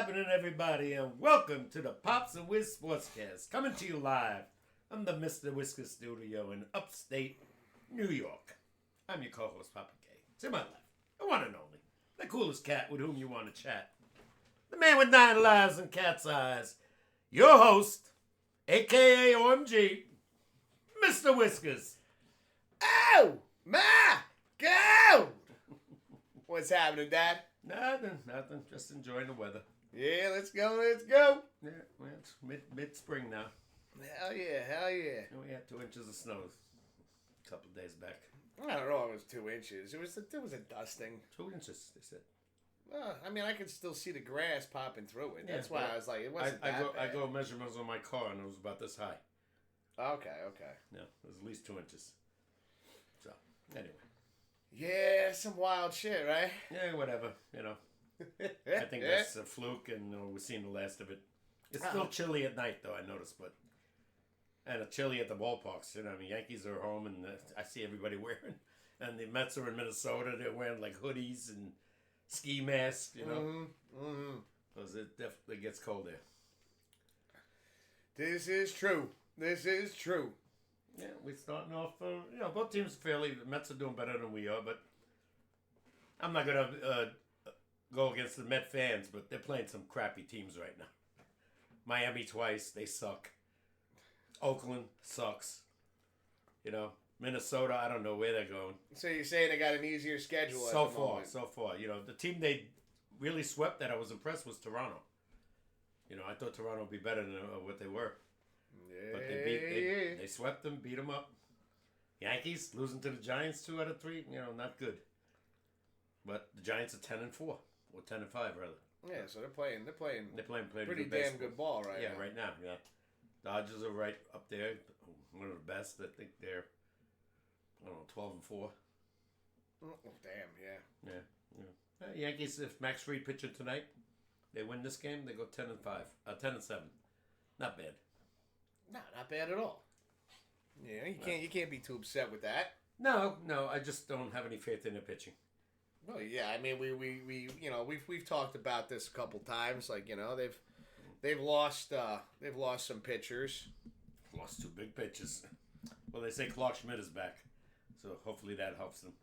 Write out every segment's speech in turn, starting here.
happening, everybody, and welcome to the Pops Wiz SportsCast, coming to you live from the Mr. Whisker studio in upstate New York. I'm your co-host, Papa K. To my left, the one and only, the coolest cat with whom you want to chat, the man with 9 lives and cat's eyes, your host, a.k.a. OMG, Mr. Whiskers. Oh, my God! What's happening, Dad? Nothing. Just enjoying the weather. Yeah, let's go. Yeah, well, it's mid-spring now. Hell yeah. And we had 2 inches of snow a couple of days back. I don't know if it was 2 inches. It was a dusting. 2 inches, they said. I mean, I could still see the grass popping through it. That's why I was like, it wasn't I bad. go measurements on my car, and it was about this high. Okay. Yeah, it was at least 2 inches. So, anyway. Yeah, some wild shit, right? Yeah, whatever, I think that's a fluke, and we're seeing the last of it. It's still chilly at night, though, I noticed, and it's chilly at the ballparks. I mean, Yankees are home, and I see everybody wearing, and the Mets are in Minnesota, they're wearing, like, hoodies and ski masks, because it definitely gets cold there. This is true. Yeah, we're starting off, both teams fairly, the Mets are doing better than we are, but I'm not going to go against the Met fans, but they're playing some crappy teams right now. Miami twice, they suck. Oakland sucks. Minnesota, I don't know where they're going. So you're saying they got an easier schedule So at the moment? So far. The team they really swept that I was impressed was Toronto. I thought Toronto would be better than what they were. Yeah. But they swept them, beat them up. Yankees losing to the Giants 2 out of 3, not good. But the Giants are 10-4 or 10-5 rather. Yeah, so they're playing pretty good good ball right now. Yeah, right now. Yeah, Dodgers are right up there, one of the best. I think they're 12-4. Oh, damn, yeah. Yankees, if Max Fried pitching tonight, they win this game. They go 10-5, 10-7. Not bad. No, not bad at all. Yeah, you can't be too upset with that. No, I just don't have any faith in their pitching. Well, yeah, I mean we've talked about this a couple times. Like they've lost some pitchers. Lost 2 big pitchers. Well, they say Clark Schmidt is back, so hopefully that helps them.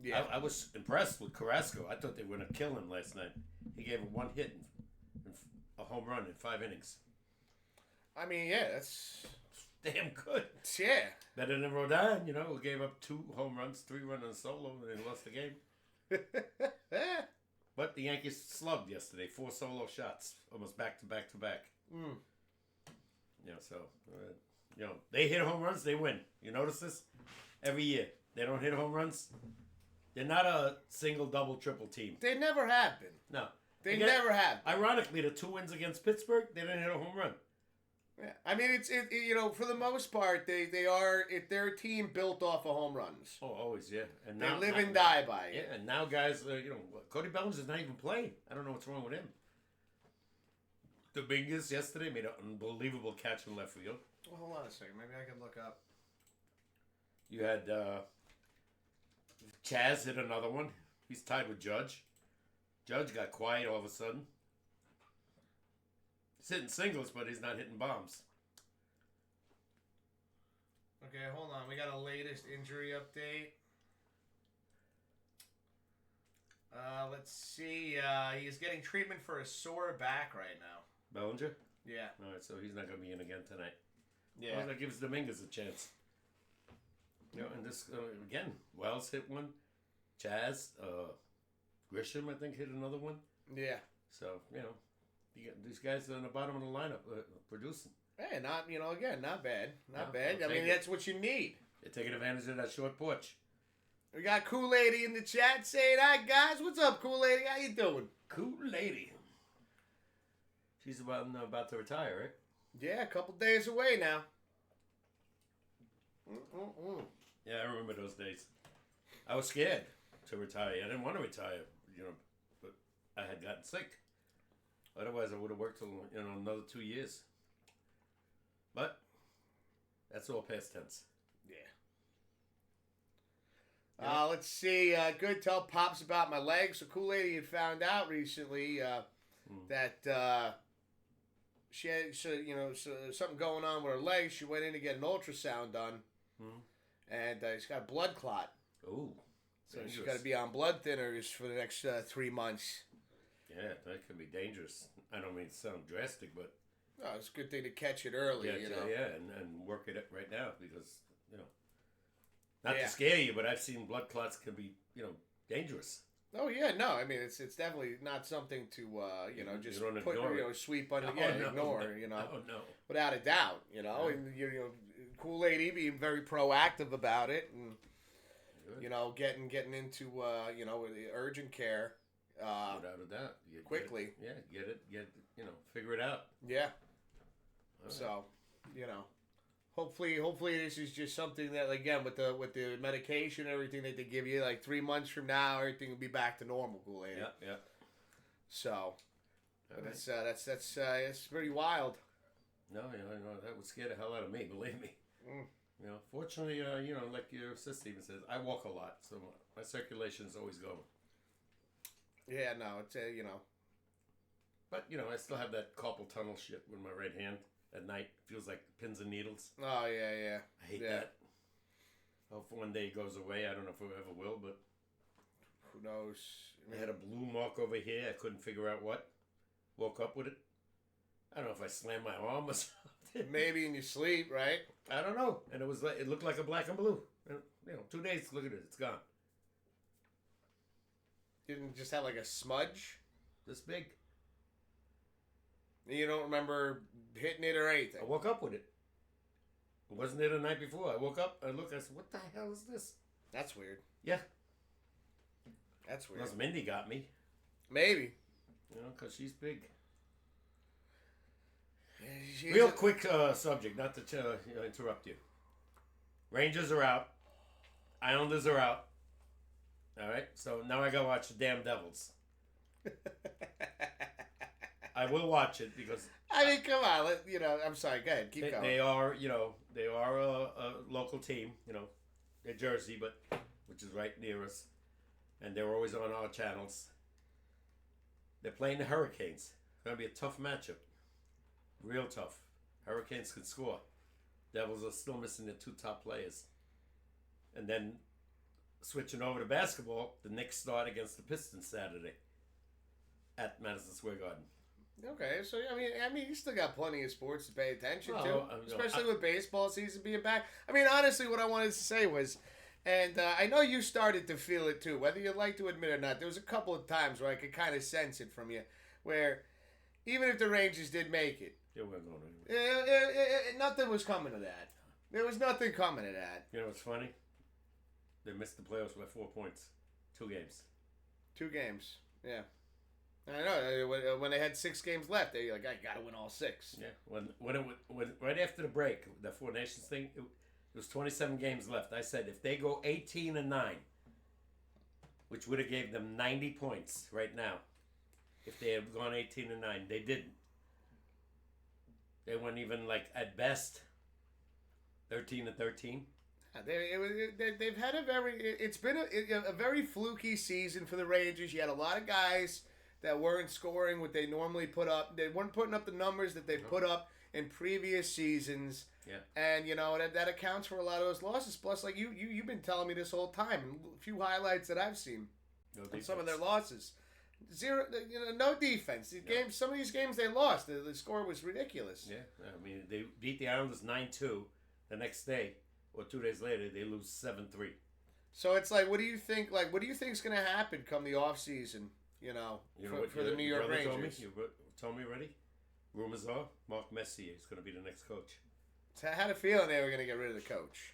Yeah, I was impressed with Carrasco. I thought they were going to kill him last night. He gave him 1 hit and a home run in 5 innings. I mean, yeah, that's damn good. Yeah. Better than Rodon, who gave up 2 home runs, 3 runs solo, and they lost the game. But the Yankees slugged yesterday, 4 solo shots, almost back to back. They hit home runs, they win. You notice this? Every year. They don't hit home runs. They're not a single, double, triple team. They never have been. No. They never have been. Ironically, the 2 wins against Pittsburgh, they didn't hit a home run. Yeah, I mean it's for the most part they're a team built off of home runs. Oh, always, yeah. And they now, live and die by it. Yeah, and now guys, Cody Bellinger's is not even playing. I don't know what's wrong with him. Dominguez yesterday made an unbelievable catch in left field. Well, hold on a second. Maybe I can look up. You had Chaz hit another one. He's tied with Judge. Judge got quiet all of a sudden. He's hitting singles, but he's not hitting bombs. Okay, hold on. We got a latest injury update. Let's see. He's getting treatment for a sore back right now. Bellinger? Yeah. All right, so he's not going to be in again tonight. Yeah. Well, that gives Dominguez a chance. And this, again, Wells hit one. Chaz, Grisham, I think, hit another one. Yeah. So, these guys are in the bottom of the lineup producing. Hey, not bad. Not No, bad. I mean, that's what you need. They're taking advantage of that short porch. We got Cool Lady in the chat saying, "Hi, guys. What's up, Cool Lady? How you doing?" Cool Lady. She's about to retire, right? Yeah, a couple days away now. Yeah, I remember those days. I was scared to retire. I didn't want to retire, but I had gotten sick. Otherwise, I would have worked till another 2 years. But that's all past tense. Yeah. Let's see. Good. Tell Pops about my legs. So Cool Lady had found out recently. that she had something going on with her legs. She went in to get an ultrasound done, and she's got a blood clot. Ooh. So she's got to be on blood thinners for the next 3 months. Yeah, that could be dangerous. I don't mean to sound drastic, but... No, it's a good thing to catch it early, Yeah, you know. yeah, and work it right now because, not to scare you, but I've seen blood clots can be, dangerous. Oh, yeah, no, I mean, it's definitely not something to, just put, sweep under, ignore, Oh, no. without a doubt, and, cool lady being very proactive about it and, Good. getting into, urgent care. Without a doubt. Quickly. Get it, figure it out. Yeah. All right. So, hopefully this is just something that, again, with the medication and everything that they give you, like 3 months from now, everything will be back to normal, cool lady. Yeah. So, but Right. that's pretty wild. No, that would scare the hell out of me, believe me. Mm. Fortunately, like your sister even says, I walk a lot, so my circulation is always going. Yeah, no, it's But, I still have that carpal tunnel shit with my right hand at night. Feels like pins and needles. Oh, yeah. I hate that. Hope one day it goes away. I don't know if it ever will, but... Who knows? I had a blue mark over here. I couldn't figure out what. Woke up with it. I don't know if I slammed my arm or something. Maybe in your sleep, right? I don't know. And it looked like a black and blue. And, 2 days, look at it. It's gone. You didn't just have like a smudge? This big. You don't remember hitting it or anything? I woke up with it. It wasn't there the night before. I woke up, I looked, I said, what the hell is this? That's weird. Yeah. That's weird. Unless Mindy got me. Maybe. Because she's big. Yeah, Real quick subject, not to interrupt you. Rangers are out. Islanders are out. All right, so now I gotta watch the damn Devils. I will watch it because I mean, come on, I'm sorry. Go ahead, keep going. They are a local team. They're Jersey, which is right near us, and they're always on our channels. They're playing the Hurricanes. It's gonna be a tough matchup, real tough. Hurricanes can score. Devils are still missing their 2 top players, and then. Switching over to basketball, the Knicks start against the Pistons Saturday at Madison Square Garden. Okay, so I mean, you still got plenty of sports to pay attention to, Well, especially with baseball season being back. I mean, honestly, what I wanted to say was, and I know you started to feel it too, whether you like to admit it or not. There was a couple of times where I could kind of sense it from you, where even if the Rangers did make it, They weren't going anywhere. nothing was coming to that. There was nothing coming to that. You know what's funny? They missed the playoffs by 4 points. 2 games. 2 games. Yeah. I know. When they had 6 games left, they were like, I got to win all 6. Yeah. When right after the break, the Four Nations thing, it was 27 games left. I said if they go 18-9, which would have gave them 90 points right now, if they had gone 18-9, they didn't. They went even at best 13-13. They've had it's been a very fluky season for the Rangers. You had a lot of guys that weren't scoring what they normally put up. They weren't putting up the numbers that they put up in previous seasons. Yeah. And that accounts for a lot of those losses. Plus, like you've been telling me this whole time, a few highlights that I've seen on some of their losses. No defense. Some of these games they lost. The score was ridiculous. Yeah, I mean they beat the Islanders 9-2. The next day or 2 days later, they lose 7-3. So it's like, what do you think? Like, what do you think's going to happen come the off season? For the New York Rangers. Told me already. Rumors are Mark Messier is going to be the next coach. So I had a feeling they were going to get rid of the coach.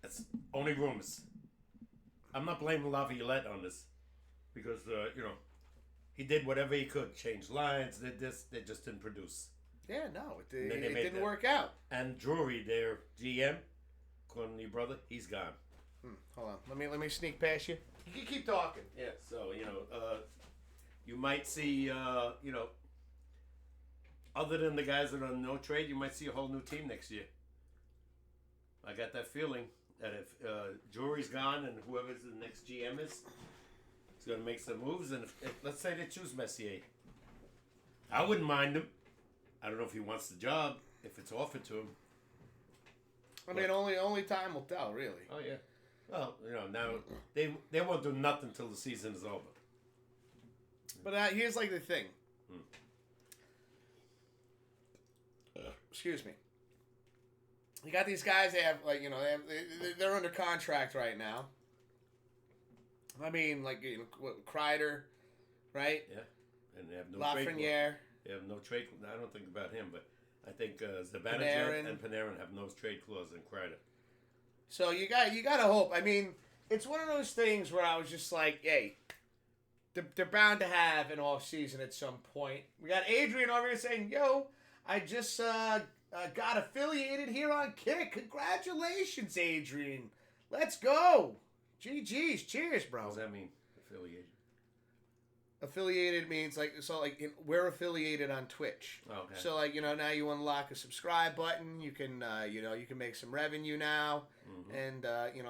That's only rumors. I'm not blaming Laviolette on this because he did whatever he could, change lines, did this, they just didn't produce. Yeah, no, it didn't work out. And Drury, their GM, according to your brother, he's gone. Hold on, let me sneak past you. You can keep talking. Yeah, so you might see other than the guys that are on no trade, you might see a whole new team next year. I got that feeling that if Drury's gone and whoever the next GM is going to make some moves, and if let's say they choose Messier, I wouldn't mind him. I don't know if he wants the job, if it's offered to him. I mean, only time will tell, really. Oh, yeah. Well, now they won't do nothing until the season is over. But here's like the thing. Excuse me. You got these guys. They have they're under contract right now. I mean, Kreider, right? Yeah, and they have no Lafreniere. trade. They have no trade. I don't think about him, but I think Zibanejad and Panarin have no trade clause in Kreider. So you got to hope. I mean, it's one of those things where I was just like, hey, they're bound to have an off season at some point. We got Adrian over here saying, yo, I just got affiliated here on Kick. Congratulations, Adrian. Let's go. GG's. Cheers, bro. What does that mean, affiliation? Affiliated means we're affiliated on Twitch. Oh, okay. So now you unlock a subscribe button. You can you can make some revenue now, and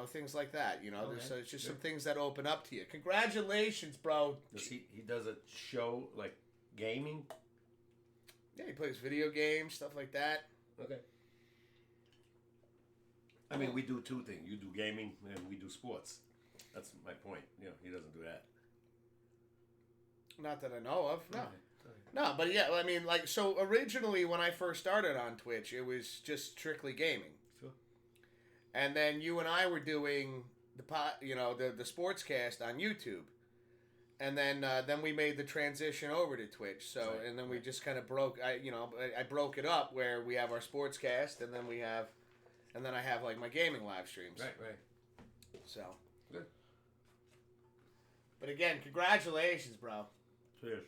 things like that. So it's just some things that open up to you. Congratulations, bro. He does a show like gaming? Yeah, he plays video games, stuff like that. Okay. I mean, we do two things. You do gaming, and we do sports. That's my point. He doesn't do that. Not that I know of. No. Okay. No, but yeah, I mean, so originally when I first started on Twitch, it was just strictly gaming. Sure. And then you and I were doing the sportscast on YouTube. And then we made the transition over to Twitch. So right. And then we just kind of broke. I broke it up where we have our sportscast, and then I have like my gaming live streams. Right. So good. But again, congratulations, bro. Cheers.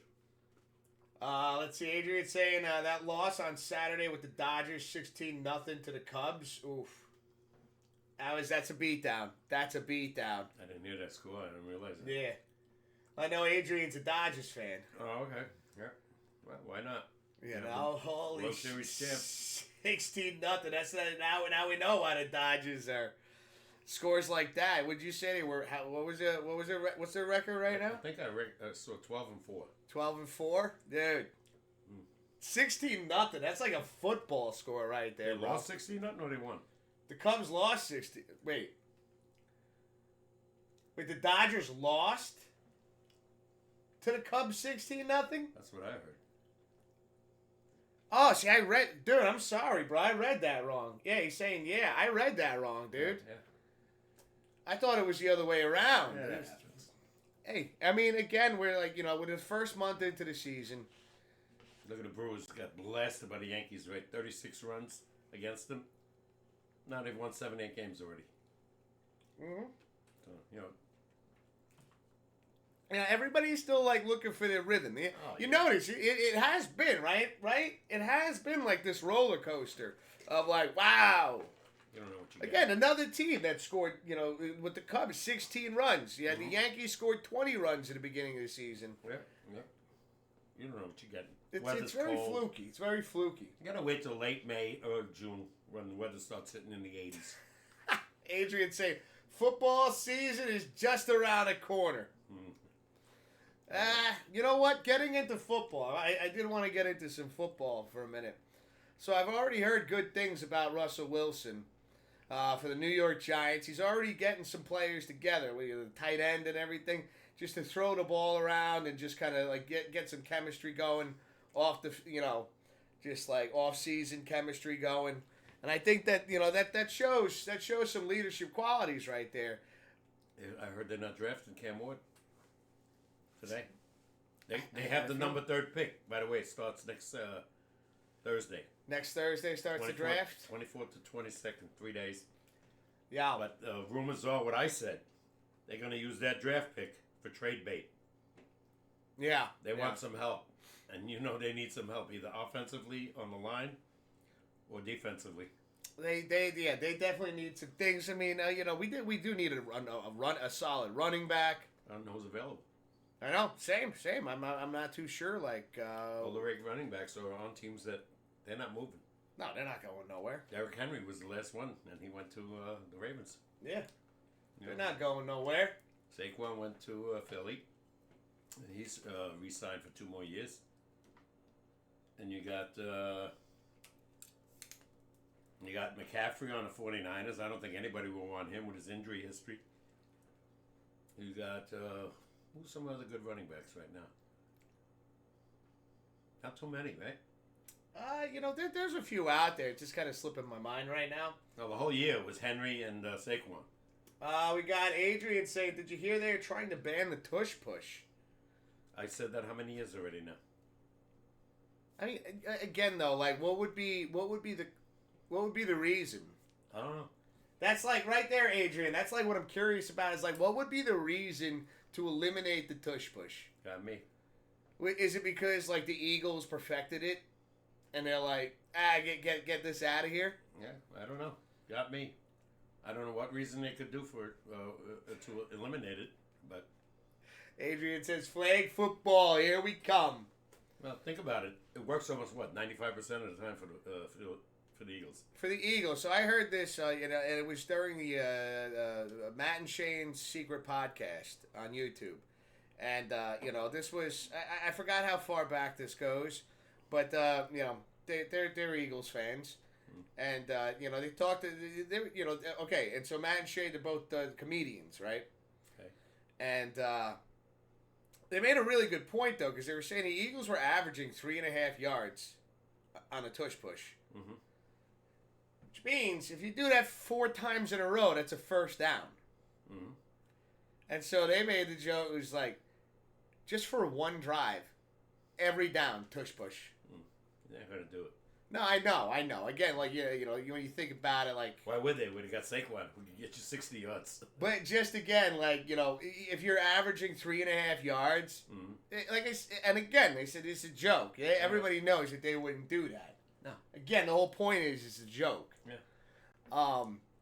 Let's see. Adrian's saying that loss on Saturday with the Dodgers, 16-0 to the Cubs. Oof. That's a beatdown. That's a beatdown. I didn't hear that score. I didn't realize it. Yeah. I know Adrian's a Dodgers fan. Oh, okay. Yeah. Well, why not? Holy World Series champs. 16-0. That's now we know why the Dodgers are scores like that. Would you say they were? What was it? What's their record right now? I think I saw 12-4. 12-4, dude. 16-0. That's like a football score right there. They lost 16-0, or they won? The Cubs lost 16. Wait, the Dodgers lost to the Cubs 16-0. That's what I heard. Oh, see, dude, I'm sorry, bro. I read that wrong. Yeah, he's saying, yeah, I read that wrong, dude. Yeah. I thought it was the other way around. Yeah, that happens. Hey, I mean, again, we're we're the first month into the season. Look at the Brewers got blasted by the Yankees, right? 36 runs against them. Now they've won 7-8 games already. Mm-hmm. So, Yeah, everybody's still looking for their rhythm. You notice it has been right. It has been like this roller coaster of wow. You don't know what you Again, another team that scored, with the Cubs, 16 runs. Yeah, the Yankees scored 20 runs at the beginning of the season. Yeah. You don't know what you get. It's very fluky. It's very fluky. You gotta wait till late May or June when the weather starts hitting in the 80s. Adrian saying, football season is just around the corner. You know what? Getting into football. I did want to get into some football for a minute. So I've already heard good things about Russell Wilson for the New York Giants. He's already getting some players together with the tight end and everything, just to throw the ball around and just kind of get some chemistry going off the just off-season chemistry going. And I think that that shows some leadership qualities right there. I heard they're not drafting Cam Ward today. They have the number 3 pick. By the way, it starts next Thursday. Next Thursday starts the draft? 24th to 22nd, 3 days. Yeah. But rumors are what I said. They're going to use that draft pick for trade bait. Yeah. They want some help. And they need some help, either offensively on the line or defensively. They definitely need some things. I mean, we do need a solid running back. I don't know who's available. I know, same. I'm not too sure. All the running backs are on teams that they're not moving. No, they're not going nowhere. Derrick Henry was the last one, and he went to the Ravens. Yeah, they're not going nowhere. Saquon went to Philly, and he's re-signed for 2 more years. And you got McCaffrey on the 49ers. I don't think anybody will want him with his injury history. You got who's some other good running backs right now? Not too many, right? There's a few out there. It's just kind of slipping my mind right now. No, the whole year was Henry and Saquon. We got Adrian saying, "Did you hear they're trying to ban the tush push?" I said that how many years already now? I mean, again though, like, what would be the reason? I don't know. That's like right there, Adrian. That's like what I'm curious about. Is like, what would be the reason to eliminate the tush push? Got me. Is it because like the Eagles perfected it, and they're like, get this out of here? Yeah, I don't know. Got me. I don't know what reason they could do for it to eliminate it, but Adrian says, "Flag football, here we come." Well, think about it. It works almost 95% of the time for the Eagles. For the Eagles. So I heard this, and it was during the Matt and Shane's Secret Podcast on YouTube. And, this was, I forgot how far back this goes, but, they're Eagles fans. And, they talked, okay, and so Matt and Shane, they're both comedians, right? Okay. And they made a really good point, though, because they were saying the Eagles were averaging 3.5 yards on a tush push. Mm-hmm. Which means if you do that 4 times in a row, that's a first down. Mm-hmm. And so they made the joke, it was like, just for one drive, every down, tush push. They're not going to do it. No, I know. Again, like, when you think about it, like... Why would they? When you got Saquon, who can get you 60 yards. But just again, like, if you're averaging 3.5 yards, and again, they said it's a joke. Everybody knows that they wouldn't do that. No. Again, the whole point is it's a joke. Yeah.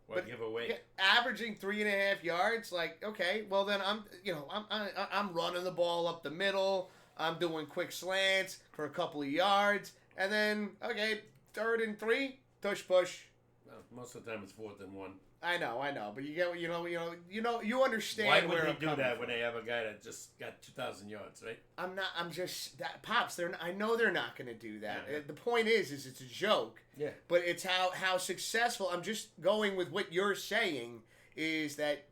Why give away? Averaging 3.5 yards, like, okay, well then I'm running the ball up the middle. I'm doing quick slants for a couple of yards. And then, okay, 3rd and 3, tush push. Well, most of the time it's 4th and 1. I know, but you get, you understand. Why where would they I'm do that from. when they have a guy that just got 2,000 yards, right? Pops, I know they're not going to do that. Yeah. The point is it's a joke. Yeah. But it's how successful, I'm just going with what you're saying, is that,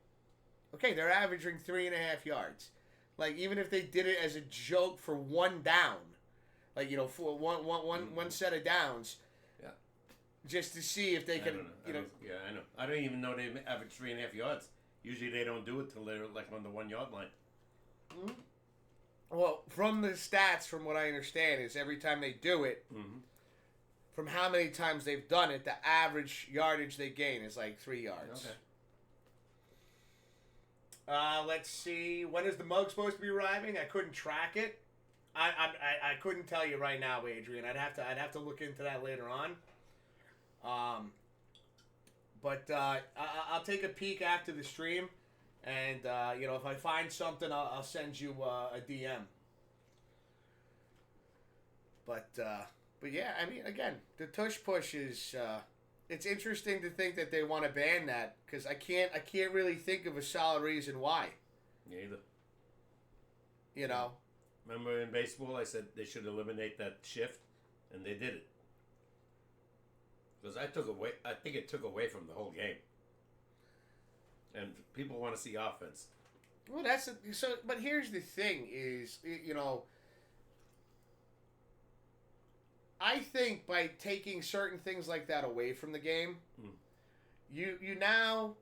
okay, they're averaging 3.5 yards. Like, even if they did it as a joke for one down, like, for one set of downs. Yeah. Just to see if they can, I know. I don't even know they average 3.5 yards. Usually they don't do it till they're like on the 1 yard line. Mm-hmm. Well, from the stats, from what I understand, is every time they do it, from how many times they've done it, the average yardage they gain is like 3 yards. Okay. Let's see. When is the mug supposed to be arriving? I couldn't track it. I couldn't tell you right now, Adrian. I'd have to look into that later on. But I'll take a peek after the stream, and if I find something, I'll send you a DM. But yeah, I mean, again, the tush push is. It's interesting to think that they want to ban that, because I can't really think of a solid reason why. Me either. Remember in baseball, I said they should eliminate that shift, and they did it. Because I think it took away from the whole game. And people want to see offense. Well, but here's the thing: is I think by taking certain things like that away from the game, you now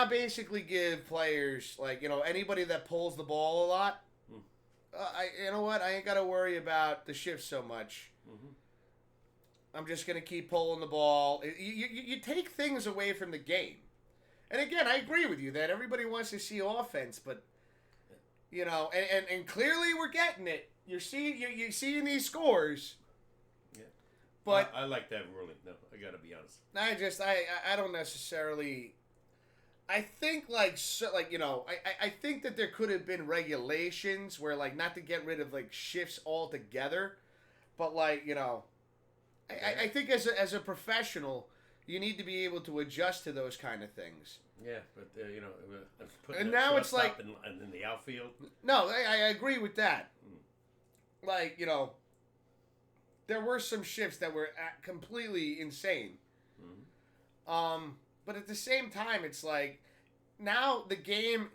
basically give players, like, anybody that pulls the ball a lot, I ain't got to worry about the shift so much. Mm-hmm. I'm just going to keep pulling the ball. You take things away from the game. And again, I agree with you that everybody wants to see offense, but, and clearly we're getting it. You're seeing these scores. Yeah. But I like that ruling. No, I got to be honest. I don't necessarily. I think I think that there could have been regulations where, like, not to get rid of, like, shifts altogether, but, like, I think as a professional, you need to be able to adjust to those kind of things. Yeah, but and now it's like in the outfield. No, I agree with that. Like, there were some shifts that were completely insane. But at the same time, it's like now the game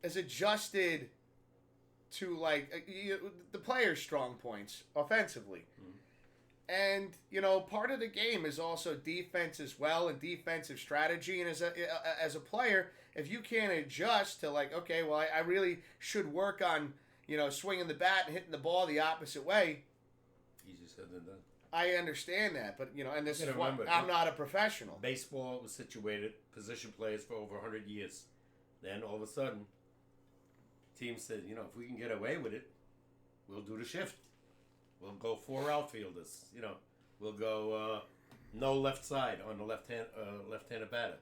is adjusted to like the players' strong points offensively. And, part of the game is also defense as well and defensive strategy. And as a player, if you can't adjust to like, okay, well, I really should work on, swinging the bat and hitting the ball the opposite way. Easier said than done. I understand that, but, and this is why remember, I'm not a professional. Baseball was situated, position players for over 100 years. Then all of a sudden, teams said, if we can get away with it, we'll do the shift. We'll go 4 outfielders. We'll go no left side on the left-handed batter.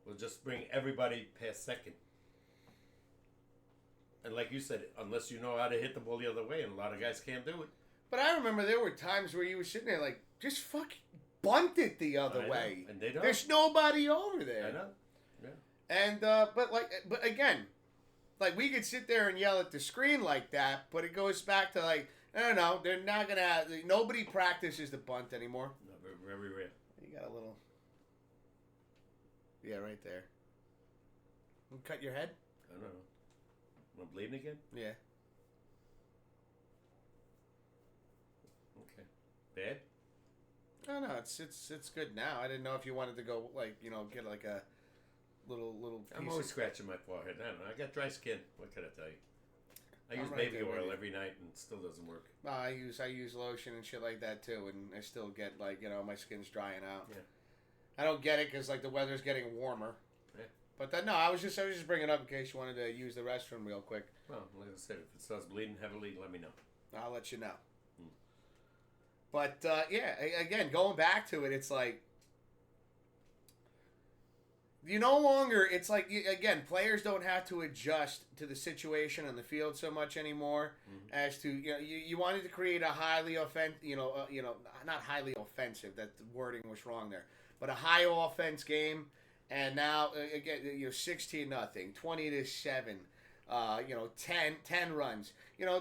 We'll just bring everybody past second. And like you said, unless you know how to hit the ball the other way, and a lot of guys can't do it. But I remember there were times where you were sitting there like, just fucking bunt it the other way. And they don't. There's nobody over there. I know. Yeah. And but again, like we could sit there and yell at the screen like that, but it goes back to like, no, they're not gonna. Nobody practices the bunt anymore. No, very rare. You got a little. Yeah, right there. You cut your head? I don't know. Am I bleeding again? Yeah. Okay. Bad? Oh no, it's good now. I didn't know if you wanted to go like get like a little. I'm always scratching my forehead. I don't know. I got dry skin. What can I tell you? I use right baby there with oil you. every night and it still doesn't work. I use lotion and shit like that too, and I still get like my skin's drying out. Yeah. I don't get it because like the weather's getting warmer. Yeah. But no, I was just bringing it up in case you wanted to use the restroom real quick. Well, like I said, if it starts bleeding heavily, let me know. I'll let you know. But yeah, again, going back to it, it's like you no longer. It's like again, players don't have to adjust to the situation on the field so much anymore. As to you wanted to create a highly not highly offensive. That the wording was wrong there, but a high offense game. And now again, 16-0, 20-7. 10 runs.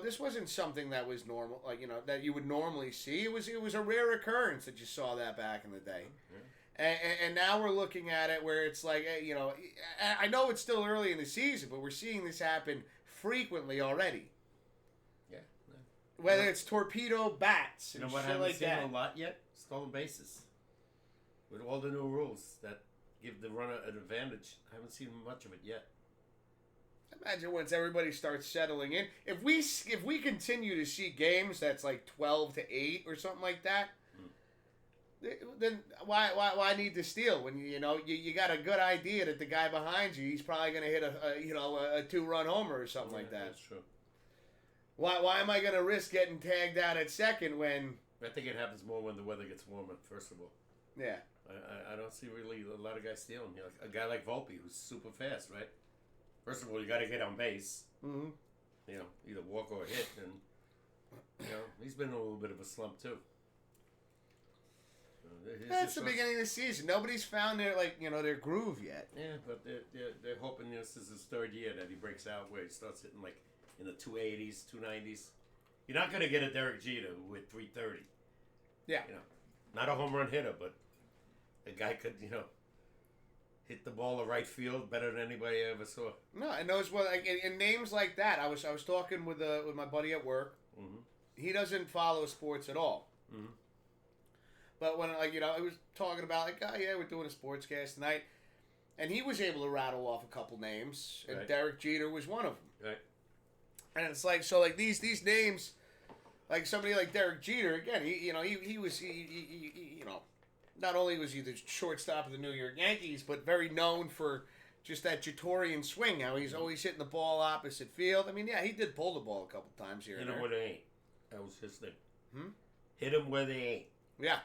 This wasn't something that was normal, like, that you would normally see. It was a rare occurrence that you saw that back in the day. And now we're looking at it where it's like, I know it's still early in the season, but we're seeing this happen frequently already. Yeah. Whether it's torpedo bats and what I shit haven't like seen that. a lot yet? Stolen bases. With all the new rules that give the runner an advantage, I haven't seen much of it yet. Imagine once everybody starts settling in. If we continue to see games that's like 12-8 or something like that, then why need to steal when you got a good idea that the guy behind you, he's probably going to hit a 2-run homer or something like that. That's true. Why am I going to risk getting tagged out at second when? I think it happens more when the weather gets warmer. First of all. Yeah. I don't see really a lot of guys stealing. A guy like Volpe who's super fast, right? First of all, you got to get on base. Mm-hmm. Either walk or hit, and he's been in a little bit of a slump too. That's the beginning of the season. Nobody's found their groove yet. Yeah, but they're hoping this is his third year that he breaks out where he starts hitting like in the 280s, 290s. You're not gonna get a Derek Jeter with 330. Yeah. Not a home run hitter, but a guy could hit the ball to right field better than anybody I ever saw. No, and those were in names like that. I was talking with my buddy at work. Mm-hmm. He doesn't follow sports at all. Mm-hmm. But when I was talking about we're doing a sportscast tonight, and he was able to rattle off a couple names, and right. Derek Jeter was one of them. Right. And it's like these names, like somebody like Derek Jeter again. He was not only was he the shortstop of the New York Yankees, but very known for just that Jeterian swing. How he's always hitting the ball opposite field. I mean, yeah, he did pull the ball a couple times here. Hit them where they ain't. That was his thing. Hmm? Hit them where they ain't. Yeah.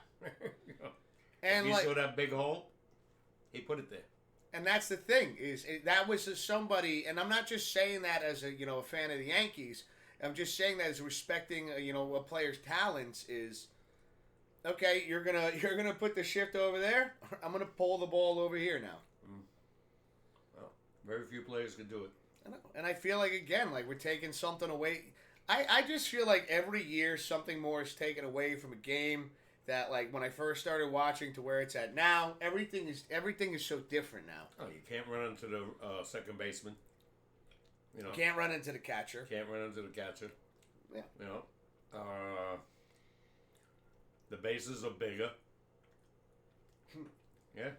And if you saw that big hole, he put it there. And that's the thing that was somebody, and I'm not just saying that as a fan of the Yankees. I'm just saying that as respecting a player's talents is. Okay, you're gonna put the shift over there. I'm gonna pull the ball over here now. Well, very few players can do it. I know. And I feel like again, like we're taking something away. I just feel like every year something more is taken away from a game that, like, when I first started watching to where it's at now, everything is so different now. Oh, you can't run into the second baseman. You know, Can't run into the catcher. can't run into the catcher. Yeah. You know, the bases are bigger. Yeah.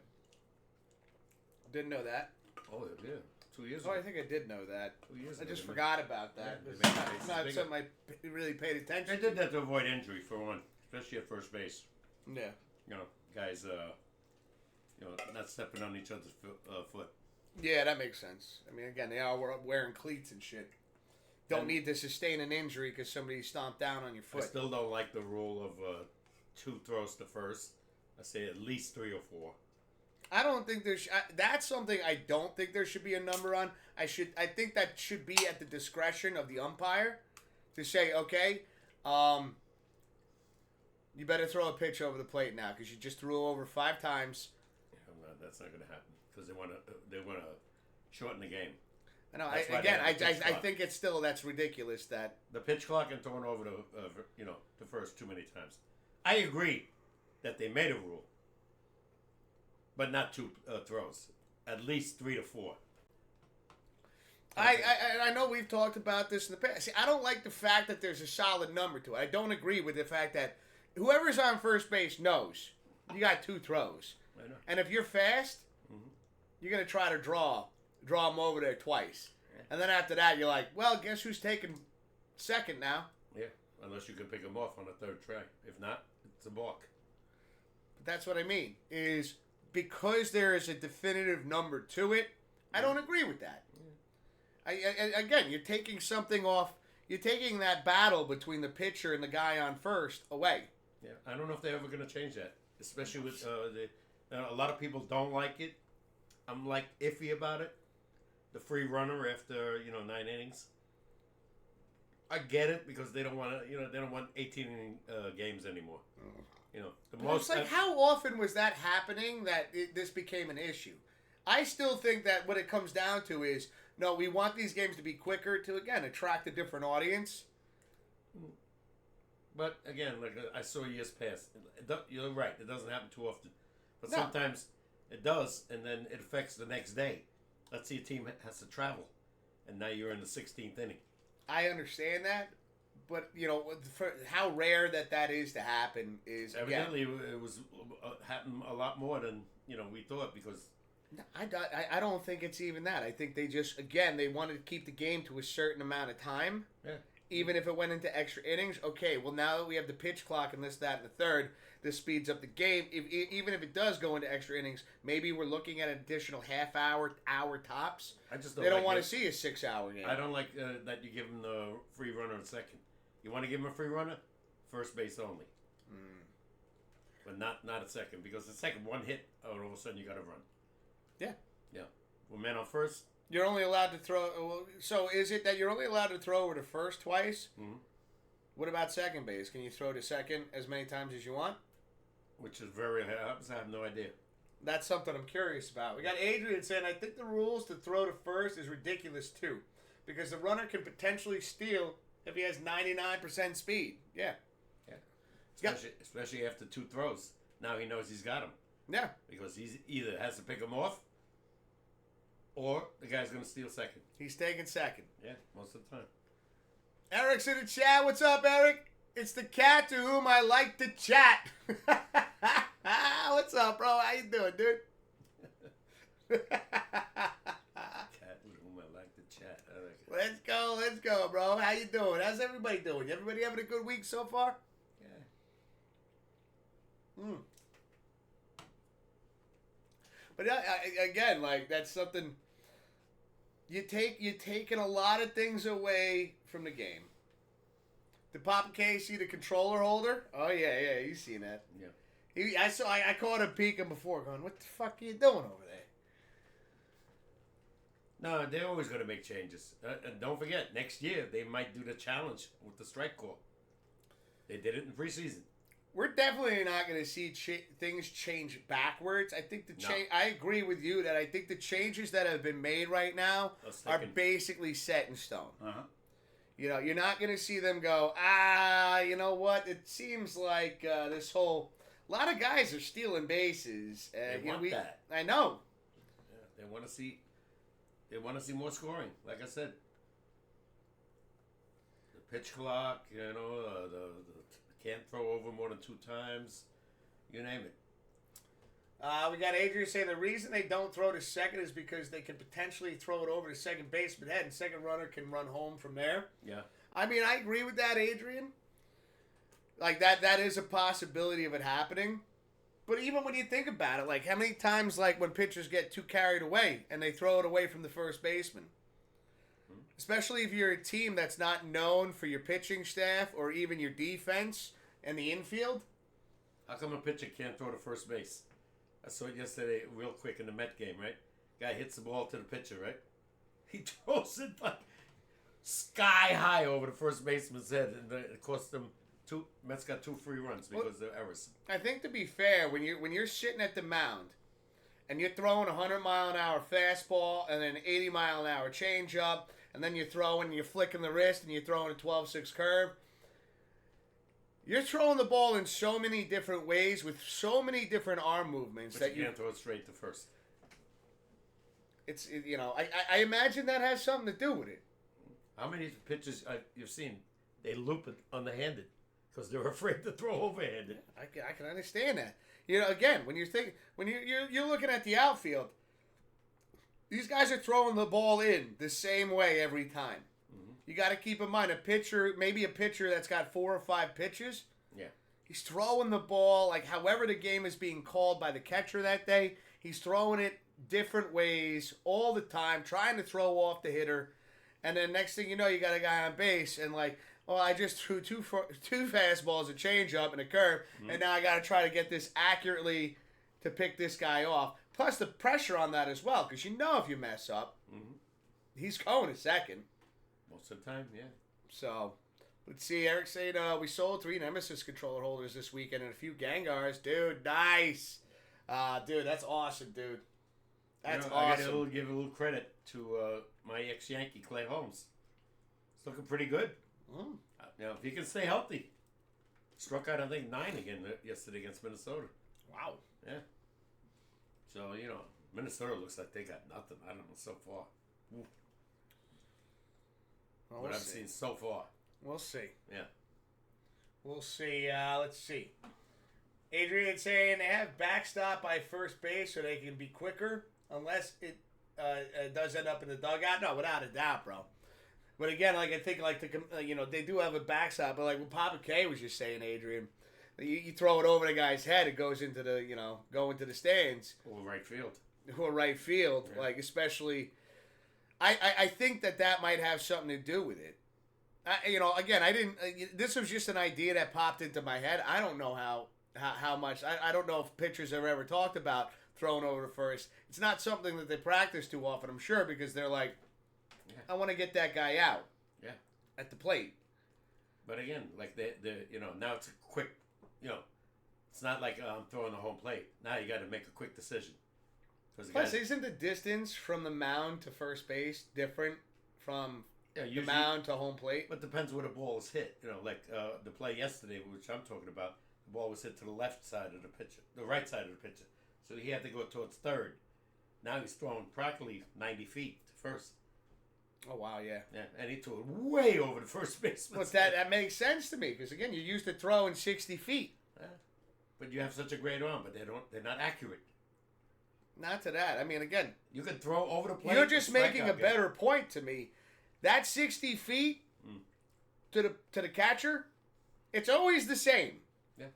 Didn't know that. Oh, yeah. 2 years Oh, ago. I think I did know that. 2 years I ago. just they forgot about that. Yeah, It's they made the bases not bigger. something I really paid attention They to. did that to avoid injury, for one, especially at first base. Yeah. You know, guys, not stepping on each other's foot. Yeah, that makes sense. I mean, again, they are wearing cleats and shit. Don't And- need to sustain an injury because somebody stomped down on your I foot. still don't like the rule of 2 throws to first. I say at least 3 or 4. I don't think that's something I don't think there should be a number on. I think that should be at the discretion of the umpire to say, okay, you better throw a pitch over the plate now because you just threw over 5 times. Yeah, no, that's not going to happen because they want to shorten the game. I know. That's why they have a pitch I clock. think that's ridiculous that. The pitch clock and throwing over the first too many times. I agree that they made a rule, but not 2 throws. At least 3 to 4. I know we've talked about this in the past. See, I don't like the fact that there's a solid number to it. I don't agree with the fact that whoever's on first base knows you got 2 throws. I know. And if you're fast, Mhm. you're going to try to draw them over there twice. And then after that, you're like, well, guess who's taking second now? Yeah, unless you can pick them off on a third try. If not, it's a balk. But that's what I mean, is because there is a definitive number to it, I don't agree with that. Again, you're taking something off. You're taking that battle between the pitcher and the guy on first away. Yeah, I don't know if they're ever going to change that, especially with a lot of people don't like it. I'm like iffy about it. The free runner after 9 innings. I get it because they don't want to. They don't want 18 inning games anymore. The But most. it's like, how often was that happening that this became an issue? I still think that what it comes down to is, no, we want these games to be quicker to, again, attract a different audience. But again, like I saw years past, you're right. It doesn't happen too often, but No. sometimes it does, and then it affects the next day. Let's say a team has to travel, and now you're in the 16th inning. I understand that, but, for how rare that is to happen is, again, Evidently, it was happened a lot more than we thought because. I don't think it's even that. I think they just, again, they wanted to keep the game to a certain amount of time. Yeah. Even if it went into extra innings, okay, well, now that we have the pitch clock and this, that, and the third, this speeds up the game. Even if it does go into extra innings, maybe we're looking at an additional half hour tops. I just They don't want to see a 6-hour game. I don't like that you give them the free runner at second. You want to give them a free runner? First base only. But not at second because the second one hit, all of a sudden you got to run. Yeah. Yeah. Well, man on first. You're only allowed to throw. So is it that you're only allowed to throw over to first twice? Mm-hmm. What about second base? Can you throw to second as many times as you want? Which is very I have no idea. That's something I'm curious about. We got Adrian saying, I think the rules to throw to first is ridiculous too, because the runner can potentially steal if he has 99% speed. Yeah. Especially after 2 throws. Now he knows he's got him. Yeah. Because he's either has to pick him off, or the guy's going to steal second. He's taking second. Yeah, most of the time. Eric's in the chat. What's up, Eric? It's the cat to whom I like to chat. What's up, bro? How you doing, dude? Cat with whom I like to chat. I like it. Let's go, bro. How you doing? How's everybody doing? Everybody having a good week so far? Yeah. But again, like, that's something you're taking a lot of things away from the game. Did Papa K see the controller holder? Oh yeah, you seen that? Yeah. I caught him peeking before, going, "What the fuck are you doing over there?" No, they're always going to make changes. And don't forget, next year they might do the challenge with the strike call. They did it in preseason. We're definitely not going to see things change backwards. I think I agree with you that I think the changes that have been made right now are basically set in stone. Uh-huh. You know, you're not going to see them go, you know what? It seems like this whole... A lot of guys are stealing bases. They want that. I know. Yeah, they want to see... They want to see more scoring. Like I said, the pitch clock, you know, the can't throw over more than 2 times. You name it. We got Adrian saying the reason they don't throw to second is because they can potentially throw it over to second baseman head, and second runner can run home from there. Yeah. I mean, I agree with that, Adrian. Like, that is a possibility of it happening. But even when you think about it, like, how many times, like, when pitchers get too carried away and they throw it away from the first baseman? Especially if you're a team that's not known for your pitching staff or even your defense and the infield. How come a pitcher can't throw to first base? I saw it yesterday real quick in the Met game, right? Guy hits the ball to the pitcher, right? He throws it like sky high over the first baseman's head, and it cost them Mets got 2 free runs because of errors. I think, to be fair, when you're sitting at the mound and you're throwing a 100-mile-an-hour fastball and an 80-mile-an-hour changeup, and then you're flicking the wrist and you're throwing a 12-6 curve, you're throwing the ball in so many different ways with so many different arm movements but you can't throw it straight to first. I imagine that has something to do with it. How many pitches you've seen? They loop it underhanded because they're afraid to throw overhanded. I can understand that. You know, again, when you're looking at the outfield, these guys are throwing the ball in the same way every time. Mm-hmm. You got to keep in mind maybe a pitcher that's got 4 or 5 pitches. Yeah, he's throwing the ball like however the game is being called by the catcher that day. He's throwing it different ways all the time, trying to throw off the hitter. And then next thing you know, you got a guy on base and like, oh, I just threw two fastballs, a changeup, and a curve, and now I got to try to get this accurately to pick this guy off. Plus the pressure on that as well, because you know if you mess up, he's going to second. Most of the time, yeah. So, let's see. Eric saying we sold 3 Nemesis controller holders this weekend and a few Gengars. Dude, nice. Dude, that's awesome, dude. That's awesome. I got to give a little credit to my ex-Yankee, Clay Holmes. It's looking pretty good. Now, if he can stay healthy. Struck out, I think, 9 again yesterday against Minnesota. Wow. Yeah. So, you know, Minnesota looks like they got nothing. I don't know, so far. Well, what I've seen so far. We'll see. Yeah. We'll see. Let's see. Adrian saying they have backstop by first base so they can be quicker unless it does end up in the dugout. No, without a doubt, bro. But again, like I think, like they do have a backstop. But like what Papa K was just saying, Adrian, you throw it over the guy's head, it goes into the go into the stands or right field. Or right field, yeah. Like especially. I think that might have something to do with it. Again, I didn't. This was just an idea that popped into my head. I don't know how much. I don't know if pitchers have ever talked about throwing over to first. It's not something that they practice too often, I'm sure, because they're like, I want to get that guy out. Yeah. At the plate. But again, like they now it's a quick, it's not like I'm throwing the home plate. Now you got to make a quick decision. Plus, isn't the distance from the mound to first base different from the mound to home plate? But depends where the ball is hit. Like the play yesterday, which I'm talking about, the ball was hit to the left side of the pitcher, the right side of the pitcher. So he had to go towards third. Now he's throwing practically 90 feet to first. Oh, wow, yeah. Yeah, and he threw it way over the first baseman. But that makes sense to me, because, again, you're used to throwing 60 feet. Yeah. But you have such a great arm, but they're not accurate. Not to that. I mean, again, you can throw over the plate. You're just making a better point to me. That 60 feet to the catcher, it's always the same. Yeah.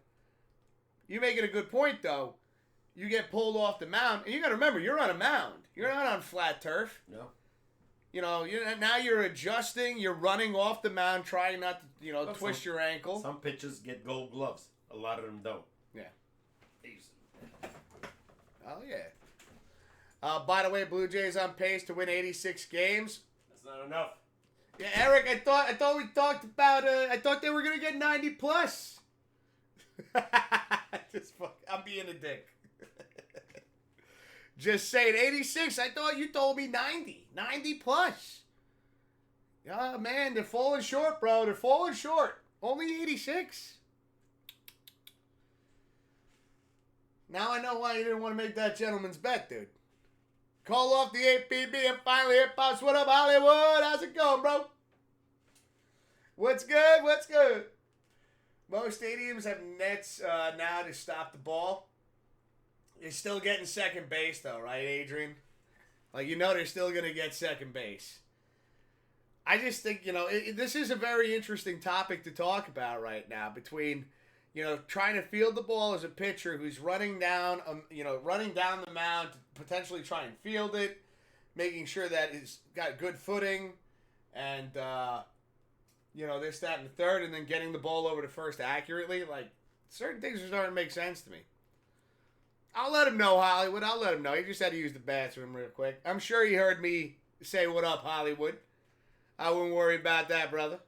You're making a good point, though. You get pulled off the mound, and you got to remember, you're on a mound. You're not on flat turf. No. Now you're adjusting. You're running off the mound, trying not to, twist your ankle. Some pitchers get gold gloves. A lot of them don't. Yeah. Easy. Oh yeah. By the way, Blue Jays on pace to win 86 games. That's not enough. Yeah, Eric, I thought we talked about. I thought they were gonna get 90 plus. I'm being a dick. Just saying, 86. I thought you told me 90 plus. Oh, man, they're falling short, bro. They're falling short. Only 86. Now I know why you didn't want to make that gentleman's bet, dude. Call off the APB and finally hit Pops. What up, Hollywood? How's it going, bro? What's good? What's good? Most stadiums have nets now to stop the ball. They're still getting second base, though, right, Adrian? Like, they're still going to get second base. I just think, this is a very interesting topic to talk about right now between, trying to field the ball as a pitcher who's running down the mound to potentially try and field it, making sure that he's got good footing, and, this, that, and the third, and then getting the ball over to first accurately. Like, certain things are starting to make sense to me. I'll let him know, Hollywood. I'll let him know. He just had to use the bathroom real quick. I'm sure he heard me say, "What up, Hollywood?" I wouldn't worry about that, brother.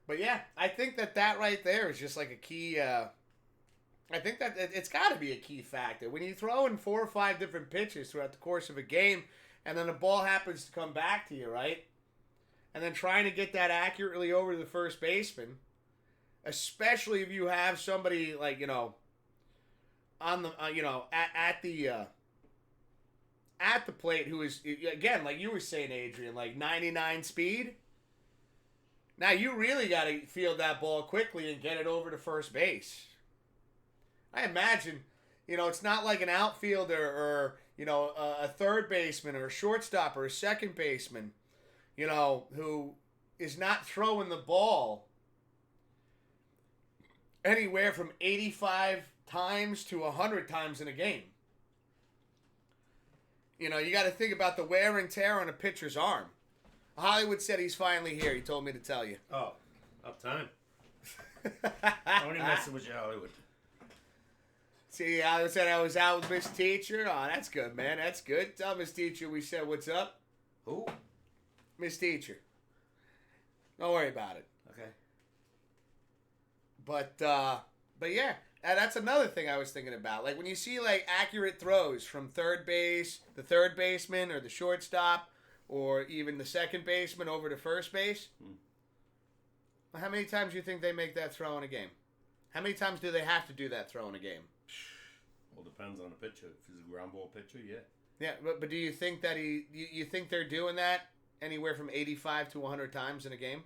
But yeah, I think that right there is just like a key. I think that it's got to be a key factor. When you throw in 4 or 5 different pitches throughout the course of a game, and then the ball happens to come back to you, right? And then trying to get that accurately over to the first baseman, especially if you have somebody like, on the at the plate who is, again, like you were saying, Adrian, like 99 speed. Now you really got to field that ball quickly and get it over to first base. I imagine, it's not like an outfielder or, a third baseman or a shortstop or a second baseman, who is not throwing the ball anywhere from 85 times to 100 times in a game. You got to think about the wear and tear on a pitcher's arm. Hollywood said he's finally here. He told me to tell you. Oh, up time. I'm only messing with you, Hollywood. See, I said I was out with Miss Teacher. Oh, that's good, man. That's good. Tell Miss Teacher we said what's up. Who? Miss Teacher. Don't worry about it. Okay. But yeah, that's another thing I was thinking about. Like when you see like accurate throws from third base, the third baseman or the shortstop, or even the second baseman over to first base. How many times do you think they make that throw in a game? How many times do they have to do that throw in a game? Well, depends on the pitcher. If he's a ground ball pitcher, yeah. Yeah, but do you think that you think they're doing that anywhere from 85 to 100 times in a game?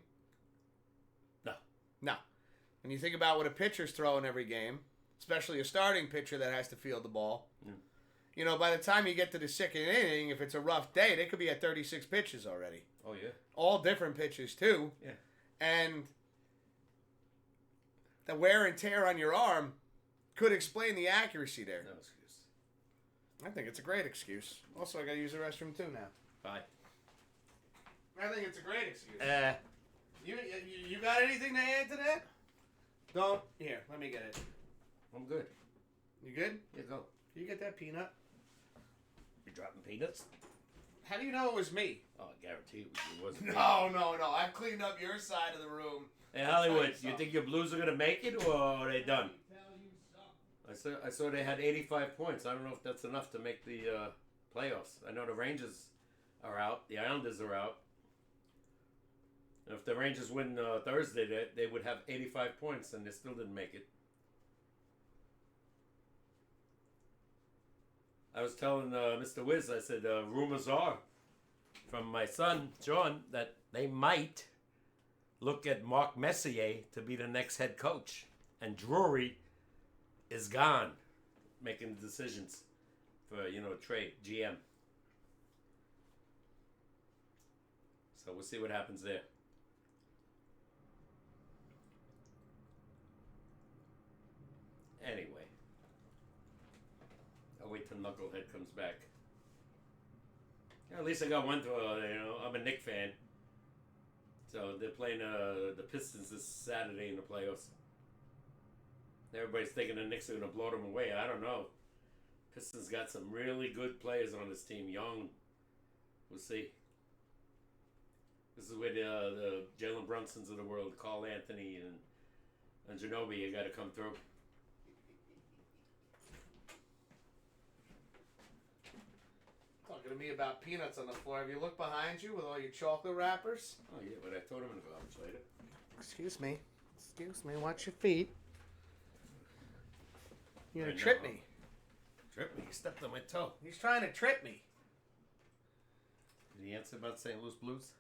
No. When you think about what a pitcher's throwing every game, especially a starting pitcher that has to field the ball, by the time you get to the second inning, if it's a rough day, they could be at 36 pitches already. Oh, yeah. All different pitches, too. Yeah. And the wear and tear on your arm could explain the accuracy there. No excuse. I think it's a great excuse. Also, I got to use the restroom, too, now. Bye. I think it's a great excuse. You got anything to add to that? Don't. Here, let me get it. I'm good. You good? Yeah, go. You get that peanut? You dropping peanuts? How do you know it was me? Oh, I guarantee it wasn't. No. I've cleaned up your side of the room. Hey, Hollywood, you think your Blues are going to make it, or are they done? I saw they had 85 points. I don't know if that's enough to make the playoffs. I know the Rangers are out. The Islanders are out. And if the Rangers win Thursday, they would have 85 points, and they still didn't make it. I was telling Mr. Wiz, I said, rumors are from my son, John, that they might look at Mark Messier to be the next head coach. And Drury is gone, making decisions for, trade, GM. So we'll see what happens there. Anyway. I'll wait till Knucklehead comes back. Yeah, at least I got one to, I'm a Knick fan. So they're playing the Pistons this Saturday in the playoffs. Everybody's thinking the Knicks are going to blow them away. I don't know. Pistons got some really good players on this team. Young. We'll see. This is where the Jalen Brunsons of the world, Carl Anthony and Ginobili, got to come through. Talking to me about peanuts on the floor. Have you looked behind you with all your chocolate wrappers? Oh, yeah, but I throw them in the garbage later. Excuse me. Excuse me. Watch your feet. You're going I to trip know. me. Trip me. You stepped on my toe. He's trying to trip me. Did he answer about St. Louis Blues?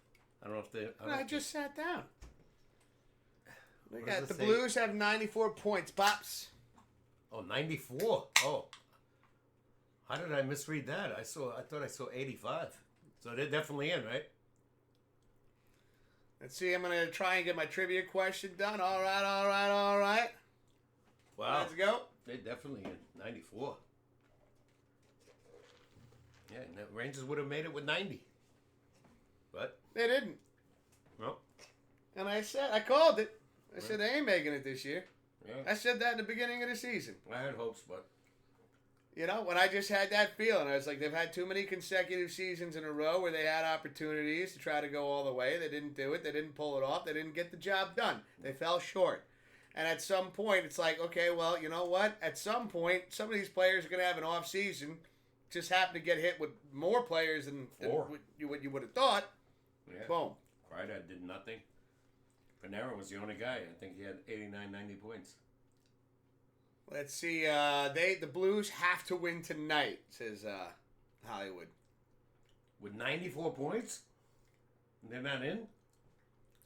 I don't know if they... I just sat down. What Look does at it the say? Blues have 94 points, Pops. Oh, 94. Oh. How did I misread that? I thought I saw 85. So they're definitely in, right? Let's see. I'm going to try and get my trivia question done. All right. Wow. Let's go. They're definitely in 94. Yeah, and the Rangers would have made it with 90. But, They didn't. well, And I called it. I said they ain't making it this year. yeah. I said that in the beginning of the season. I had hopes, but You know, when I just had that feeling, I was like, they've had too many consecutive seasons in a row where they had opportunities to try to go all the way. They didn't do it. They didn't pull it off. They didn't get the job done. They fell short. And at some point, it's like, okay, well, you know what? At some point, some of these players are going to have an off season. Just happen to get hit with more players than what you would have thought. yeah. Boom. Kreider did nothing. Panarin was the only guy. I think he had 89, 90 points. Let's see. The Blues have to win tonight, says Hollywood. With 94 points? They're not in?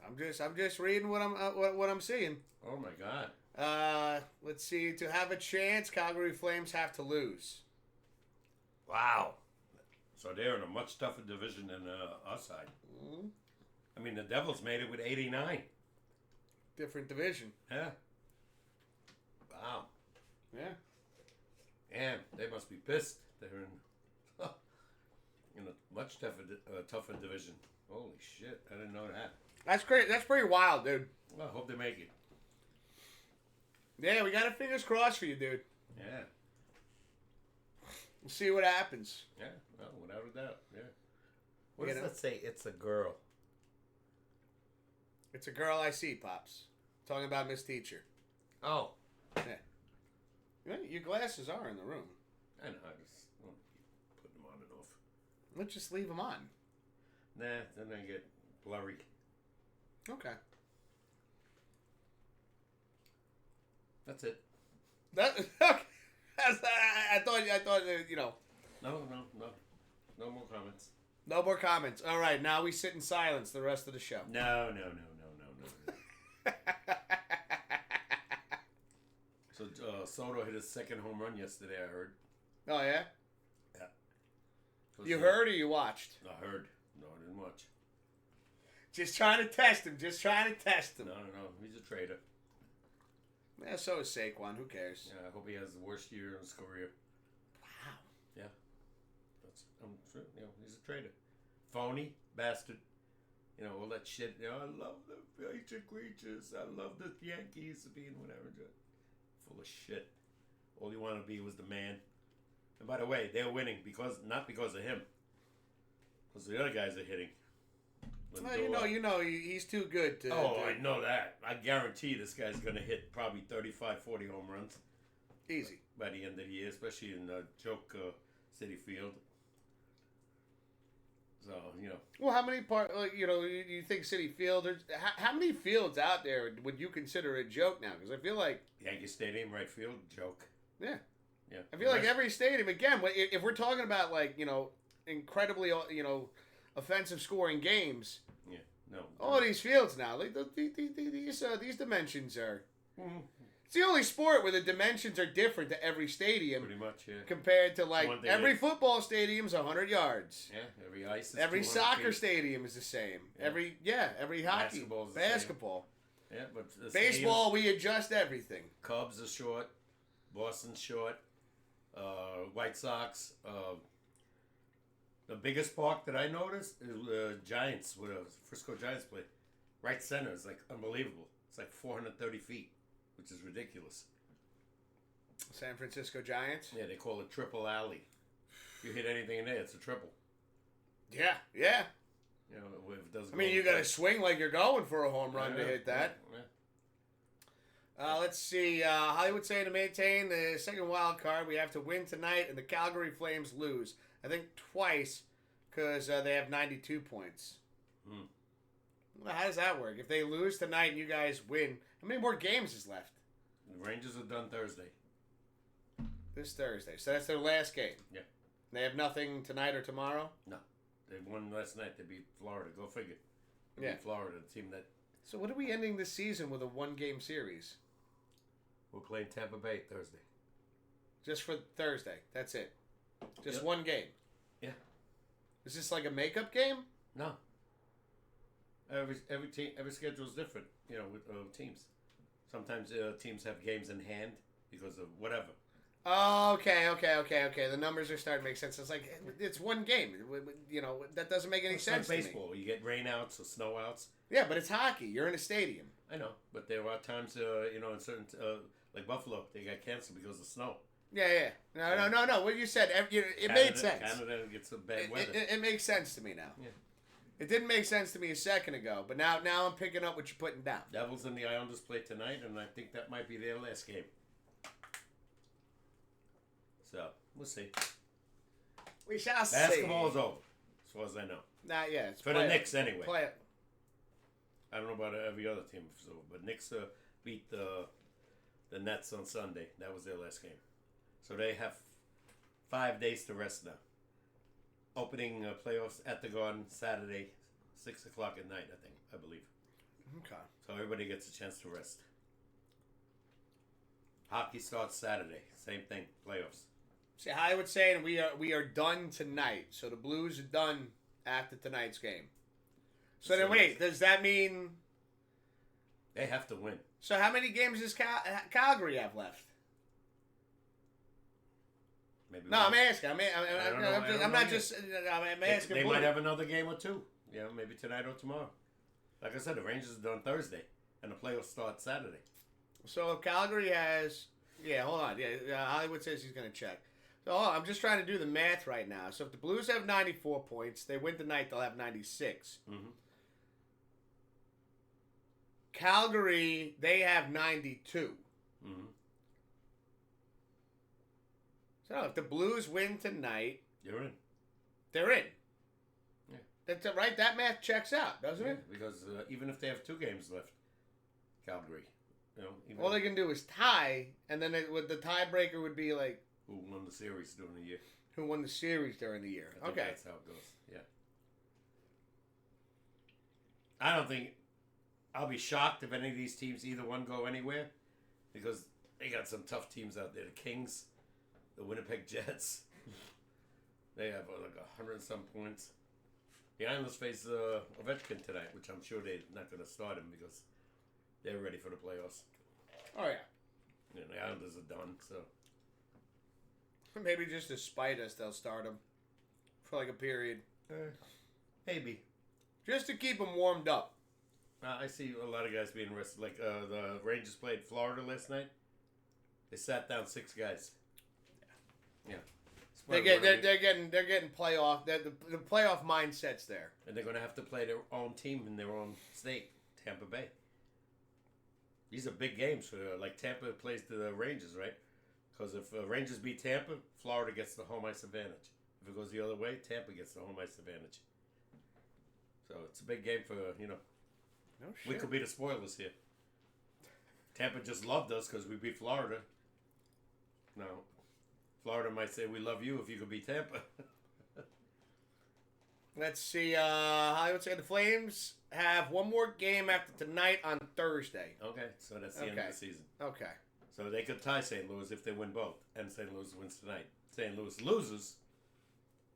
I'm just reading what I'm seeing. Oh, my God. Let's see. To have a chance, Calgary Flames have to lose. Wow. So they're in a much tougher division than our side. Mm-hmm. I mean, the Devils made it with 89. Different division. Yeah. Wow. Yeah. Damn, they must be pissed. They're in a much tougher division. Holy shit, I didn't know that. That's great. That's pretty wild, dude. Well, I hope they make it. Yeah, we got our fingers crossed for you, dude. Yeah. We'll see what happens. Yeah, well, without a doubt, yeah. What You does know? that say? It's a girl. It's a girl I see, Pops. Talking about Miss Teacher. Oh. Yeah, your glasses are in the room. I know, I just want to keep putting them on and off. Let's just leave them on. Nah, then they get blurry. Okay. That's it. That okay. I thought you know. No more comments. No more comments. All right, now we sit in silence the rest of the show. No. So Soto hit his second home run yesterday, I heard. Oh yeah. Yeah. You heard or you watched? I heard. No, I didn't watch. Just trying to test him. No. He's a traitor. Yeah, so is Saquon. Who cares? Yeah, I hope he has the worst year in his career. Wow. Yeah. I'm sure, he's a traitor. Phony bastard. All that shit. I love the future creatures. I love the Yankees being whatever. Full of shit. All he wanted to be was the man. And by the way, they're winning not because of him. Because the other guys are hitting. Well, he's too good to. I know that. I guarantee this guy's going to hit probably 35, 40 home runs. Easy. By the end of the year, especially in Joke City Field. So, Well, how many you think City Field? How many fields out there would you consider a joke now? Because I feel like Yankee Stadium, right field, joke. Yeah. Yeah. I feel like every stadium, again, if we're talking about incredibly offensive scoring games. Yeah. No. All these fields now, these dimensions are. Mm-hmm. It's the only sport where the dimensions are different to every stadium. Pretty much, yeah. Compared to every football stadium's 100 yards. Yeah, every ice is every 200 soccer feet. stadium is the same. Yeah. Every hockey, basketball. Yeah, but the Baseball, we adjust everything. Cubs are short. Boston's short. White Sox. The biggest park that I noticed is Giants, where Frisco Giants play. Right center is like unbelievable. It's like 430 feet, which is ridiculous. San Francisco Giants? Yeah, they call it Triple Alley. If you hit anything in there, it's a triple. Yeah. If it doesn't you got to swing like you're going for a home run to hit that. Yeah. Let's see. Hollywood saying to maintain the second wild card, we have to win tonight, and the Calgary Flames lose. I think twice because they have 92 points. Well, how does that work? If they lose tonight and you guys win, how many more games is left? The Rangers are done Thursday. This Thursday. So that's their last game. Yeah. They have nothing tonight or tomorrow? No. They won last night. They beat Florida. Go figure. They Yeah. beat Florida, the team that... So what are we ending this season with a one-game series? We're playing Tampa Bay Thursday. Just for Thursday. That's it. Just Yep. one game. Yeah. Is this like a makeup game? No. Every team, every schedule is different, with teams. Sometimes teams have games in hand because of whatever. Oh, okay. The numbers are starting to make sense. It's like, it's one game. That doesn't make any It's sense like to baseball. me. You get rain outs or snow outs. Yeah, but it's hockey. You're in a stadium. I know, but there are times, in certain, like Buffalo, they got canceled because of snow. Yeah. No. What you said, it made sense. Canada gets some bad weather. It makes sense to me now. Yeah. It didn't make sense to me a second ago, but now I'm picking up what you're putting down. Devils and the Islanders play tonight, and I think that might be their last game. So, we'll see. We shall see. Basketball is over, as far as I know. Not yet. It's For the Knicks, anyway. Play it. I don't know about every other team, if it's over, but Knicks beat the Nets on Sunday. That was their last game. So they have 5 days to rest now. Opening playoffs at the Garden Saturday, 6 o'clock at night, I believe. Okay. So everybody gets a chance to rest. Hockey starts Saturday. Same thing, playoffs. See, I would say we are done tonight. So the Blues are done after tonight's game. So then wait, does that mean... They have to win. So how many games does Calgary have left? Maybe no, one. I'm asking. I'm know asking. They might have another game or two. Yeah, maybe tonight or tomorrow. Like I said, the Rangers are done Thursday, and the playoffs start Saturday. So if Calgary has... Yeah, hold on. Yeah, Hollywood says he's going to check. So I'm just trying to do the math right now. So if the Blues have 94 points, they win tonight, they'll have 96. Mm-hmm. Calgary, they have 92. Mm-hmm. So if the Blues win tonight, You're in. they're in. Yeah. That's right. That math checks out, doesn't it? Because even if they have 2 games left, Calgary, All they can do is tie, and then the tiebreaker would be like who won the series during the year. who won the series during the year. I think Okay. that's how it goes. Yeah. I don't think I'll be shocked if any of these teams, either one, go anywhere, because they got some tough teams out there. The Kings, the Winnipeg Jets, they have like 100 and some points. The Islanders face Ovechkin tonight, which I'm sure they're not going to start him because they're ready for the playoffs. Oh yeah. The Islanders are done, so. Maybe just to spite us, they'll start them for like a period, Maybe. just to keep them warmed up. I see a lot of guys being rested. Like the Rangers played Florida last night. They sat down 6 guys. Yeah. They're getting playoff. The playoff mindset's there. And they're going to have to play their own team in their own state, Tampa Bay. These are big games for like Tampa plays the Rangers, right? Because if Rangers beat Tampa, Florida gets the home ice advantage. If it goes the other way, Tampa gets the home ice advantage. So it's a big game for No shit. we could be the spoilers here. Tampa just loved us because we beat Florida. Now, Florida might say we love you if you could beat Tampa. Let's see. I would say the Flames have one more game after tonight on Thursday. Okay, so that's the end of the season. Okay. So they could tie St. Louis if they win both, and St. Louis wins tonight. St. Louis loses,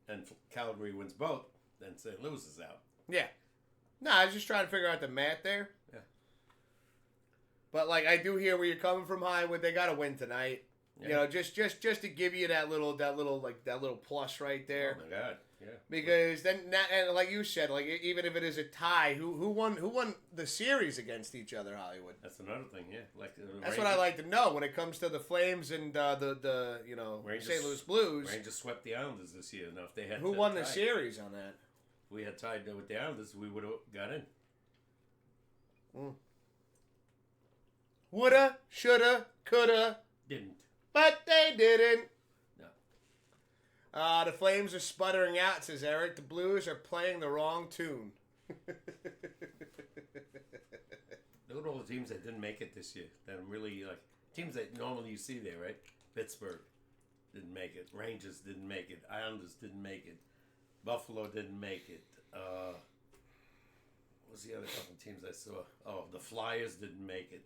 and Calgary wins both, then St. Louis is out. Yeah. No, I was just trying to figure out the math there. Yeah. But like, I do hear where you're coming from, Hollywood. They got to win tonight. Yeah. You know, just to give you that little plus right there. Oh my God, yeah. Because then, and like you said, like even if it is a tie, who won the series against each other, Hollywood? That's another thing, yeah. Like That's what I like to know when it comes to the Flames and the Rangers, St. Louis Blues. Rangers swept the Islanders this year. Now if they had Who won the series on that? If we had tied with the Islanders, we would have got in. Woulda, shoulda, coulda, Didn't. but they didn't. No. The Flames are sputtering out, says Eric. The Blues are playing the wrong tune. Look at all the teams that didn't make it this year. That I'm really like teams that normally you see there, right? Pittsburgh didn't make it. Rangers didn't make it. Islanders didn't make it. Buffalo didn't make it. What was the other couple teams I saw? Oh, the Flyers didn't make it.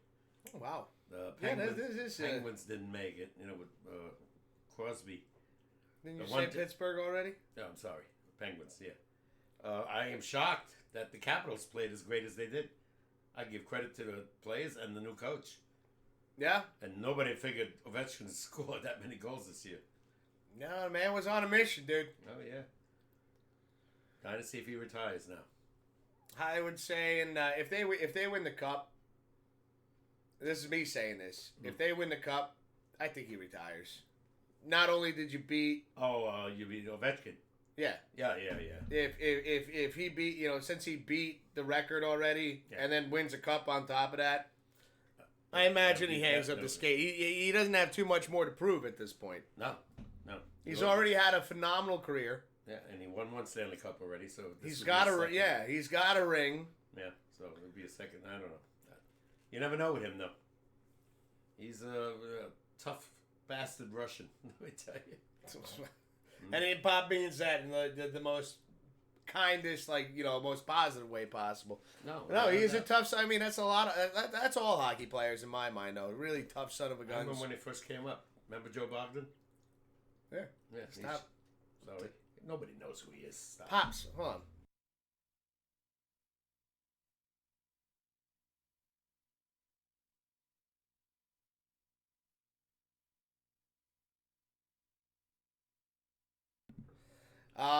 Oh, wow. The Penguins, Penguins didn't make it. You know, with Crosby. Didn't you say Pittsburgh already? No, I'm sorry. Penguins, yeah. I am shocked that the Capitals played as great as they did. I give credit to the players and the new coach. Yeah? And nobody figured Ovechkin scored that many goals this year. No, the man was on a mission, dude. Oh, yeah. Trying to see if he retires now. I would say, and if they win the cup, this is me saying this. If they win the cup, I think he retires. Not only did you beat, you beat Ovechkin. yeah, Yeah. If he beat, since he beat the record already, and then wins a cup on top of that, I imagine he hangs up the skate. He doesn't have too much more to prove at this point. No. He's already had a phenomenal career. Yeah, and he won one Stanley Cup already, so he's got a ring. Yeah, so it'll be a second. I don't know. You never know with him, though. He's a tough bastard Russian. Let me tell you. And it Pop means that in the most kindest, most positive way possible. No, he's a tough. I mean, that's a lot of. That's all hockey players in my mind, though. Really tough son of a gun. I remember when he first came up. Remember Joe Bogdan? Yeah. Stop. Sorry. Nobody knows who he is. Stop. Pops, hold on.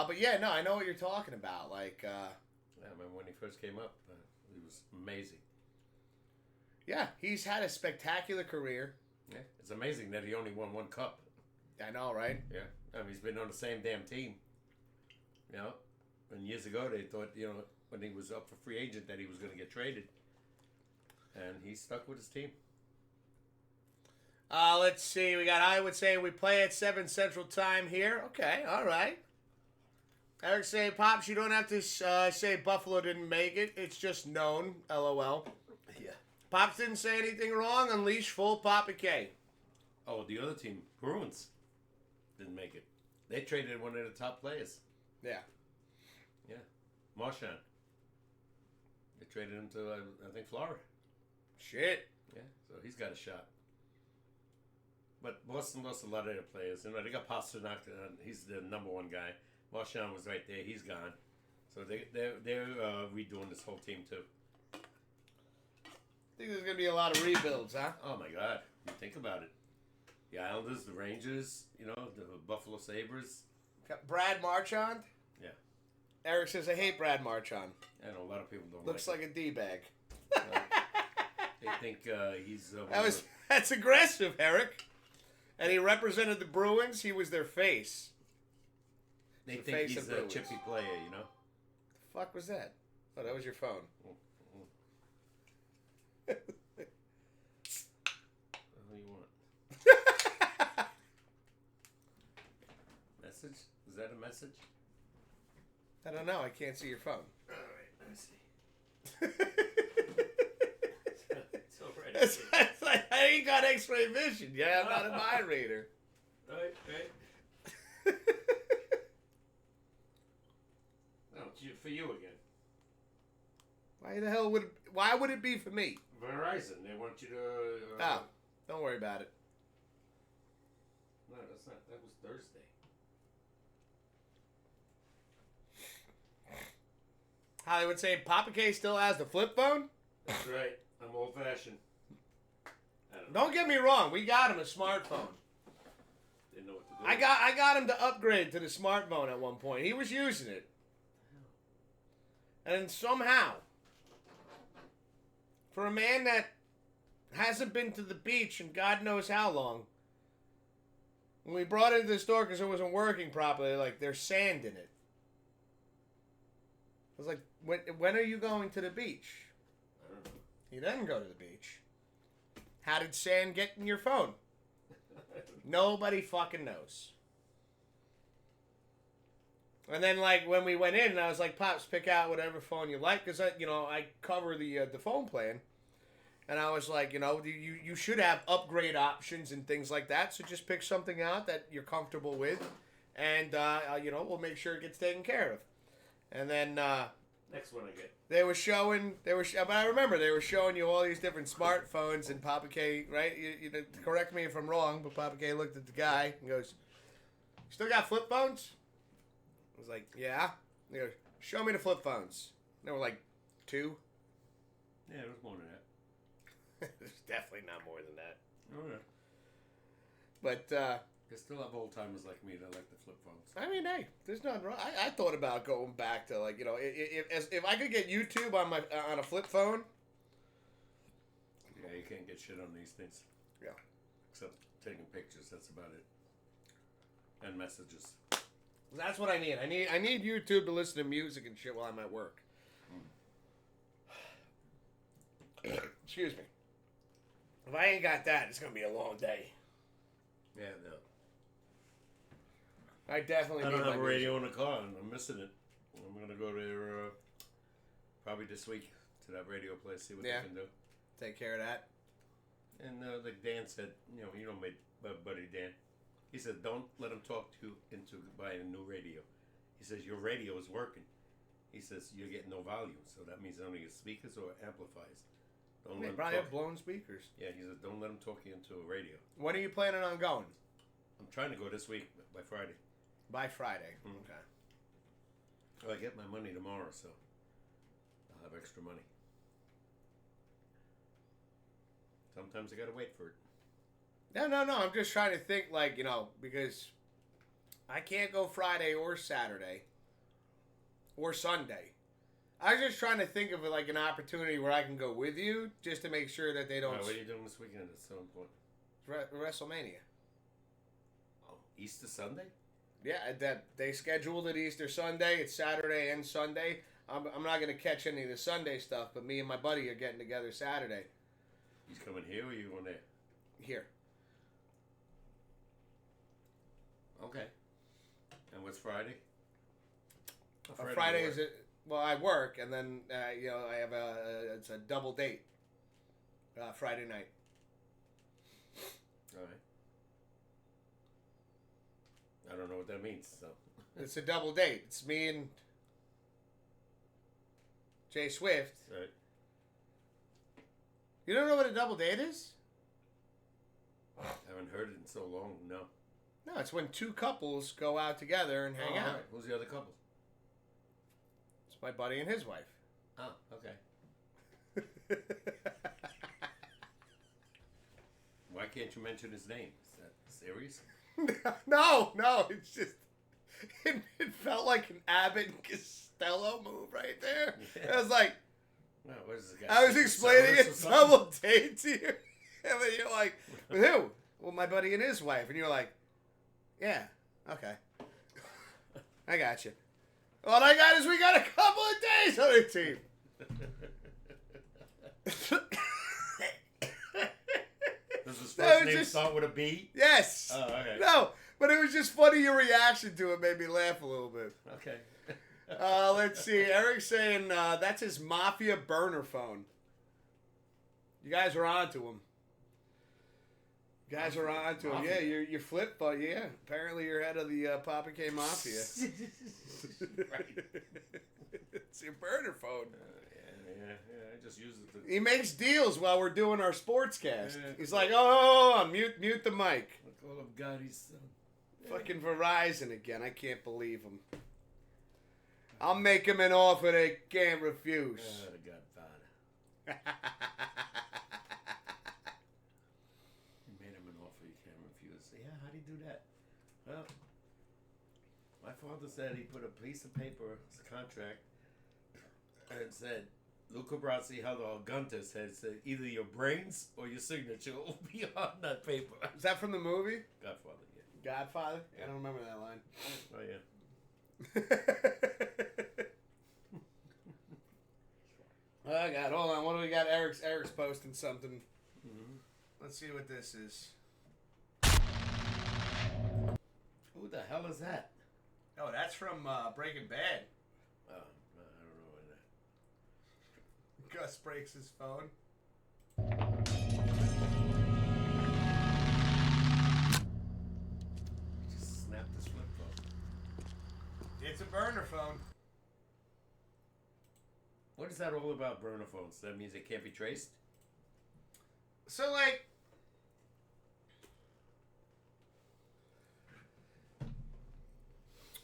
But yeah, no, I know what you're talking about. I remember when he first came up. He was amazing. Yeah, he's had a spectacular career. Yeah, it's amazing that he only won one cup. I know, right? Yeah, I mean, he's been on the same damn team. You know, and years ago they thought, when he was up for free agent that he was going to get traded. And he stuck with his team. Let's see. I would say we play at 7 Central Time here. Okay, all right. Eric saying, Pops, you don't have to say Buffalo didn't make it. It's just known. LOL. Yeah. Pops didn't say anything wrong. Unleash full Papa K. Oh, the other team, Bruins, didn't make it. They traded one of the top players. Yeah. Yeah. Marchand. They traded him to, I think, Florida. Shit. Yeah, so he's got a shot. But Boston lost a lot of their players. They got Pasternak. He's the number one guy. Marchand was right there. He's gone. So they're redoing this whole team, too. I think there's going to be a lot of rebuilds, huh? Oh, my God. You think about it. The Islanders, the Rangers, the Buffalo Sabres. Got Brad Marchand. Yeah. Eric says, I hate Brad Marchand. I know a lot of people don't Looks like a D-bag. They think he's... That's aggressive, Eric. And he represented the Bruins. He was their face. They think he's a chippy player, The fuck was that? Oh, that was your phone. What do you want? Message? Is that a message? I don't know. I can't see your phone. All right, let me see. It's already. It's like, I ain't got X-ray vision. Yeah, I'm not a mind reader. Right. No, it's for you again. Why would it be for me? Verizon, they want you to... Don't worry about it. No, that's not. That was Thursday. Hollywood saying Papa K still has the flip phone? That's right. I'm old-fashioned. Don't get me wrong. We got him a smartphone. Didn't know what to do. I got him to upgrade to the smartphone at one point. He was using it. And somehow, for a man that hasn't been to the beach in God knows how long, when we brought it to the store because it wasn't working properly, there's sand in it. I was like, when are you going to the beach? I don't know. He doesn't go to the beach. How did sand get in your phone? Nobody fucking knows. And then, like, when we went in, and I was like, Pops, pick out whatever phone you like, because, I cover the phone plan. And I was like, you should have upgrade options and things like that, so just pick something out that you're comfortable with, and, we'll make sure it gets taken care of. And then, Next one I get. but I remember they were showing you all these different smartphones, and Papa K, right? You correct me if I'm wrong, but Papa K looked at the guy and goes, "Still got flip phones?" I was like, "Yeah." He goes, "Show me the flip phones." And there were like 2. Yeah, it was more than that. There's definitely not more than that. Oh, yeah. But, They still have old timers like me that like the flip phones. I mean, hey, there's nothing wrong. I thought about going back to, like, if I could get YouTube on a flip phone. Yeah, you can't get shit on these things. Yeah. Except taking pictures, that's about it. And messages. That's what I need. I need YouTube to listen to music and shit while I'm at work. Excuse me. If I ain't got that, it's gonna be a long day. Yeah, no. I definitely I need don't have a my radio music. in the car, and I'm missing it. I'm gonna go there probably this week to that radio place, see what they can do. Take care of that. And like Dan said, my buddy Dan. He said, don't let him talk you into buying a new radio. He says your radio is working. He says you're getting no volume, so that means only your speakers or amplifiers. Don't They let him probably talk. have blown speakers. Yeah, he said don't let him talk you into a radio. When are you planning on going? I'm trying to go this week by Friday. By Friday. Mm. Okay. Well, I get my money tomorrow, so I'll have extra money. Sometimes I gotta wait for it. No. I'm just trying to think, like, because I can't go Friday or Saturday or Sunday. I was just trying to think of it like an opportunity where I can go with you, just to make sure that they don't. What are you doing this weekend? It's so important. WrestleMania. Oh, Easter Sunday? Yeah, that they scheduled it Easter Sunday. It's Saturday and Sunday. I'm not gonna catch any of the Sunday stuff, but me and my buddy are getting together Saturday. He's coming here, or you going there? Here. Okay. And what's Friday? Friday is it? Well, I work, and then I have it's a double date. Friday night. All right. I don't know what that means. So It's a double date. It's me and Jay Swift. right. You don't know what a double date is? I haven't heard it in so long. No. No, it's when 2 couples go out together and hang out. All right. Who's the other couple? It's my buddy and his wife. Oh, okay. Why can't you mention his name? Is that serious? No, it's just it felt like an Abbott and Costello move right there. Yeah. I was like, No, what is the guy? I was explaining Service or it something? double date to you, and then you're like, with who? Well, my buddy and his wife, and you're like, yeah, okay, I got you. All I got is we got a couple of days on the team. Does his That first was name just- start with a B? Yes. Oh, okay. No, but it was just funny. Your reaction to it made me laugh a little bit. Okay. Let's see. Eric's saying that's his Mafia burner phone. You guys are on to him. You guys are on to him. Mafia. Yeah, your flip phone. Yeah, apparently you're head of the Papa K Mafia. Right. It's your burner phone. Yeah. I just use it to... He makes deals while we're doing our sportscast. Yeah. He's like, oh, mute the mic. Look all of Gotti's son. Fucking Verizon again. I can't believe him. I'll make him an offer they can't refuse. The Godfather. You made him an offer you can't refuse. Yeah, how'd he do that? Well, my father said he put a piece of paper, it's a contract, and it said, Luca Brasi held a gun to his head, said either your brains or your signature will be on that paper. Is that from the movie? Godfather, yeah. Godfather? Yeah. I don't remember that line. Oh, yeah. Oh, God. Hold on. What do we got? Eric's posting something. Mm-hmm. Let's see what this is. Who the hell is that? Oh, that's from Breaking Bad. Oh, I don't know what that. Gus breaks his phone. Just snapped his flip phone. It's a burner phone. What is that all about, burner phones? That means it can't be traced? So, like...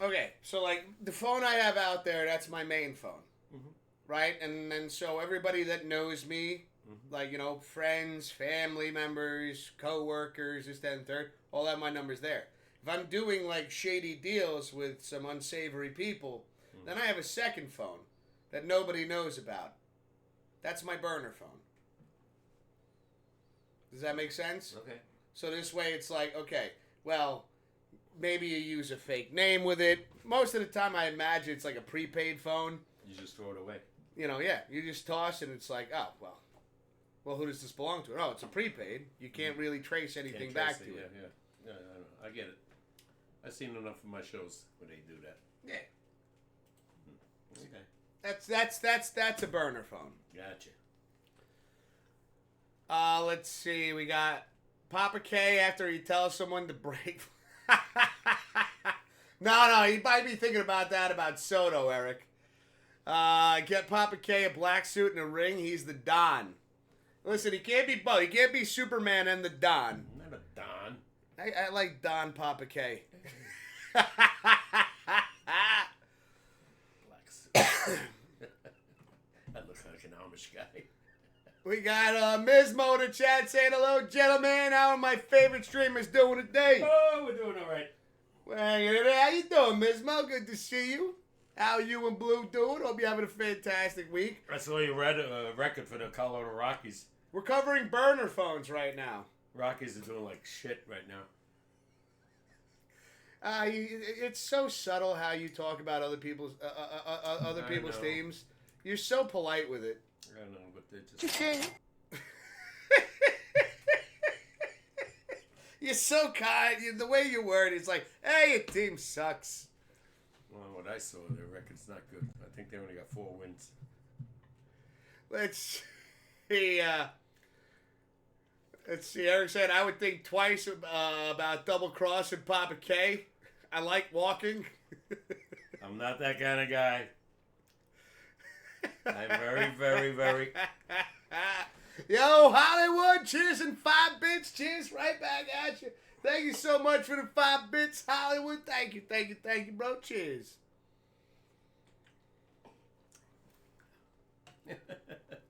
Okay, so, like, the phone I have out there, that's my main phone. Mm-hmm. Right? And then so everybody that knows me, like, you know, friends, family members, co-workers, this, that, and third, all have my numbers there. If I'm doing, like, shady deals with some unsavory people, then I have a second phone that nobody knows about. That's my burner phone. Does that make sense? Okay. So this way it's like, okay, well, maybe you use a fake name with it. Most of the time I imagine it's like a prepaid phone. You just throw it away. You know, yeah. You just toss it and it's like, oh, well, who does this belong to? Oh, it's a prepaid. You can't really trace anything back to it. Yeah, I know. I get it. I've seen enough of my shows where they do that. Yeah. Okay. That's a burner phone. Gotcha. Let's see. We got Papa K after he tells someone to break. No, you might be thinking about that about Soto, Eric. Get Papa K a black suit and a ring. He's the Don. Listen, he can't be both. He can't be Superman and the Don. I'm not a Don. I like Don Papa K. Black suit. I look like an Amish guy. We got Mismo in the chat saying hello, gentlemen. How are my favorite streamers doing today? Oh, we're doing all right. Well, how you doing, Mismo? Good to see you. How you and Blue doing? Hope you're having a fantastic week. I saw you read a record for the Colorado Rockies. We're covering burner phones right now. Rockies are doing like shit right now. It's so subtle how you talk about other people's teams. You're so polite with it. I don't know, but they just... You're so kind. The way you word it's like, hey, your team sucks. Well, what I saw, their record's not good. I think they only got 4 wins. Let's see. Eric said, I would think twice about double-crossing Papa K. I like walking. I'm not that kind of guy. I'm very, very, very... Yo, Hollywood, cheers and 5 bits. Cheers right back at you. Thank you so much for the 5 bits, Hollywood. Thank you, bro. Cheers.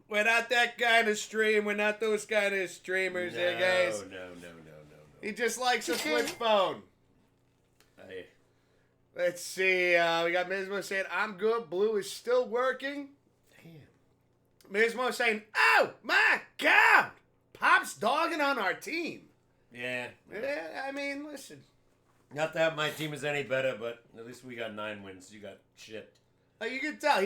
We're not that kind of stream. We're not those kind of streamers there, guys. No. He just likes a flip phone. Hey. Let's see. We got Mismo saying, I'm good. Blue is still working. Damn. Mismo saying, oh, my God. Pop's dogging on our team. Yeah. Yeah, I mean, listen. Not that my team is any better, but at least we got 9 wins. You got shit. You can tell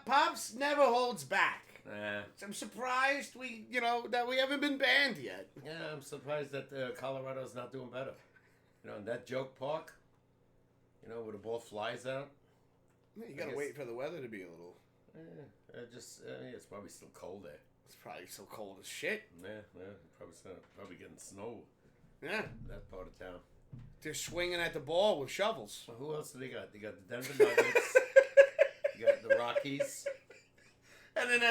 Pops never holds back. Nah. I'm surprised that we haven't been banned yet. Yeah, I'm surprised that Colorado's not doing better. In that joke park, where the ball flies out. You gotta wait for the weather to be a little. It's probably still cold there. It's probably still cold as shit. Yeah, probably getting snow. Yeah, that part of town. They're swinging at the ball with shovels. Well, who else do they got? They got the Denver Nuggets. You got the Rockies. And then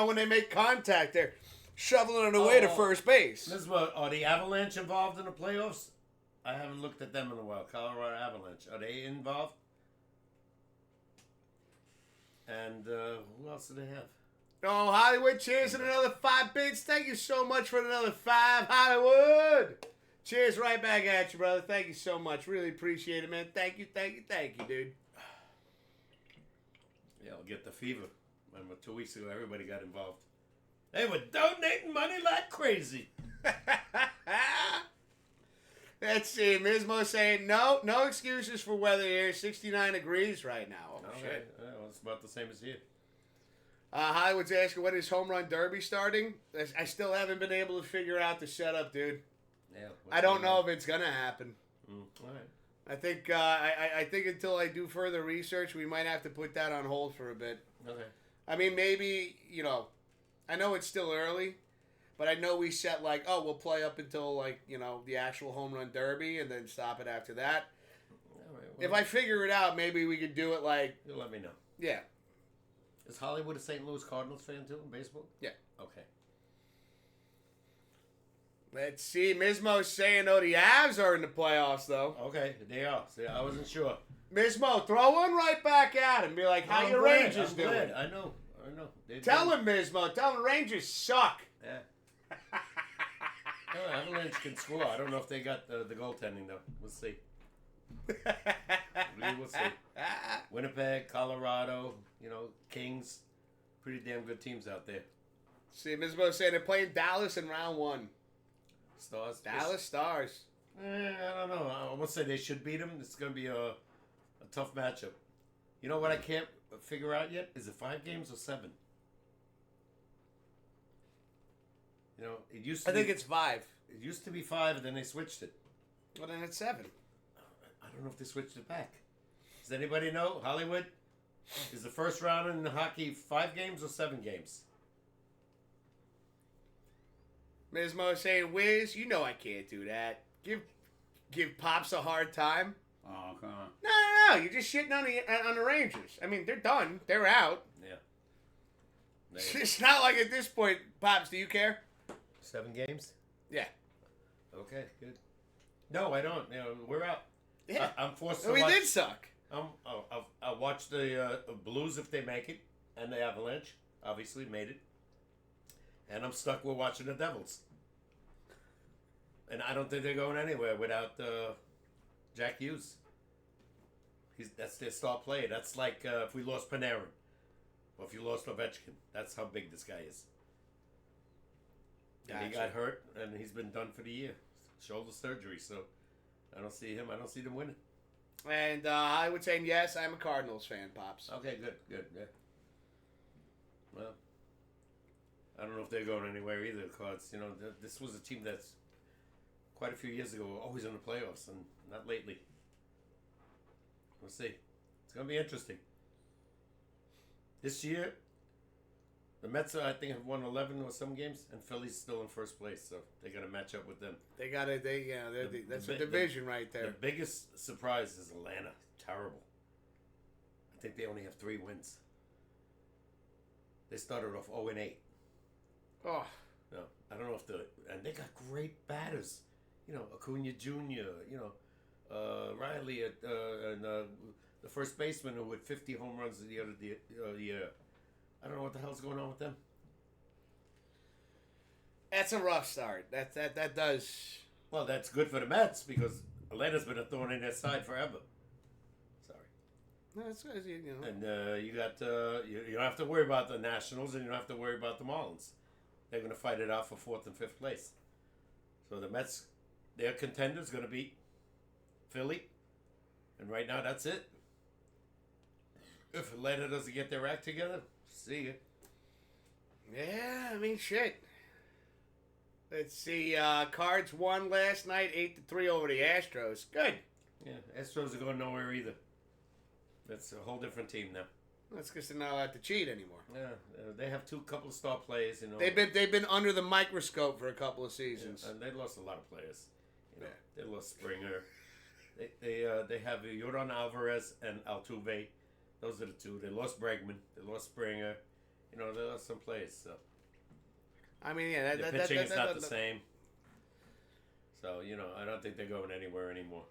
when they make contact, they're shoveling it away to first base. This is are the Avalanche involved in the playoffs? I haven't looked at them in a while. Colorado Avalanche. Are they involved? And who else do they have? Oh, Hollywood, cheers and another 5 bits. Thank you so much for another 5, Hollywood. Cheers right back at you, brother. Thank you so much. Really appreciate it, man. Thank you, dude. Yeah, I'll get the fever. Remember 2 weeks ago, everybody got involved. They were donating money like crazy. Let's see. Mismo saying, no excuses for weather here. 69 degrees right now. Oh, shit. Yeah, well, it's about the same as here. Hollywood's asking, when is Home Run Derby starting? I still haven't been able to figure out the setup, dude. Yeah, I don't know if it's going to happen. All right. I think I think until I do further research, we might have to put that on hold for a bit. Okay. I mean, maybe, I know it's still early, but I know we set we'll play up until the actual home run derby and then stop it after that. All right, If I figure it out, maybe we could do it you'll let me know. yeah. Is Hollywood a St. Louis Cardinals fan too in baseball? Yeah. Okay. Let's see. Mismo's saying, the Avs are in the playoffs, though. Okay, they are. See, I wasn't sure. Mismo, throw one right back at him. Be like, how your Rangers I'm doing? glad. I know. Tell him, Mismo. Tell him Rangers suck. Yeah. Oh, Avalanche can score. I don't know if they got the goaltending, though. We'll see. We will see. Winnipeg, Colorado, Kings. Pretty damn good teams out there. See, Mismo saying they're playing Dallas in round one. Stars. Dallas Stars. I don't know. I won't say they should beat them. It's going to be a tough matchup. You know what I can't figure out yet? Is it 5 games or 7? It used to I think it's 5. It used to be 5, and then they switched it. Well, then it's 7. I don't know if they switched it back. Does anybody know? Hollywood? Is the first round in hockey 5 games or 7 games? Mismo saying, Wiz, I can't do that. Give Pops a hard time. Oh, come on. No. You're just shitting on the Rangers. I mean, they're done. They're out. Yeah. It's not like at this point, Pops, do you care? 7 games? Yeah. Okay, good. No, I don't. We're out. Yeah. I'm forced to We watch. did suck. I'll watch the Blues if they make it, and the Avalanche obviously made it. And I'm stuck with watching the Devils. And I don't think they're going anywhere without Jack Hughes. That's their star player. That's like if we lost Panarin. Or if you lost Ovechkin. That's how big this guy is. And he got hurt, and he's been done for the year. Shoulder surgery, so I don't see him. I don't see them winning. And I would say, yes, I'm a Cardinals fan, Pops. Okay, good, yeah. Well, I don't know if they're going anywhere either, because, this was a team that's quite a few years ago always in the playoffs, and not lately. We'll see. It's going to be interesting. This year, the Mets, I think, have won 11 or some games, and Philly's still in first place, so they got to match up with them. That's a division right there. The biggest surprise is Atlanta. Terrible. I think they only have 3 wins. They started off 0-8. Oh. No, I don't know if and they got great batters. Acuna Jr., Riley, and the first baseman who had 50 home runs the other year. I don't know what the hell's going on with them. That's a rough start. That does. Well, that's good for the Mets because Atlanta's been a thorn in their side forever. Sorry. No, that's good. And you got you don't have to worry about the Nationals, and you don't have to worry about the Marlins. They're going to fight it out for 4th and 5th place. So the Mets, their contender's going to beat Philly, and right now that's it. If Atlanta doesn't get their act together, see ya. Yeah, I mean, shit. Let's see. Cards won last night, 8-3 over the Astros. Good. Yeah, Astros are going nowhere either. That's a whole different team now. That's because they're not allowed to cheat anymore. Yeah, they have couple of star players. They've been under the microscope for a couple of seasons. Yeah, and they lost a lot of players. They lost Springer. They have Yordan Alvarez and Altuve. Those are the 2. They lost Bregman. They lost Springer. They lost some players. So I mean, yeah, the pitching is not the same. So I don't think they're going anywhere anymore.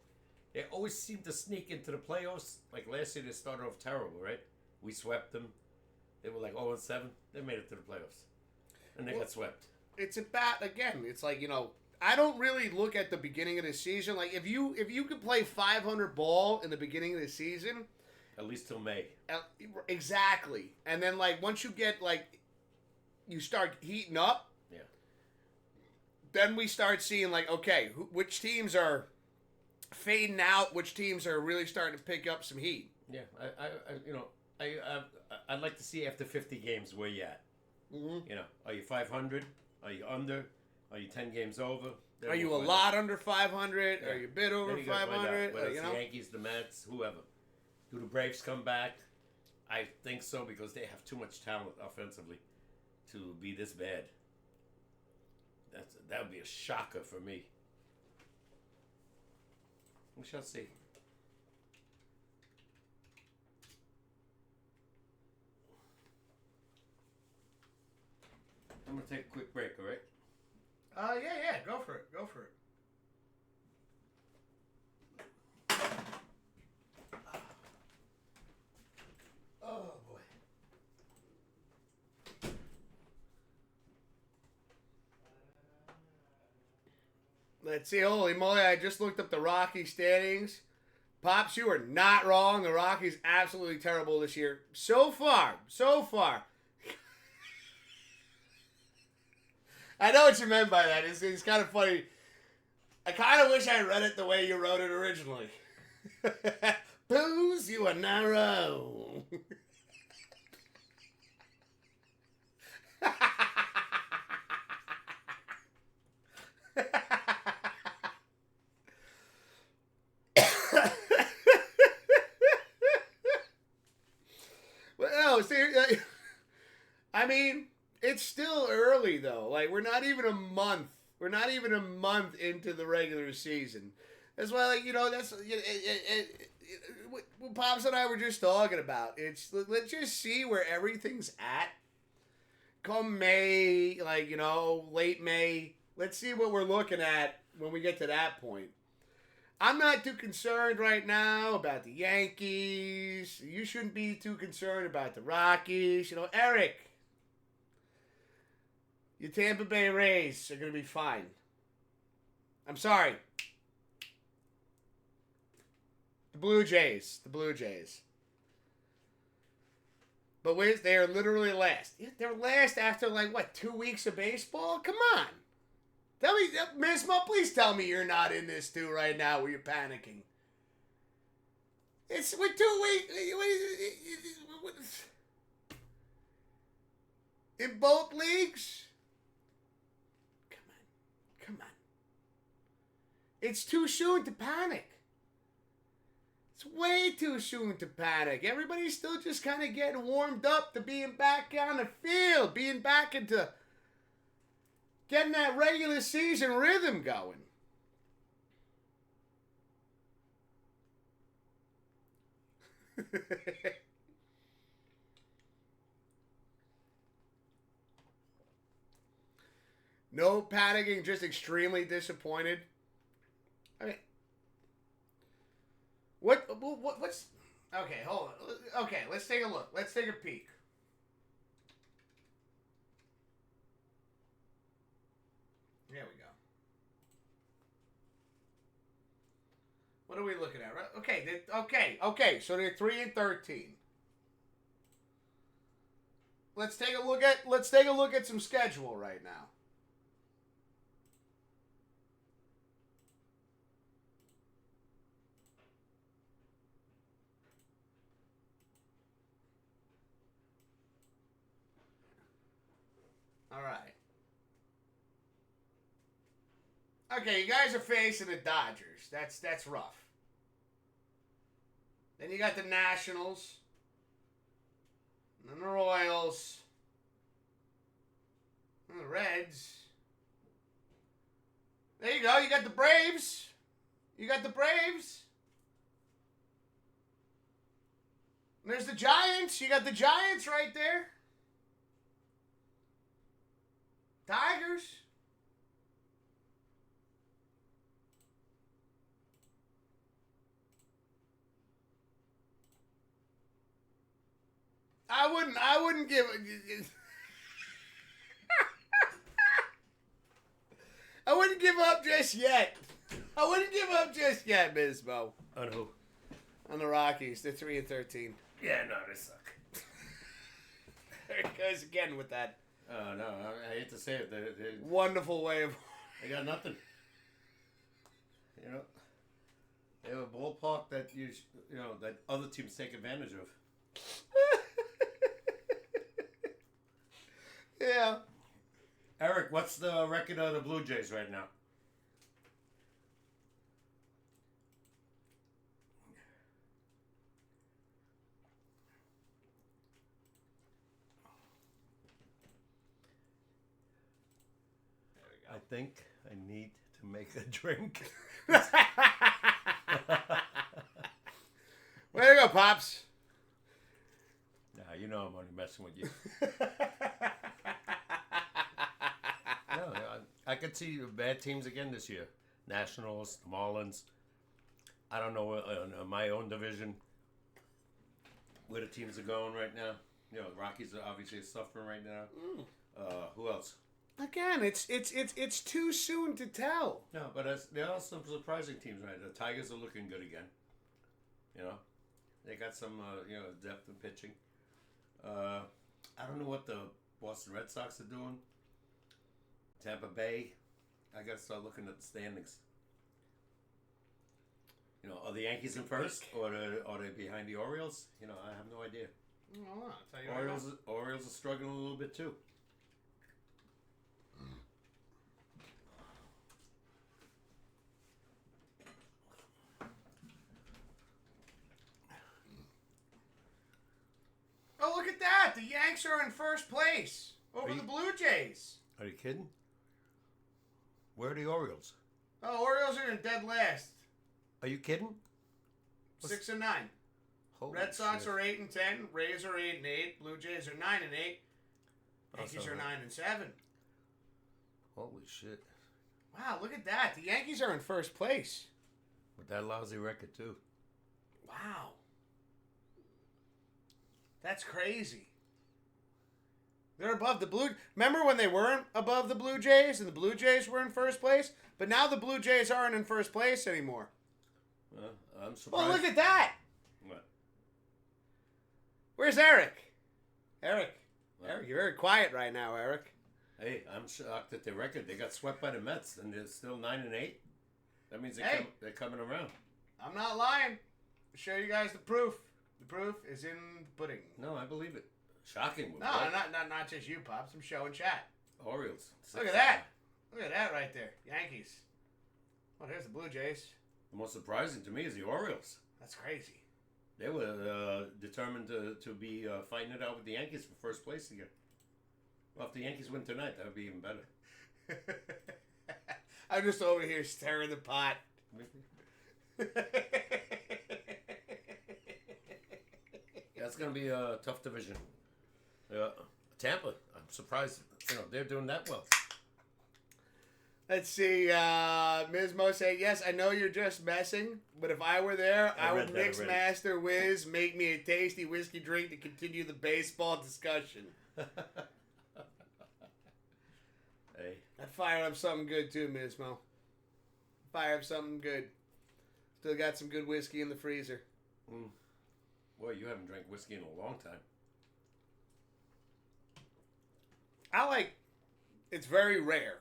They always seem to sneak into the playoffs. Like last year, they started off terrible, right? We swept them. They were like 0-7. They made it to the playoffs, and they got swept. It's about again. It's like I don't really look at the beginning of the season. Like if you could play 500 ball in the beginning of the season, at least till May. Exactly, and then once you get you start heating up. Yeah. Then we start seeing okay, which teams are fading out, which teams are really starting to pick up some heat. Yeah, I'd like to see after 50 games where you at. Mm-hmm. Are you 500? Are you under? Are you 10 games over? Then Are you we'll a find lot under 500? Yeah. Are you a bit over Then you gotta find out 500? whether it's You the know? Yankees, the Mets, whoever. Do the Braves come back? I think so because they have too much talent offensively to be this bad. That would be a shocker for me. We shall see. I'm gonna take a quick break, all right? Yeah. Go for it. Go for it. Oh, boy. Let's see. Holy moly, I just looked up the Rockies standings. Pops, you are not wrong. The Rockies absolutely terrible this year. So far. I know what you meant by that. It's kind of funny. I kind of wish I read it the way you wrote it originally. Booze, you are not wrong. Well, no, seriously. I mean, it's still early though. Like we're not even a month. We're not even a month into the regular season. That's why, like that's what Pops and I were just talking about. Let's just see where everything's at. Come May, late May. Let's see what we're looking at when we get to that point. I'm not too concerned right now about the Yankees. You shouldn't be too concerned about the Rockies. Eric, your Tampa Bay Rays are going to be fine. I'm sorry. The Blue Jays. But they are literally last. They're last after 2 weeks of baseball? Come on. Tell me, Miss Mo, please tell me you're not in this too right now where you're panicking. It's with 2 weeks. In both leagues? Come on. It's too soon to panic. It's way too soon to panic. Everybody's still just kind of getting warmed up to being back on the field, being back into getting that regular season rhythm going. No panicking, just extremely disappointed. I mean, what's... Okay, hold on. Okay, let's take a look. Let's take a peek. There we go. What are we looking at? Okay. So they're 3-13. Let's take a look at some schedule right now. All right. Okay, you guys are facing the Dodgers. That's rough. Then you got the Nationals. And then the Royals. And the Reds. There you go. You got the Braves. And there's the Giants. You got the Giants right there. Tigers. I wouldn't give I wouldn't give up just yet. Ms. Mo. On who? On the Rockies. They're 3-13. Yeah, no, they suck. There it goes again with that. Oh, no, I hate to say it. They wonderful way of... They got nothing. They have a ballpark that that other teams take advantage of. Yeah. Eric, what's the record of the Blue Jays right now? I think I need to make a drink. Way to go, Pops. Nah, you know I'm only messing with you. No, I could see bad teams again this year. Nationals, the Marlins. I don't know my own division where the teams are going right now. You know, Rockies are obviously suffering right now. Who else? Again, it's too soon to tell. No, but there are some surprising teams right now. The Tigers are looking good again. You know, they got some depth in pitching. I don't know what the Boston Red Sox are doing. Tampa Bay, I gotta start looking at the standings. You know, are the Yankees in first, or are they behind the Orioles? You know, I have no idea. I'll tell you Orioles are struggling a little bit too. Oh, look at that! The Yanks are in first place over the Blue Jays. Are you kidding? Where are the Orioles? Oh, Orioles are in dead last. Are you kidding? 6-9. Holy Red Sox shit. are 8-10. Rays are 8-8. Blue Jays are 9-8. Yankees are 9-7. Holy shit! Wow, look at that! The Yankees are in first place. With that lousy record too. Wow. That's crazy. They're above the Blue... Remember when they weren't above the Blue Jays and the Blue Jays were in first place? But now the Blue Jays aren't in first place anymore. I'm surprised. Well, look at that! What? Where's Eric? Eric. What? Eric, you're very quiet right now, Eric. Hey, I'm shocked at their record. They got swept by the Mets, and they're still 9-8. That means they're coming around. I'm not lying. I'll show you guys the proof. The proof is in the pudding. No, I believe it. Shocking. No, not just you, Pops. I'm showing chat. Orioles. Look at that. Look at that right there. Yankees. Oh, there's the Blue Jays. The most surprising to me is the Orioles. That's crazy. They were determined to be fighting it out with the Yankees for first place again. Well, if the Yankees win tonight, that would be even better. I'm just over here stirring the pot. That's going to be a tough division. Tampa, I'm surprised. You know, they're doing that well. Let's see. Ms. Mo said, yes, I know you're just messing, but if I were there, I would mix Master Wiz, make me a tasty whiskey drink to continue the baseball discussion. Hey. I'd fire up something good too, Ms. Mo. Fire up something good. Still got some good whiskey in the freezer. Boy, you haven't drank whiskey in a long time. It's very rare.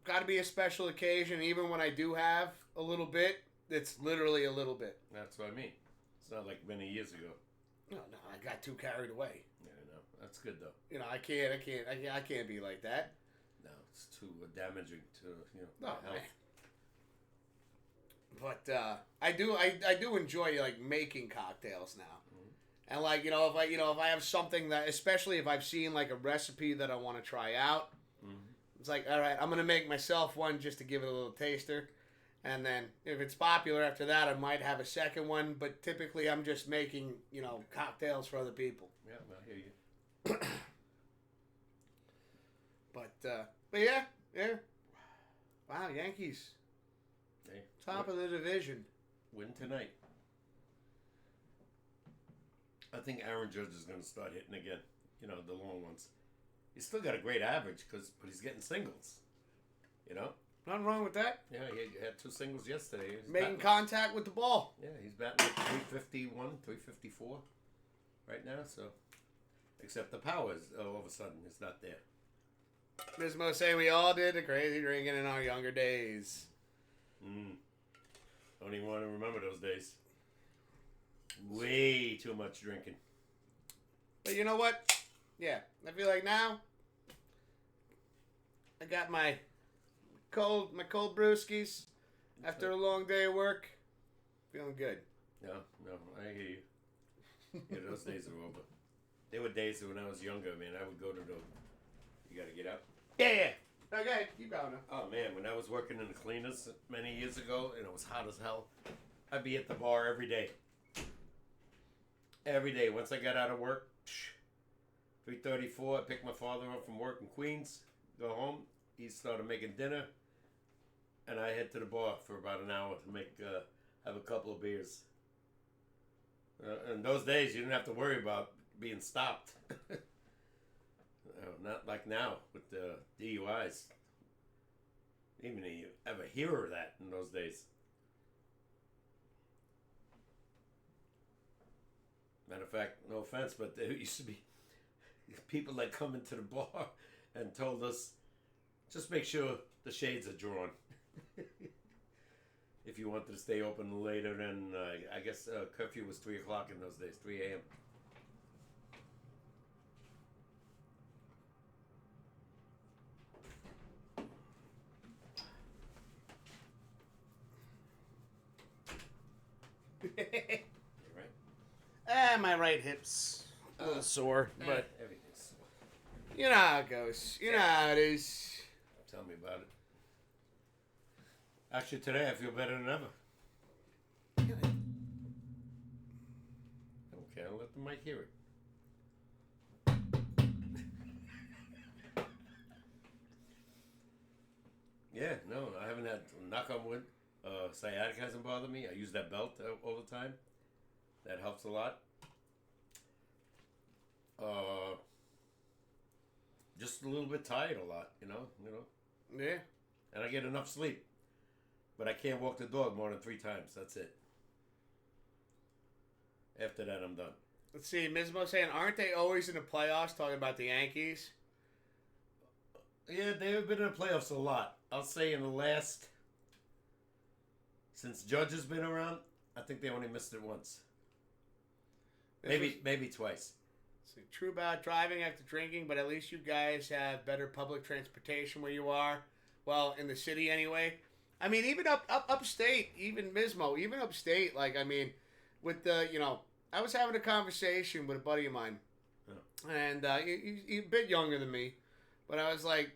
Got to be a special occasion. Even when I do have a little bit, it's literally a little bit. That's what I mean. It's not like many years ago. No, I got too carried away. Yeah, I know. That's good though. You know, I can't be like that. No, it's too damaging to No, health. But I do enjoy like making cocktails now. And like, if I have something that, especially if I've seen like a recipe that I want to try out, it's like, all right, I'm going to make myself one just to give it a little taster. And then if it's popular after that, I might have a second one. But typically I'm just making, cocktails for other people. Yeah, I hear you. But yeah. Wow, Yankees. Hey, Top of the division. Win tonight. I think Aaron Judge is going to start hitting again. You know, the long ones. He's still got a great average, but he's getting singles. You know? Nothing wrong with that. Yeah, he had 2 singles yesterday. Making contact with the ball. Yeah, he's batting at 351, 354 right now. So, except the power is all of a sudden is not there. Ms. Mo saying we all did the crazy drinking in our younger days. Don't even want to remember those days. Way too much drinking. But you know what? Yeah, I feel like now I got my cold brewskis after a long day of work. Feeling good. No, I hear you. Yeah, those days are over. There were days when I was younger, man. I would go to the. You gotta get up. Yeah. Okay, keep going. Oh man, when I was working in the cleaners many years ago, and it was hot as hell, I'd be at the bar every day. Every day. Once I got out of work, 3:34, I picked my father up from work in Queens, go home. He started making dinner, and I head to the bar for about an hour to make have a couple of beers. In those days, you didn't have to worry about being stopped. Not like now with the DUIs. Even if you ever hear of that in those days. Matter of fact, no offense, but there used to be people that come into the bar and told us, just make sure the shades are drawn. If you wanted to stay open later than, I guess curfew was 3 o'clock in those days, 3 a.m. Right? My right hip's a little sore, but everything's sore. You know how it goes. You know how it is. Tell me about it. Actually, today I feel better than ever. Okay, I'll let the mic hear it. Yeah, no, I haven't had, knock on wood, sciatica hasn't bothered me. I use that belt all the time. That helps a lot. Just a little bit tired a lot, you know. Yeah. And I get enough sleep. But I can't walk the dog more than 3 times. That's it. After that, I'm done. Let's see, Mismo saying, aren't they always in the playoffs talking about the Yankees? Yeah, they've been in the playoffs a lot. I'll say in the last, since Judge has been around, I think they only missed it once. Maybe twice. See, true about driving after drinking, but at least you guys have better public transportation where you are. Well, in the city anyway. I mean, even upstate, even Mismo, even upstate, like, I mean, with the, I was having a conversation with a buddy of mine, and he's a bit younger than me, but I was like,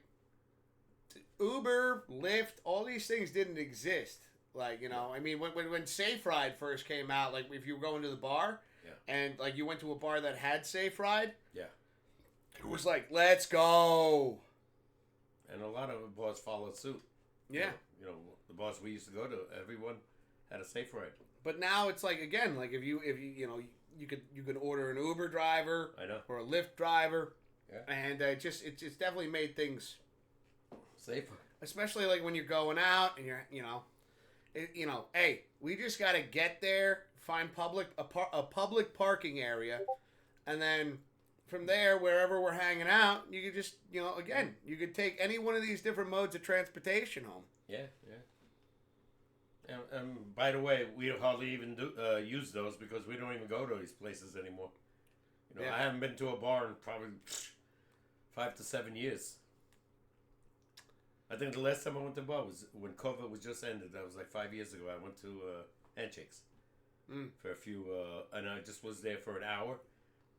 Uber, Lyft, all these things didn't exist. Like, I mean, when Safe Ride first came out, like, if you were going to the bar, and, like, you went to a bar that had Safe Ride, it was like, let's go. And a lot of the bars followed suit. Yeah. The bars we used to go to, everyone had a Safe Ride. But now it's like, again, like if you you could order an Uber driver, I know, or a Lyft driver, and it's definitely made things safer. Especially like when you're going out and you're hey, we just got to get there, find a public parking area, and then from there, wherever we're hanging out, you could just again, you could take any one of these different modes of transportation home. Yeah. And by the way, we hardly even use those because we don't even go to these places anymore. I haven't been to a bar in probably 5 to 7 years. I think the last time I went to a bar was when COVID was just ended. That was like 5 years ago. I went to Handshakes for a few, and I just was there for an hour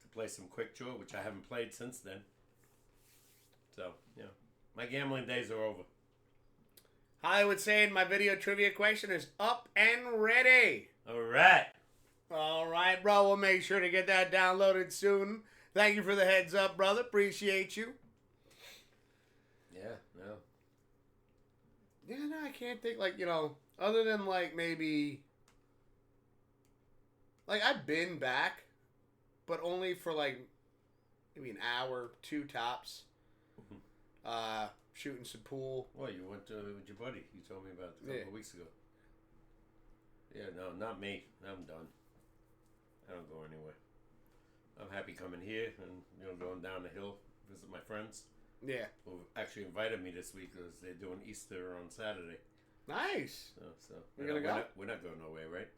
to play some Quick Draw, which I haven't played since then. So, my gambling days are over. Hollywood saying my video trivia question is up and ready. All right, bro. We'll make sure to get that downloaded soon. Thank you for the heads up, brother. Appreciate you. Yeah, no. Yeah, no, I can't think, like, other than, like, maybe, like, I've been back, but only for, like, maybe an hour, 2 tops. Shooting some pool. Well, you went with your buddy. You told me about it a couple of weeks ago. Yeah, no, not me. I'm done. I don't go anywhere. I'm happy coming here and going down the hill, visit my friends. Yeah. Who actually invited me this week because they're doing Easter on Saturday. Nice. So we're gonna go. We're not going nowhere, right?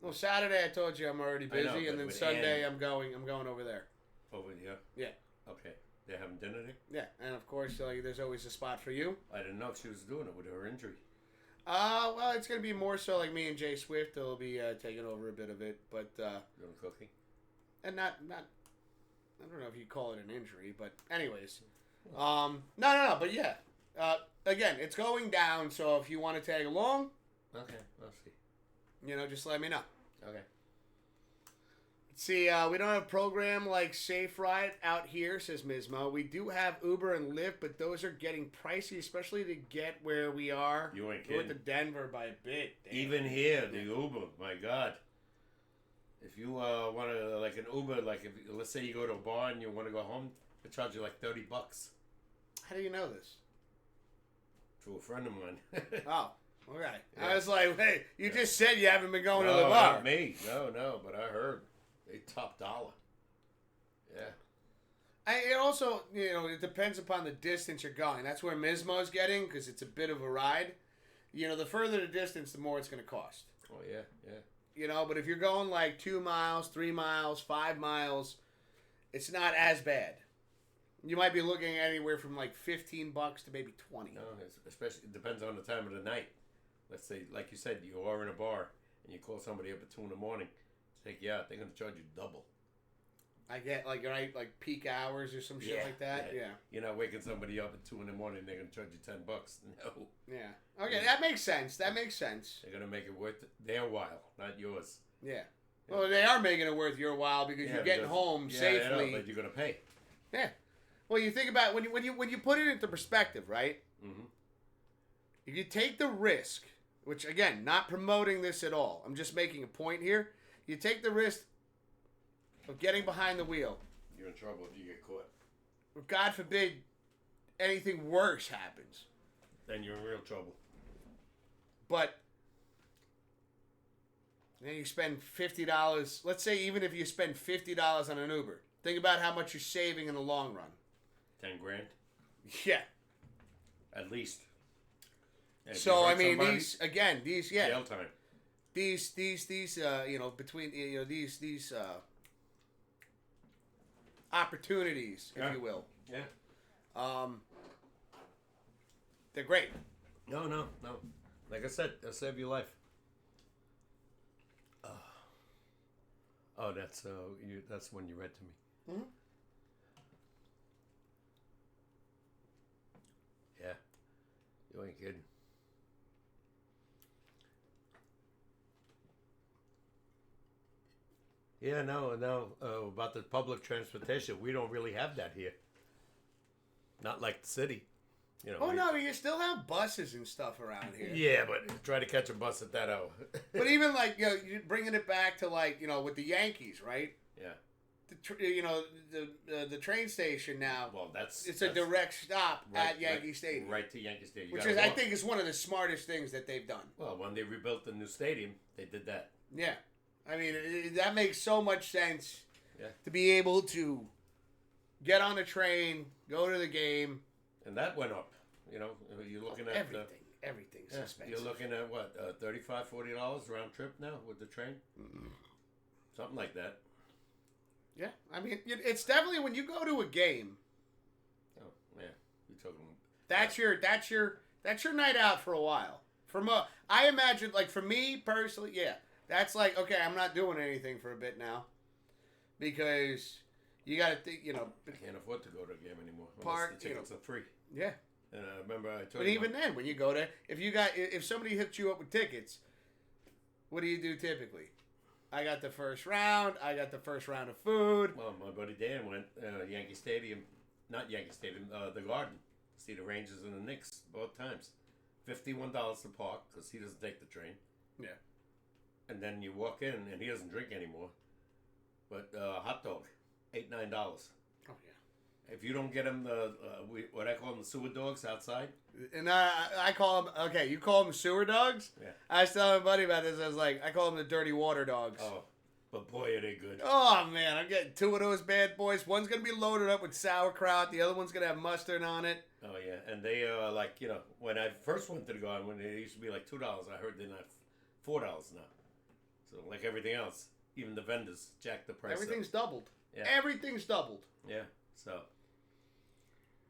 Well, Saturday I told you I'm already busy, know, and then Sunday I'm going over there. Over here. Yeah. Okay. They're having dinner there? Yeah, and of course, there's always a spot for you. I didn't know if she was doing it with her injury. Well, it's going to be more so like me and Jay Swift. They'll be taking over a bit of it, but Doing cooking? and not. I don't know if you call it an injury, but anyways, no, but yeah. Again, it's going down, so if you want to tag along, Okay, I'll see. Just let me know. Okay. See, we don't have a program like Safe Ride out here, says Mizmo. We do have Uber and Lyft, but those are getting pricey, especially to get where we are. You ain't We're kidding. to Denver by a bit. Damn. Even here, the Uber, my God. If you want to, like an Uber, like if let's say you go to a bar and you want to go home, they charge you like $30. How do you know this? To a friend of mine. Oh, okay. Yeah. I was like, hey, you just said you haven't been going No, to the bar. not me. No, but I heard they top dollar. Yeah. It also, it depends upon the distance you're going. That's where Mizmo's getting, because it's a bit of a ride. The further the distance, the more it's going to cost. Oh yeah. But if you're going like 2 miles, 3 miles, 5 miles, it's not as bad. You might be looking at anywhere from like $15 to maybe 20. No, especially it depends on the time of the night. Let's say, like you said, you are in a bar and you call somebody up at 2 a.m. to take you out. They're gonna charge you double. I get like peak hours or some shit like that. Yeah. You're not waking somebody up at 2 a.m. They're gonna charge you $10. No. Yeah. Okay, that makes sense. They're gonna make it worth their while, not yours. Yeah. Well, they are making it worth your while because you're getting home safely. I know, but you're gonna pay. Yeah. Well, you think about when you put it into perspective, right? Mm-hmm. If you take the risk, which again, not promoting this at all, I'm just making a point here. You take the risk of getting behind the wheel. You're in trouble if you get caught. God forbid anything worse happens. Then you're in real trouble. But then you spend $50. Let's say even if you spend $50 on an Uber, think about how much you're saving in the long run. 10 grand? Yeah. At least. And So I mean, somebody, these jail time. these between these opportunities, if you will. Yeah. They're great. No. Like I said, they'll save your life. Oh, that's when you read to me. Mm-hmm. Yeah. You ain't kidding. Yeah, no. About the public transportation, we don't really have that here. Not like the city. No, you still have buses and stuff around here. Yeah, but try to catch a bus at that hour. But even like you're bringing it back to like with the Yankees, right? Yeah. The train station now. Well, it's a direct stop at Yankee Stadium. Right to Yankee Stadium. Which is, I think, is one of the smartest things that they've done. Well, when they rebuilt the new stadium, they did that. Yeah. I mean, that makes so much sense. Yeah. To be able to get on a train, go to the game. And that went up. You're looking at everything's expensive. You're looking at what, $35, $40 round trip now with the train? Mm-hmm. Something like that. Yeah, I mean, it's definitely when you go to a game. Oh man, you're talking. That's your night out for a while. I imagine, like for me personally, yeah, that's like okay, I'm not doing anything for a bit now, because you got to think, I can't afford to go to a game anymore. Park, the tickets are free. Yeah. And I remember I told you. But even then, when you go there, if somebody hooks you up with tickets, what do you do typically? I got the first round. I got the first round of food. Well, my buddy Dan went Yankee Stadium, not Yankee Stadium, the Garden, to see the Rangers and the Knicks both times. $51 to park because he doesn't take the train. Yeah. And then you walk in and he doesn't drink anymore. But hot dog, $8, $9. Oh yeah. If you don't get him what I call them, the sewer dogs outside. And I call them, okay, you call them sewer dogs? Yeah. I was telling my buddy about this. I was like, I call them the dirty water dogs. Oh, but boy, are they good. Oh, man, I'm getting 2 of those bad boys. One's going to be loaded up with sauerkraut. The other one's going to have mustard on it. Oh, yeah. And they are like, when I first went to the Garden, when they used to be like $2, I heard they're not $4 now. So, like everything else, even the vendors jacked the price Everything's up. doubled. Yeah. Everything's doubled. Yeah, so.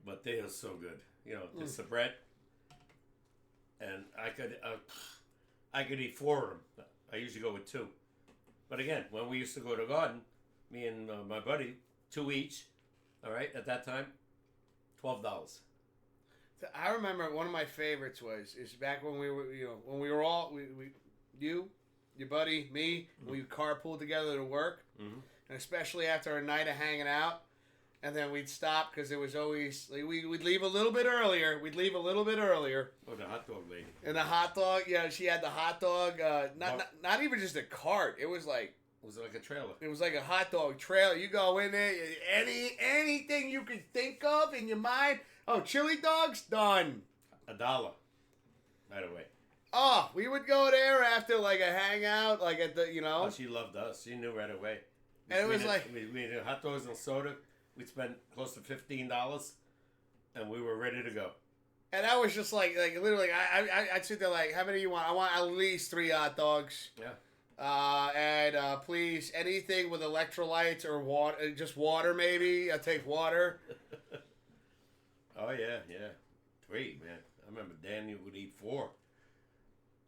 but they are so good. You know, it's the bread, and I could eat 4 of them. I usually go with 2. But again, when we used to go to Garden, me and my buddy, 2 each. All right, at that time, $12. I remember one of my favorites is back when we were, when we were all you, your buddy, me, we carpooled together to work, and especially after a night of hanging out, and then we'd stop because it was always we'd leave a little bit earlier. Oh, the hot dog lady. And the hot dog, she had the hot dog. Not even just a cart. It was like a trailer. It was like a hot dog trailer. You go in there, anything you could think of in your mind. Oh, chili dogs, done. $1, by the way. Oh, we would go there after like a hangout, like at the, Oh, she loved us. She knew right away. And it was like we had hot dogs and soda. We'd spend close to $15, and we were ready to go. And I was just like literally, I'd sit there like, how many do you want? I want at least 3 hot dogs. Yeah. And please, anything with electrolytes or water, just water maybe. I'll take water. Oh, yeah. 3, man. I remember Daniel would eat 4.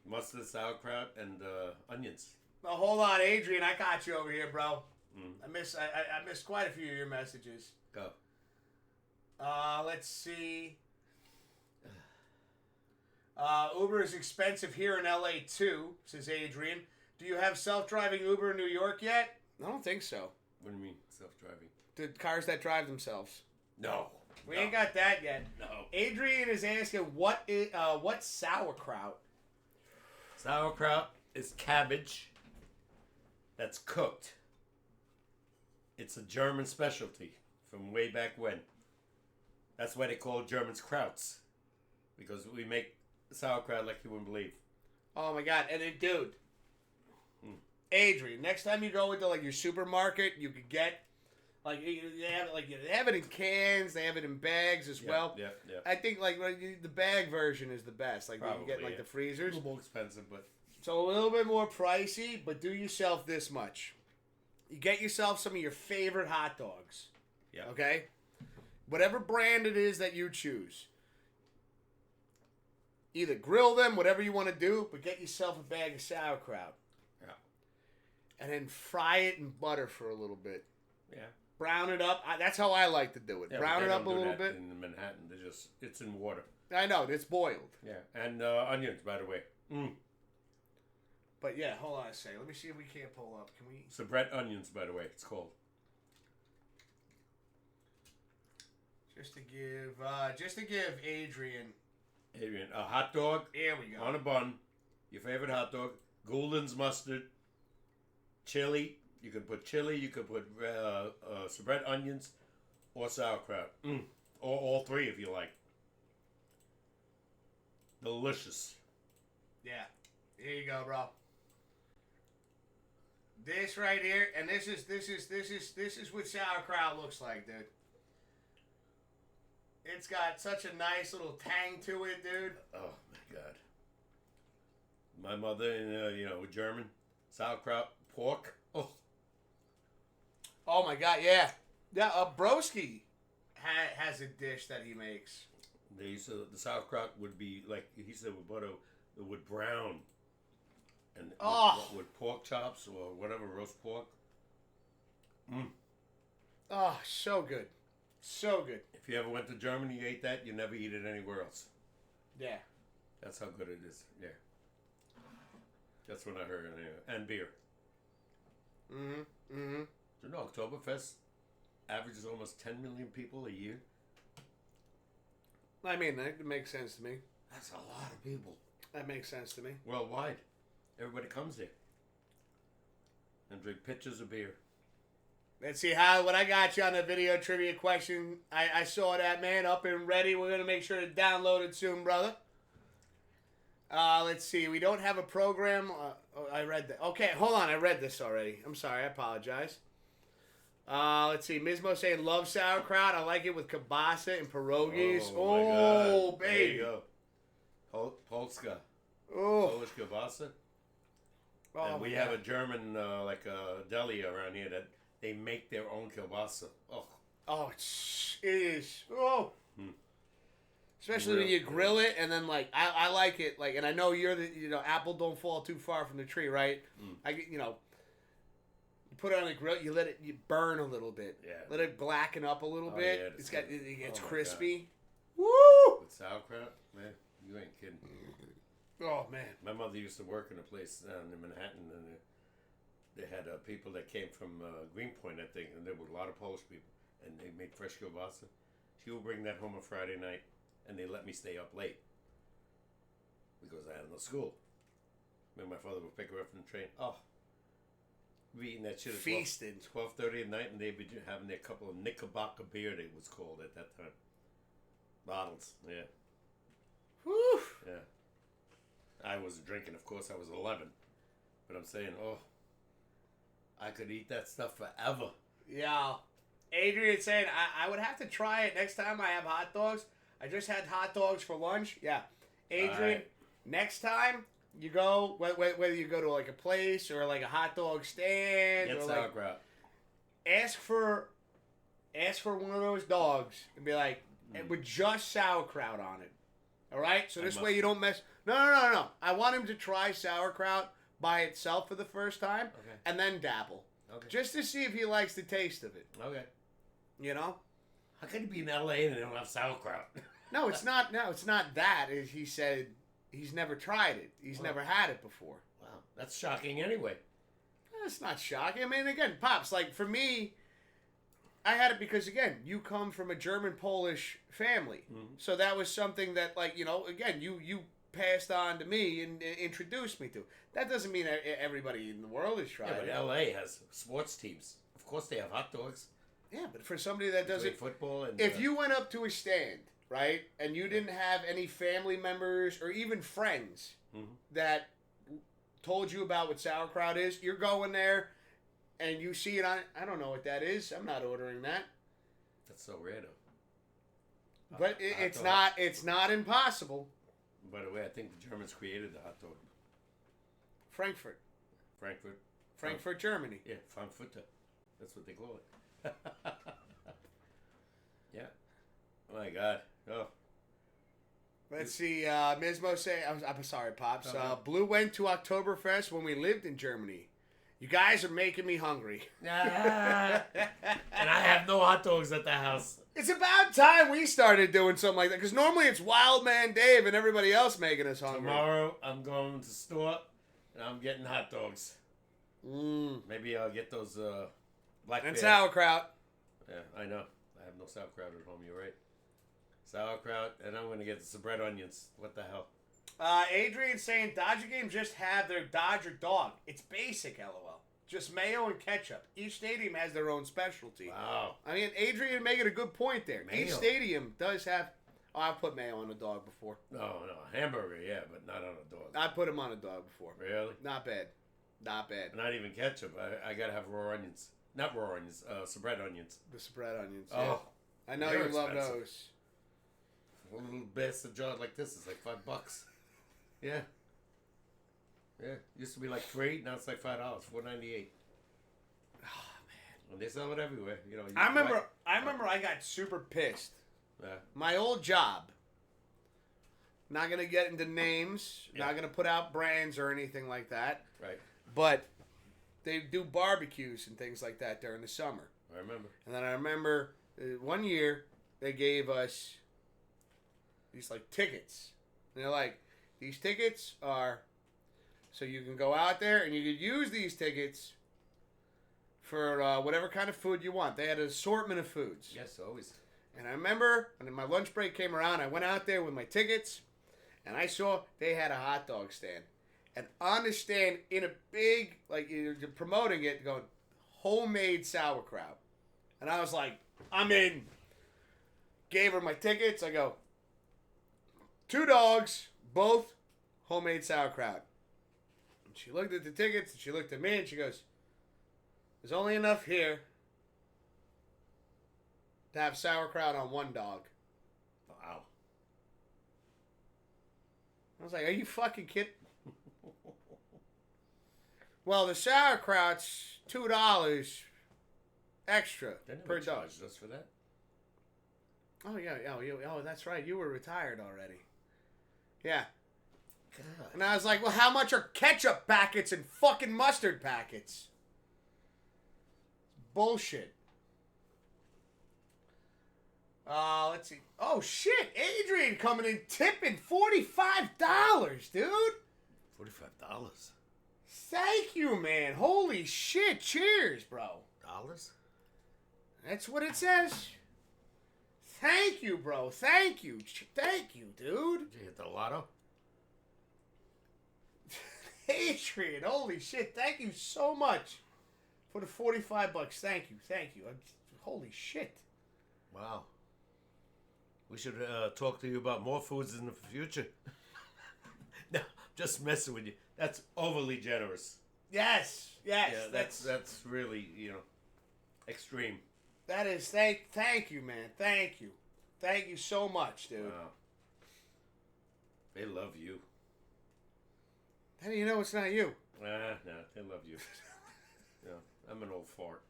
Mustard, sauerkraut, and onions. Well, hold on, Adrian. I got you over here, bro. I missed quite a few of your messages. Go. Let's see. Uber is expensive here in LA too, says Adrian. Do you have self-driving Uber in New York yet? I don't think so. What do you mean, self-driving? The cars that drive themselves. No. We ain't got that yet. No. Adrian is asking what's sauerkraut? Sauerkraut is cabbage that's cooked. It's a German specialty from way back when. That's why they call Germans krauts. Because we make sauerkraut like you wouldn't believe. Oh my god. And then, dude, Adrian, next time you go into like your supermarket, you could get they have it in cans, they have it in bags as well. Yeah. I think like the bag version is the best. Like Probably, you get like the freezers. A little more expensive, but so a little bit more pricey, but do yourself this much. You get yourself some of your favorite hot dogs. Yeah. Okay? Whatever brand it is that you choose. Either grill them, whatever you want to do, but get yourself a bag of sauerkraut. Yeah. And then fry it in butter for a little bit. Yeah. Brown it up. That's how I like to do it. Yeah, Brown it up a little bit. In Manhattan, it's in water. I know, it's boiled. Yeah. And onions, by the way. But yeah, hold on a second. Let me see if we can't pull up. Can we? Soubrette onions, by the way, it's called. Just to give Adrian a hot dog. Here we go. On a bun. Your favorite hot dog. Gouldens mustard. Chili. You can put chili. You can put soubrette onions or sauerkraut. Or all 3 if you like. Delicious. Yeah. Here you go, bro. This right here, and this is what sauerkraut looks like, dude. It's got such a nice little tang to it, dude. Oh my god. My mother, German sauerkraut pork. Oh my god, yeah. Yeah, Broski has a dish that he makes. The sauerkraut would be like he said with butter, it would brown. And with pork chops or whatever, roast pork. Oh, so good. So good. If you ever went to Germany, you ate that, you never eat it anywhere else. Yeah. That's how good it is. Yeah. That's what I heard. And beer. You know, Oktoberfest averages almost 10 million people a year. I mean, that makes sense to me. That's a lot of people. That makes sense to me. Worldwide. Everybody comes there. And drink pitchers of beer. Let's see what I got you on the video trivia question. I saw that, man, up and ready. We're going to make sure to download it soon, brother. Let's see. We don't have a program. I read that. Okay, hold on. I read this already. I'm sorry. I apologize. Let's see. Mismo saying, love sauerkraut. I like it with kielbasa and pierogies. Oh, my God. Baby. There you go. Polska. Oh. Polish kielbasa. Oh, and we have a German, like a deli around here that they make their own kielbasa. Oh. Oh, it is. Oh. Especially when you grill it, and then like I like it like, and I know you're the apple don't fall too far from the tree, right? I get you put it on the grill, you burn a little bit, let it blacken up a little bit. Yeah, it gets crispy. God. Woo! With sauerkraut, man, you ain't kidding. Oh man, my mother used to work in a place down in Manhattan, and they had people that came from Greenpoint, I think, and there were a lot of Polish people, and they made fresh kielbasa. She would bring that home on Friday night, and they let me stay up late because I had no school. Then my father would pick her up from the train. Oh, we eating that shit at feasting 12:30 at night, and they'd be having their couple of Knickerbocker beer. It was called at that time. Bottles, yeah. Whew. Yeah. I wasn't drinking, of course. I was 11, but I'm saying, I could eat that stuff forever. Yeah. Adrian saying I would have to try it next time I have hot dogs. I just had hot dogs for lunch. Yeah. Adrian, next time you go, whether you go to like a place or like a hot dog stand, get or sauerkraut. Ask for one of those dogs and be like, with just sauerkraut on it. All right? So this way you don't mess. No. I want him to try sauerkraut by itself for the first time, and then dabble. Okay. Just to see if he likes the taste of it. Okay. You know? How can you be in L.A. and they don't have sauerkraut? No, it's not. No, it's not that. He said he's never tried it. He's never had it before. Wow, that's shocking. Anyway, that's not shocking. I mean, again, Pops. Like for me, I had it because again, you come from a German-Polish family, so that was something that, like, again, you passed on to me and introduced me to. That doesn't mean everybody in the world has tried it. But L.A. has sports teams. Of course, they have hot dogs. Yeah, but for somebody that doesn't football, and if you went up to a stand, right, and you didn't have any family members or even friends that told you about what sauerkraut is, you're going there and you see it on. I don't know what that is. I'm not ordering that. That's so rare, though. But it's not. It's not impossible. By the way, I think the Germans created the hot dog. Frankfurt, Germany. Yeah, Frankfurter. That's what they call it. Yeah. Oh my God. Oh. Let's see. Mismo say, I'm sorry, Pops. Blue went to Oktoberfest when we lived in Germany. You guys are making me hungry. And I have no hot dogs at the house. It's about time we started doing something like that, because normally it's Wild Man Dave and everybody else making us hungry. Tomorrow I'm going to the store and I'm getting hot dogs. Maybe I'll get those black and sauerkraut. Yeah, I know. I have no sauerkraut at home. You're right. Sauerkraut, and I'm going to get some bread onions. What the hell? Adrian's saying Dodger games just have their Dodger dog. It's basic, LOL. Just mayo and ketchup. Each stadium has their own specialty. Wow. I mean, Adrian making a good point there. Mayo. Each stadium does have. Oh, I've put mayo on a dog before. No, a hamburger, yeah, but not on a dog. I put him on a dog before. Really? Not bad. Not even ketchup. I gotta have raw onions. Not raw onions. Spread onions. The spread onions. Oh, yeah. I know you love those. A little bastard jar like this is like $5. Yeah. Yeah. Used to be like $3. Now it's like $5. $4.98. Oh man. And they sell it everywhere. I remember. I got super pissed. Yeah. My old job. Not gonna get into names. Yeah. Not gonna put out brands or anything like that. Right. But they do barbecues and things like that during the summer. I remember. And then I remember one year they gave us these like tickets. And they're like, these tickets are so you can go out there and you could use these tickets for whatever kind of food you want. They had an assortment of foods. Yes, always. And I remember when my lunch break came around, I went out there with my tickets and I saw they had a hot dog stand. And on the stand, in a big, like, you're promoting it, going, homemade sauerkraut. And I was like, I'm in. Gave her my tickets. I go, 2 dogs, both homemade sauerkraut. And she looked at the tickets, and she looked at me, and she goes, there's only enough here to have sauerkraut on 1 dog. Wow. I was like, are you fucking kidding? Well, the sauerkraut's $2 extra per dog. Just for that? Oh, yeah. Oh, that's right. You were retired already. Yeah. God. And I was like, well, how much are ketchup packets and fucking mustard packets? Bullshit. Let's see. Oh, shit. Adrian coming in tipping $45, dude. $45. Thank you, man. Holy shit. Cheers, bro. Dollars? That's what it says. Thank you, bro. Thank you. Thank you, dude. Did you hit the lotto? Adrian, holy shit. Thank you so much for the $45. Thank you. Thank you. Holy shit. Wow. We should talk to you about more foods in the future. No, just messing with you. That's overly generous. Yes. Yes. Yeah, that's really, extreme. That is, thank you, man. Thank you. Thank you so much, dude. Wow. They love you. How do you know it's not you? No, they love you. I'm an old fart.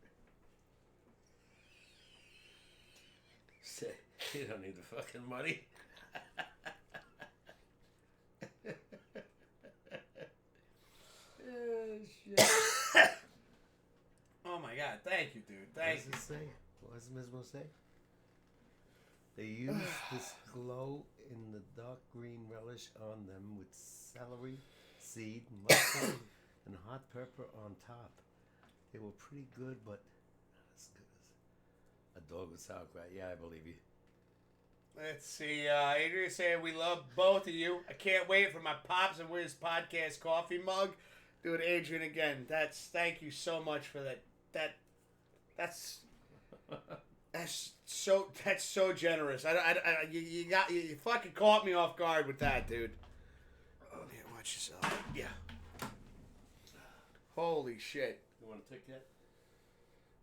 Say, you don't need the fucking money. Shit. Oh my god, thank you, dude. Thank you. What does it say? What does Mismo say? They use this glow in the dark green relish on them with celery, seed, mustard, and hot pepper on top. They were pretty good, but not as good as a dog with sauerkraut. Yeah, I believe you. Let's see. Adrian saying we love both of you. I can't wait for my Pops and Wiz podcast coffee mug. Dude, Adrian, again, thank you so much for that. That's so generous. You fucking caught me off guard with that, dude. Oh, yeah, watch yourself. Yeah. Holy shit. You want to take that?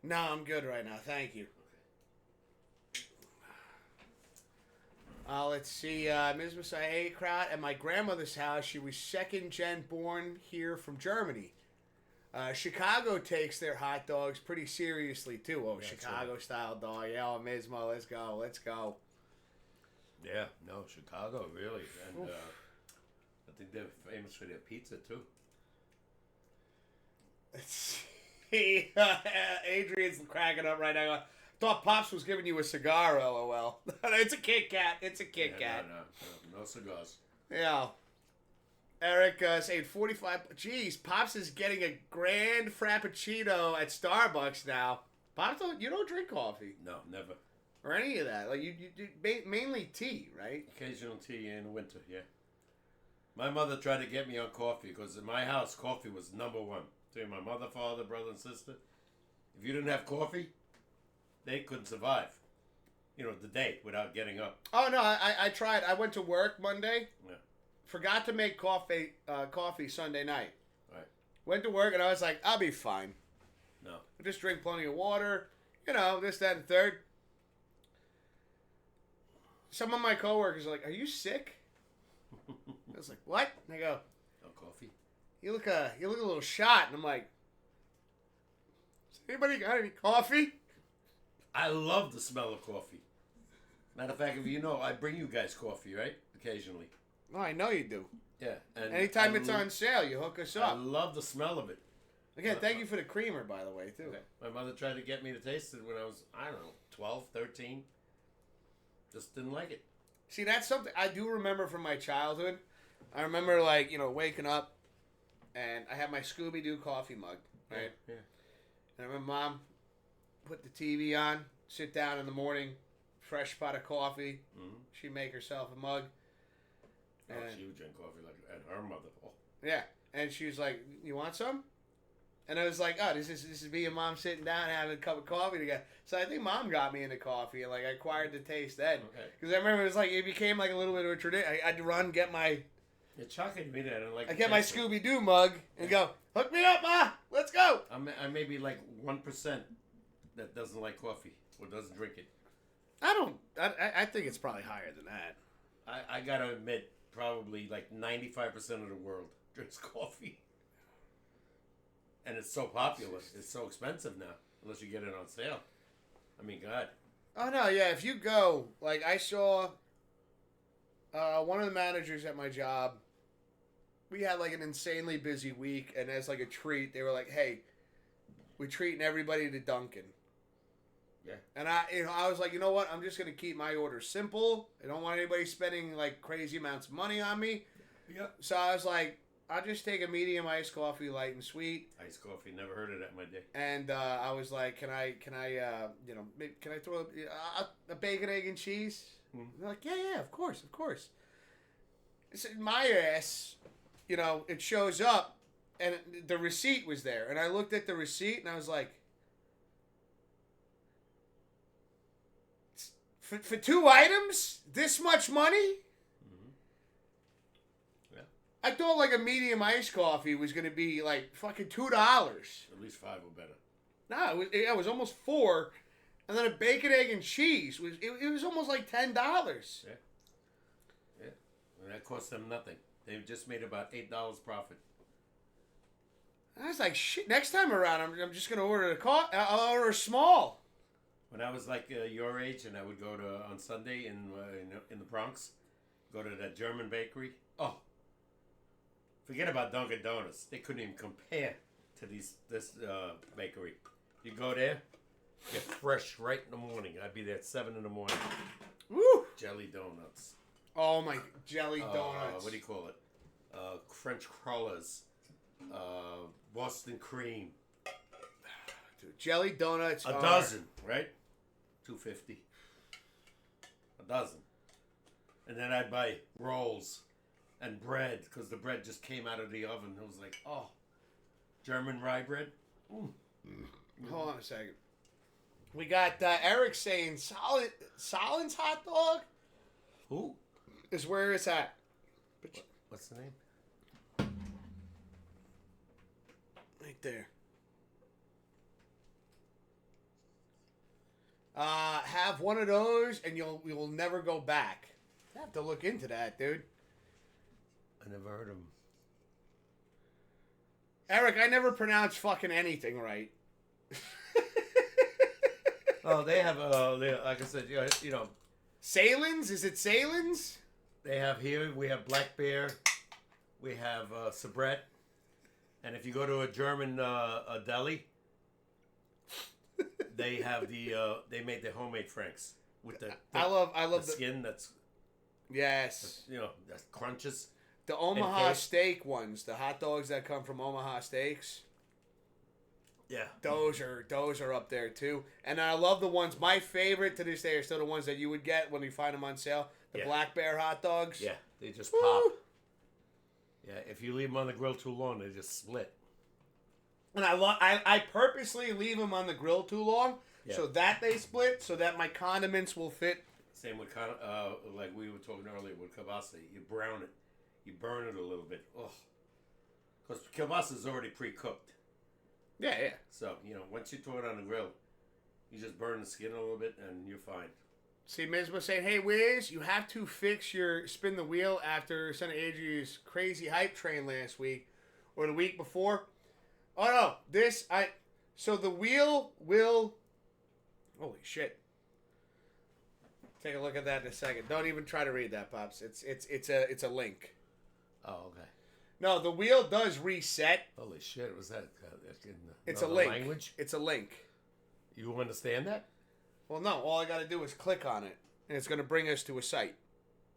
No, I'm good right now. Thank you. Let's see. Ms. Messiah Kraut at my grandmother's house. She was second gen born here from Germany. Chicago takes their hot dogs pretty seriously, too. Oh, yeah, Chicago style dog. Yeah, oh, Mismo, let's go. Let's go. Yeah, no, Chicago, really. And I think they're famous for their pizza, too. Let's see. Adrian's cracking up right now. Thought Pops was giving you a cigar, LOL. It's a Kit Kat. It's a Kit Kat. No cigars. Yeah. Eric saying 45. Jeez, Pops is getting a grand frappuccino at Starbucks now. Pops, you don't drink coffee. No, never. Or any of that. Like you do mainly tea, right? Occasional tea in the winter, yeah. My mother tried to get me on coffee because in my house, coffee was number one. To my mother, father, brother, and sister. If you didn't have coffee, they couldn't survive. The day without getting up. Oh, no, I tried. I went to work Monday. Yeah. Forgot to make coffee Sunday night. Right. Went to work, and I was like, I'll be fine. No. I just drink plenty of water. This, that, and third. Some of my coworkers are like, are you sick? I was like, what? And they go, no coffee. You look a little shot. And I'm like, has anybody got any coffee? I love the smell of coffee. Matter of fact, if you know, I bring you guys coffee, right? Occasionally. Oh, I know you do. Yeah. And anytime it's on sale, you hook us up. I love the smell of it. Again, thank you for the creamer, by the way, too. Okay. My mother tried to get me to taste it when I was, 12, 13. Just didn't like it. See, that's something I do remember from my childhood. I remember, waking up, and I had my Scooby-Doo coffee mug, right? Yeah. And I remember Mom put the TV on, sit down in the morning, fresh pot of coffee. Mm-hmm. She'd make herself a mug. And she would drink coffee and her mother. Oh. Yeah, and she was like, "You want some?" And I was like, "Oh, this is me and Mom sitting down having a cup of coffee together." So I think Mom got me into coffee, and I acquired the taste then. Okay. Because I remember it became a little bit of a tradition. I'd run, get my. It's shocking to me that I don't like. I get my Scooby-Doo mug and go, "Hook me up, Ma. Let's go." I may be 1% that doesn't like coffee or doesn't drink it. I think it's probably higher than that. I gotta admit, probably 95% of the world drinks coffee. And it's so popular. It's so expensive now, unless you get it on sale. I mean, God. Oh no, yeah. If you go, like I saw, one of the managers at my job. We had like an insanely busy week, and as like a treat, they were like, "Hey, we're treating everybody to Dunkin'." Yeah. And I was like, you know what? I'm just gonna keep my order simple. I don't want anybody spending like crazy amounts of money on me. Yep. So I was like, I'll just take a medium iced coffee, light and sweet. Iced coffee, never heard of that in my day. And I was like, can I can I throw a bacon, egg, and cheese? Mm. They're like, yeah, of course. So my ass, it shows up, and the receipt was there, and I looked at the receipt, and I was like, for 2 items, this much money? Mm-hmm. Yeah. I thought like a medium iced coffee was gonna be like fucking $2. At least 5 or better. No, it was almost 4, and then a bacon, egg, and cheese it was almost like $10. Yeah. Yeah. And that cost them nothing. They just made about $8 profit. I was like, shit. Next time around, I'm just gonna order I'll order a small. When I was like your age, and I would go to on Sunday in the Bronx, go to that German bakery. Oh, forget about Dunkin' Donuts. They couldn't even compare to this bakery. You go there, get fresh right in the morning. I'd be there at 7 in the morning. Woo! Jelly donuts. Oh my jelly donuts. What do you call it? French crullers. Boston cream. Dude, jelly donuts. A dozen, right? $2.50. A dozen. And then I'd buy rolls and bread because the bread just came out of the oven. It was like, oh, German rye bread. Mm. Hold on a second. We got Eric saying Solin's hot dog. Who? Is where it's at. What's the name? Right there. Have one of those, and you'll never go back. I have to look into that, dude. I never heard of him. Eric, I never pronounce fucking anything right. Oh, they have like I said, Salins? Is it Salins? They have here. We have Black Bear. We have Sabret. And if you go to a German a deli, they have they made the homemade franks with the I love the skin that's yes, that crunches. the Omaha steak ones, the hot dogs that come from Omaha Steaks. Yeah, those are up there too, and I love the ones. My favorite to this day are still the ones that you would get when you find them on sale. The Black Bear hot dogs. Yeah, they just Woo! pop. Yeah, if you leave them on the grill too long, they just split. And I purposely leave them on the grill too long so that they split, so that my condiments will fit. Same with like we were talking earlier with kielbasa. You brown it, you burn it a little bit. Ugh, because kielbasa is already pre-cooked. Yeah. So once you throw it on the grill, you just burn the skin a little bit, and you're fine. See, Miz was saying, "Hey, Wiz, you have to fix your spin the wheel after Son of Adrian's crazy hype train last week or the week before." Oh no, so the wheel will. Holy shit! Take a look at that in a second. Don't even try to read that, Pops. It's a link. Oh, okay. No, the wheel does reset. Holy shit! Was that in it's a link. Language? It's a link. You understand that? Well, no. All I got to do is click on it, and it's going to bring us to a site.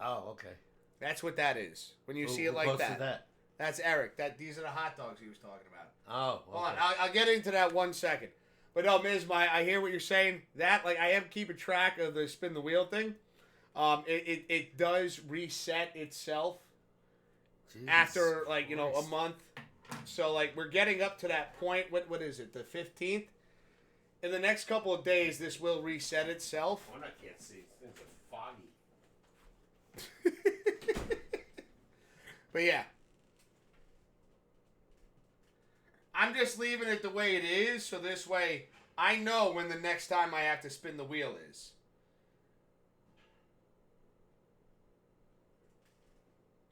Oh, okay. That's what that is. When you see it like that. That's Eric. These are the hot dogs he was talking about. Oh, okay. Hold on. I'll get into that 1 second. But no, Miz, I hear what you're saying. That, like, I am keeping track of the spin the wheel thing. It does reset itself after, like, a month. So, like, we're getting up to that point. What is it? The 15th? In the next couple of days, this will reset itself. Oh, I can't see. Things are foggy. But yeah. I'm just leaving it the way it is, so this way I know when the next time I have to spin the wheel is.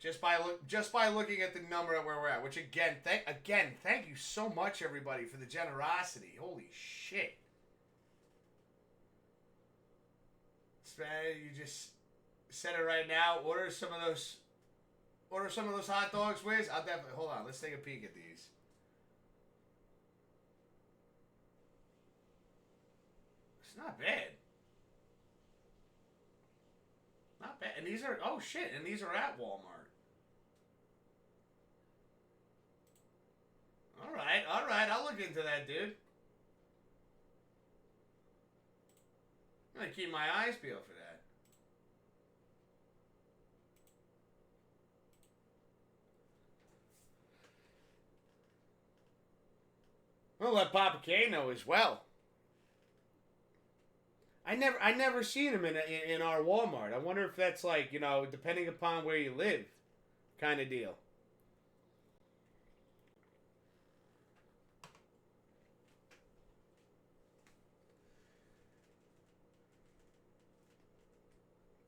Just by looking at the number at where we're at, which again, thank you so much, everybody, for the generosity. Holy shit. You just set it right now. Order some of those hot dogs, Wiz. I'll definitely hold on. Let's take a peek at these. It's not bad. Not bad. And these are and these are at Walmart. All right. I'll look into that, dude. I'm gonna keep my eyes peeled for that. We'll let Papa K know as well. I never seen him in our Walmart. I wonder if that's like, depending upon where you live, kind of deal.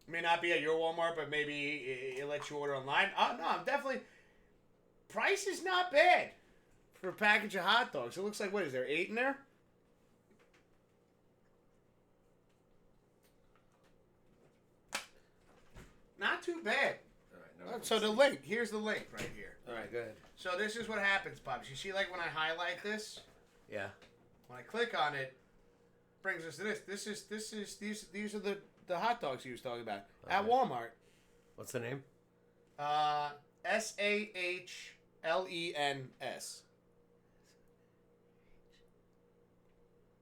May not be at your Walmart, but maybe it lets you order online. Oh, no, I'm definitely... Price is not bad for a package of hot dogs. It looks like, what is there, 8 in there? Not too bad. All right, so the link, here's the link right here. All right, go ahead. So this is what happens, Pops. You see, like, when I highlight this? Yeah. When I click on it, brings us to this. These are the hot dogs he was talking about at Walmart. What's the name? SAHLENS.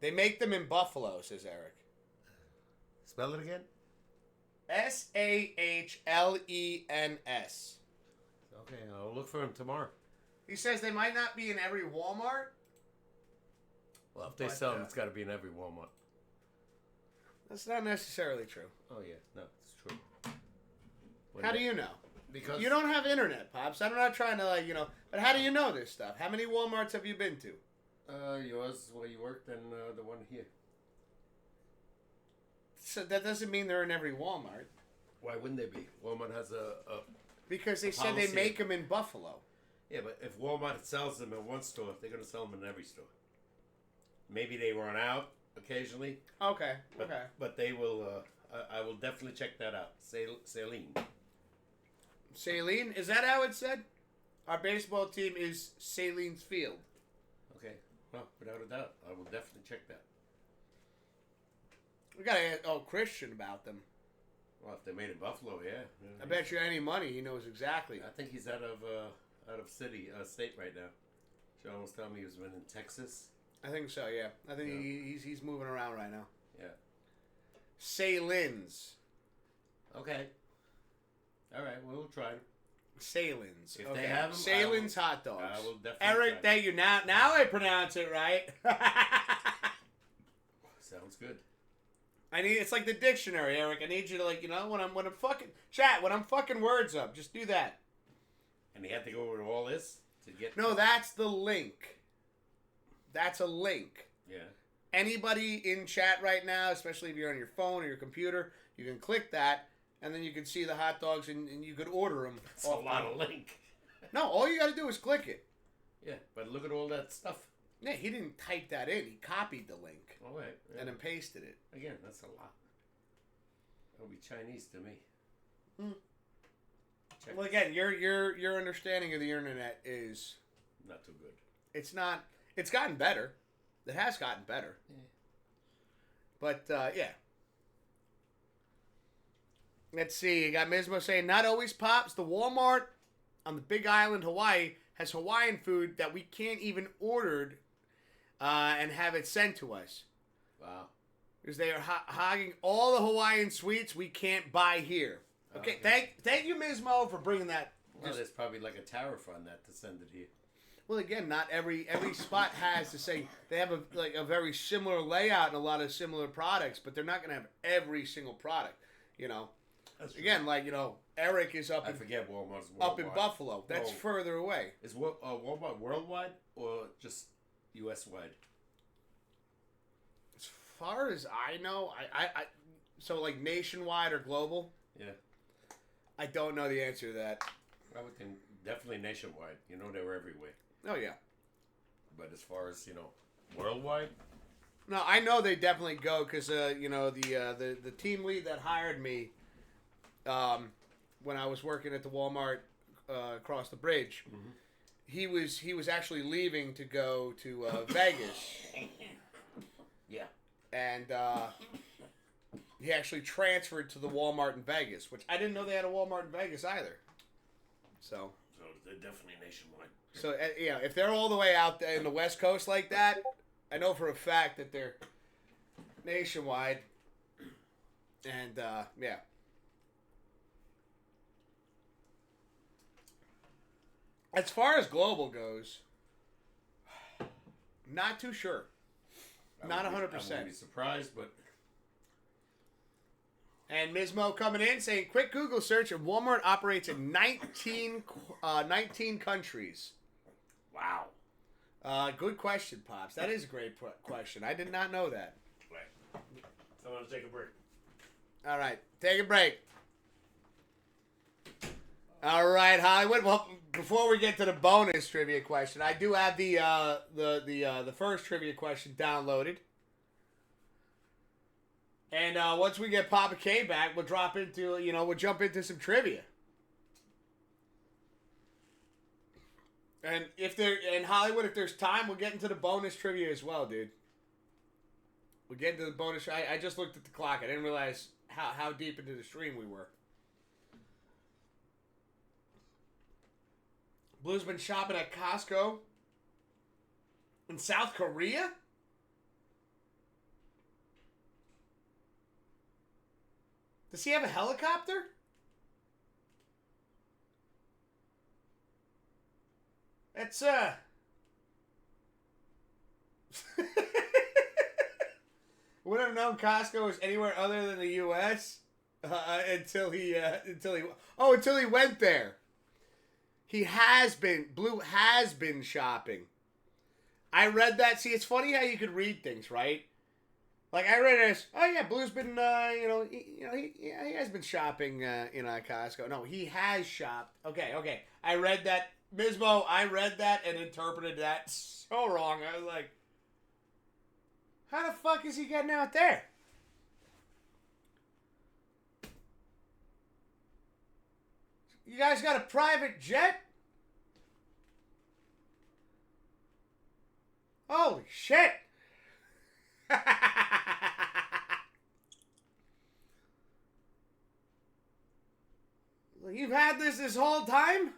They make them in Buffalo, says Eric. Spell it again. SAHLENS. Okay, I'll look for them tomorrow. He says they might not be in every Walmart. Well, if they sell them, it's got to be in every Walmart. That's not necessarily true. Oh, yeah. No, it's true. How do you know? Because you don't have internet, Pops. I'm not trying to, but how do you know this stuff? How many Walmarts have you been to? Yours, where you worked, and the one here. So that doesn't mean they're in every Walmart. Why wouldn't they be? Walmart has a because they said they make them in Buffalo. Yeah, but if Walmart sells them in one store, they're going to sell them in every store. Maybe they run out occasionally. Okay. But they will. I will definitely check that out. Saline. Saline? Is that how it's said? Our baseball team is Saline's Field. Okay. Well, without a doubt, I will definitely check that. We gotta ask Christian about them. Well, if they're made in Buffalo, yeah. I bet you any money he knows exactly. I think he's out of state right now. She almost told me he was in Texas. I think so, yeah. I think he's moving around right now. Yeah. Salins. Okay. All right, we'll try them. Salins. If they have them, Salins hot dogs. I will definitely Eric, thank you. Now I pronounce it right. Sounds good. It's like the dictionary, Eric. I need you to when I'm fucking words up, just do that. And he had to go over all this to get. No, that's the link. That's a link. Yeah. Anybody in chat right now, especially if you're on your phone or your computer, you can click that, and then you can see the hot dogs, and you could order them. That's a lot of link. No, all you got to do is click it. Yeah, but look at all that stuff. Yeah, he didn't type that in. He copied the link. All right. Yeah. And then pasted it. Again, that's a lot. That'll be Chinese to me. Well, again, your understanding of the internet is not too good. It's not. It's gotten better. It has gotten better. Yeah. But yeah. Let's see. You got Mismo saying, not always Pops. The Walmart on the Big Island, Hawaii, has Hawaiian food that we can't even order and have it sent to us. Wow. Because they are hogging all the Hawaiian sweets we can't buy here. Okay. Thank you, Mismo, for bringing that. Well, there's probably like a tariff on that to send it here. Well, again, not every spot has to say they have a very similar layout and a lot of similar products, but they're not going to have every single product. That's again, Eric is up. I forget Walmart's up in Buffalo. That's further away. Is Walmart worldwide or just U.S. wide? As far as I know, so like nationwide or global. Yeah. I don't know the answer to that. I would think definitely nationwide. They were everywhere. Oh yeah. But as far as worldwide, No, I know they definitely go because the team lead that hired me when I was working at the Walmart across the bridge. Mm-hmm. He was actually leaving to go to Vegas. Yeah. And he actually transferred to the Walmart in Vegas, which I didn't know they had a Walmart in Vegas either. So they're definitely nationwide. So if they're all the way out there in the West Coast like that, I know for a fact that they're nationwide. And yeah. As far as global goes, not too sure. Not 100%. I wouldn't be surprised, but... And Mismo coming in saying, quick Google search and Walmart operates in 19 countries. Wow. Good question, Pops. That is a great question. I did not know that. Right. Someone take a break. All right. Take a break. All right, Hollywood. Well, before we get to the bonus trivia question, I do have the first trivia question downloaded. And once we get Papa K back, we'll jump into some trivia. And in Hollywood, if there's time, we'll get into the bonus trivia as well, dude. We'll get into the bonus. I just looked at the clock. I didn't realize how deep into the stream we were. Blue's been shopping at Costco in South Korea? Does he have a helicopter? That's wouldn't have known Costco was anywhere other than the U.S. Until he went there. Blue has been shopping. I read that. See, it's funny how you could read things, right? Like I read it as, oh yeah, Blue's been, he has been shopping, at Costco. No, he has shopped. Okay. I read that, Mismo. I read that and interpreted that so wrong. I was like, how the fuck is he getting out there? You guys got a private jet? Holy shit! You've had this whole time?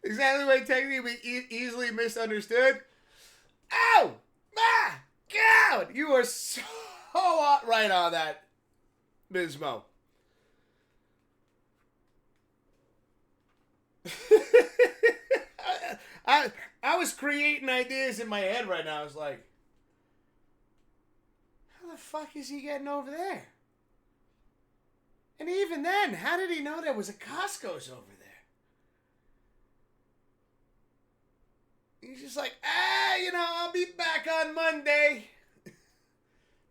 Exactly the way technically we easily misunderstood. Oh my God! You are so right on that, Mismo. I was creating ideas in my head right now. I was like, how the fuck is he getting over there? And even then, how did he know there was a Costco's over there? He's just like, I'll be back on Monday.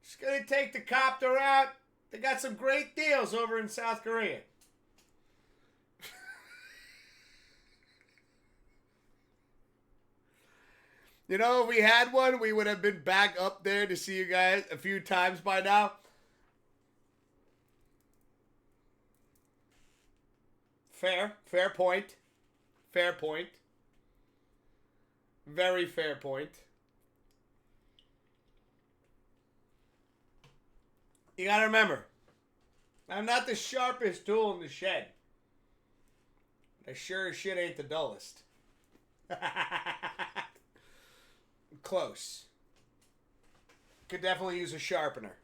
Just gonna take the copter out. They got some great deals over in South Korea. If we had one, we would have been back up there to see you guys a few times by now. Fair point. Fair point. Very fair point. You gotta remember, I'm not the sharpest tool in the shed. I sure as shit ain't the dullest. Close. Could definitely use a sharpener.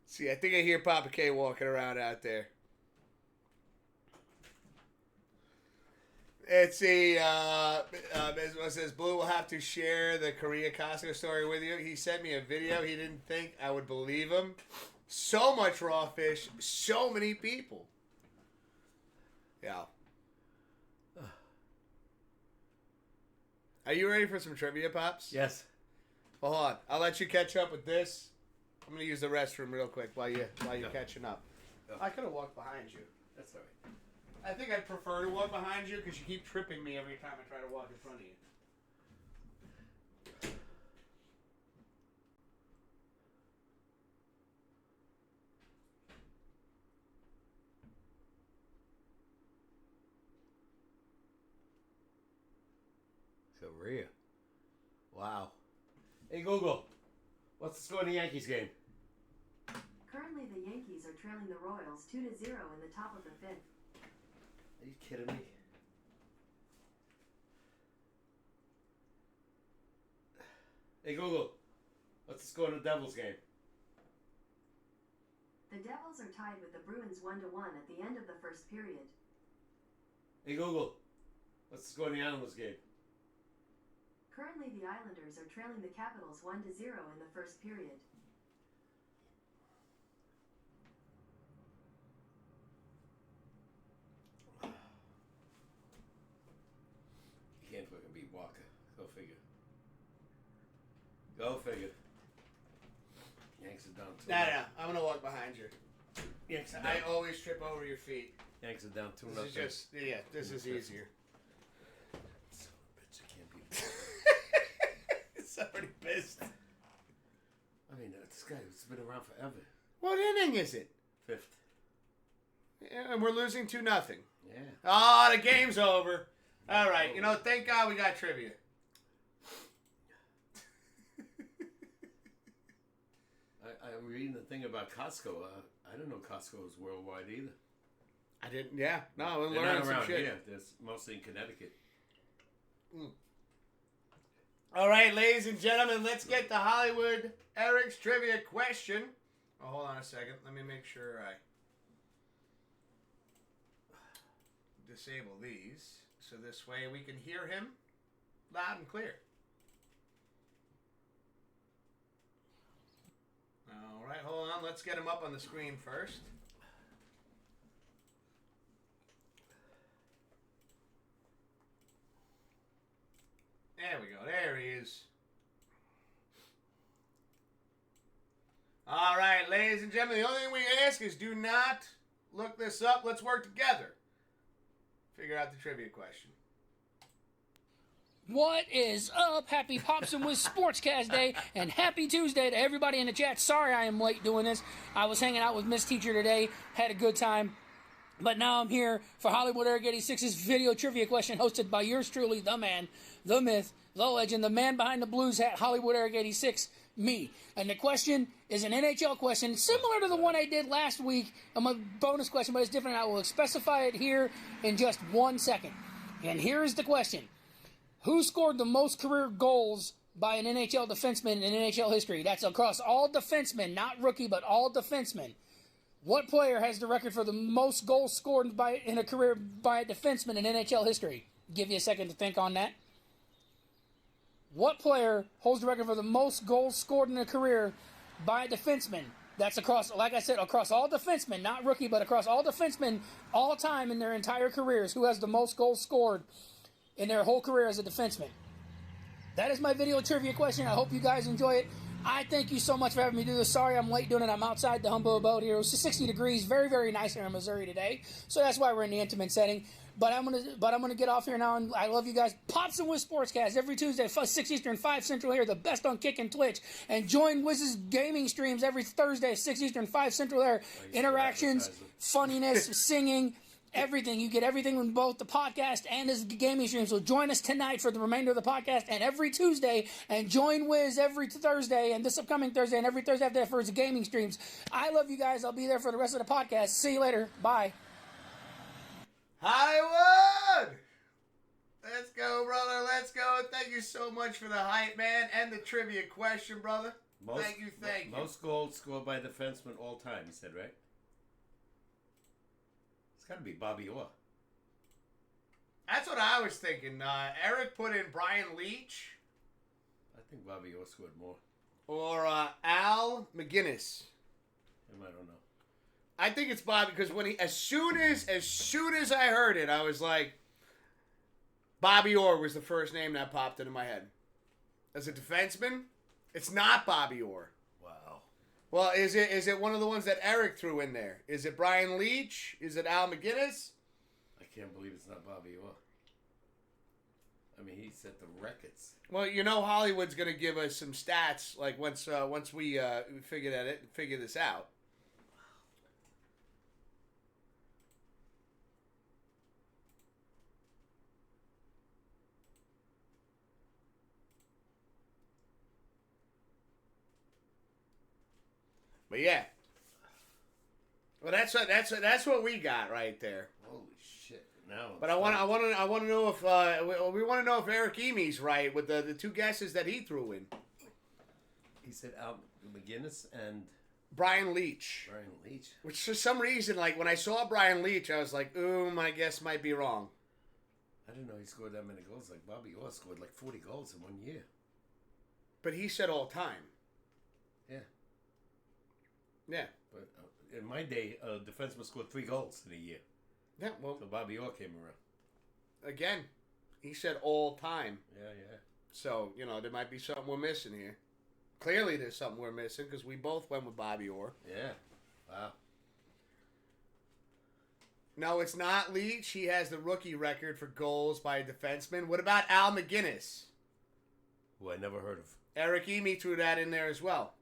See, I think I hear Papa K walking around out there. Let's see. It says Blue will have to share the Korea Costco story with you. He sent me a video. He didn't think I would believe him. So much raw fish. So many people. Yeah. Are you ready for some trivia, Pops? Yes. Well, hold on. I'll let you catch up with this. I'm gonna use the restroom real quick while you're catching up. Go. I could have walked behind you. That's all right. I think I'd prefer to walk behind you because you keep tripping me every time I try to walk in front of you. Korea. Wow. Hey Google, what's the score in the Yankees game? Currently, the Yankees are trailing the Royals 2-0 in the top of the fifth. Are you kidding me? Hey Google, what's the score in the Devils game? The Devils are tied with the Bruins 1-1 at the end of the first period. Hey Google, what's the score in the Islanders game? Currently, the Islanders are trailing the Capitals 1-0 in the first period. You can't fucking beat Walker. Go figure. Go figure. Yanks are down 2. No. I'm gonna walk behind you. Yanks are down. I always trip over your feet. Yanks are down 2-0. This is just This is easier. Son of a bitch, I can't beat Walker. It's already pissed. I mean, this guy has been around forever. What inning is it? 5th. Yeah, and we're losing 2-0. Yeah. Oh, the game's over. All right. You know, thank God we got trivia. I'm reading the thing about Costco. I didn't know Costco was worldwide either. I didn't. Yeah. No, we're They're learning not some around shit. here. They're mostly in Connecticut. All right, ladies and gentlemen, let's get to Hollywood Eric's trivia question. Oh, hold on a second. Let me make sure I disable these so this way we can hear him loud and clear. All right, hold on. Let's get him up on the screen first. There we go. There he is. All right, ladies and gentlemen, the only thing we ask is do not look this up. Let's work together. Figure out the trivia question. What is up? Happy Pops Wiz SportsCast Day, and happy Tuesday to everybody in the chat. Sorry I am late doing this. I was hanging out with Miss Teacher today, had a good time. But now I'm here for Hollywood Eric 86's video trivia question hosted by yours truly, the man, the myth, the legend, the man behind the blues hat, Hollywood Eric 86, me. And the question is an NHL question similar to the one I did last week. I'm a bonus question, but it's different. I will specify it here in just 1 second. And here is the question. Who scored the most career goals by an NHL defenseman in NHL history? That's across all defensemen, not rookie, but all defensemen. What player has the record for the most goals scored in a career by a defenseman in NHL history? Give you a second to think on that. What player holds the record for the most goals scored in a career by a defenseman? That's across, like I said, across all defensemen, not rookie, but across all defensemen all time in their entire careers. Who has the most goals scored in their whole career as a defenseman? That is my video trivia question. I hope you guys enjoy it. I thank you so much for having me do this. Sorry I'm late doing it. I'm outside the humble abode here. It was 60 degrees, very, very nice here in Missouri today. So that's why we're in the intimate setting. But I'm gonna get off here now, and I love you guys. Pops Wiz SportsCast every Tuesday, 6 Eastern, 5 Central here, the best on Kick and Twitch. And join Wiz's gaming streams every Thursday, 6 Eastern, 5 Central there. Interactions, funniness, singing. Everything. You get everything in both the podcast and his gaming stream. So join us tonight for the remainder of the podcast and every Tuesday, and join Wiz every Thursday and this upcoming Thursday and every Thursday after that for his gaming streams. I love you guys. I'll be there for the rest of the podcast. See you later. Bye. Hollywood! Let's go, brother. Let's go. Thank you so much for the hype, man, and the trivia question, brother. Thank you. Most goals scored by a defenseman all time, you said, right? It's got to be Bobby Orr. That's what I was thinking. Eric put in Brian Leach. I think Bobby Orr scored more. Or Al McGinnis. I don't know. I think it's Bobby because when as soon as I heard it, I was like, Bobby Orr was the first name that popped into my head. As a defenseman, it's not Bobby Orr. Wow. Well, is it one of the ones that Eric threw in there? Is it Brian Leach? Is it Al McGinnis? I can't believe it's not Bobby Orr. I mean, he set the records. Well, you know Hollywood's going to give us some stats like once we figure this out. But yeah. Well, that's what we got right there. Holy shit! Now, But I want to know if we want to know if Eric Emey's right with the two guesses that he threw in. He said Al McGinnis and Brian Leach. Brian Leach. Which for some reason, like when I saw Brian Leach, I was like, my guess might be wrong. I didn't know he scored that many goals. Like Bobby Orr scored like 40 goals in 1 year. But he said all time. Yeah. Yeah. But in my day, a defenseman scored 3 goals in a year. Yeah, well, So Bobby Orr came around. again, he said all time. Yeah, yeah. So, there might be something we're missing here. Clearly there's something we're missing because we both went with Bobby Orr. Yeah. Wow. No, it's not Leach. He has the rookie record for goals by a defenseman. What about Al McGinnis? Who I never heard of. Eric Emey threw that in there as well.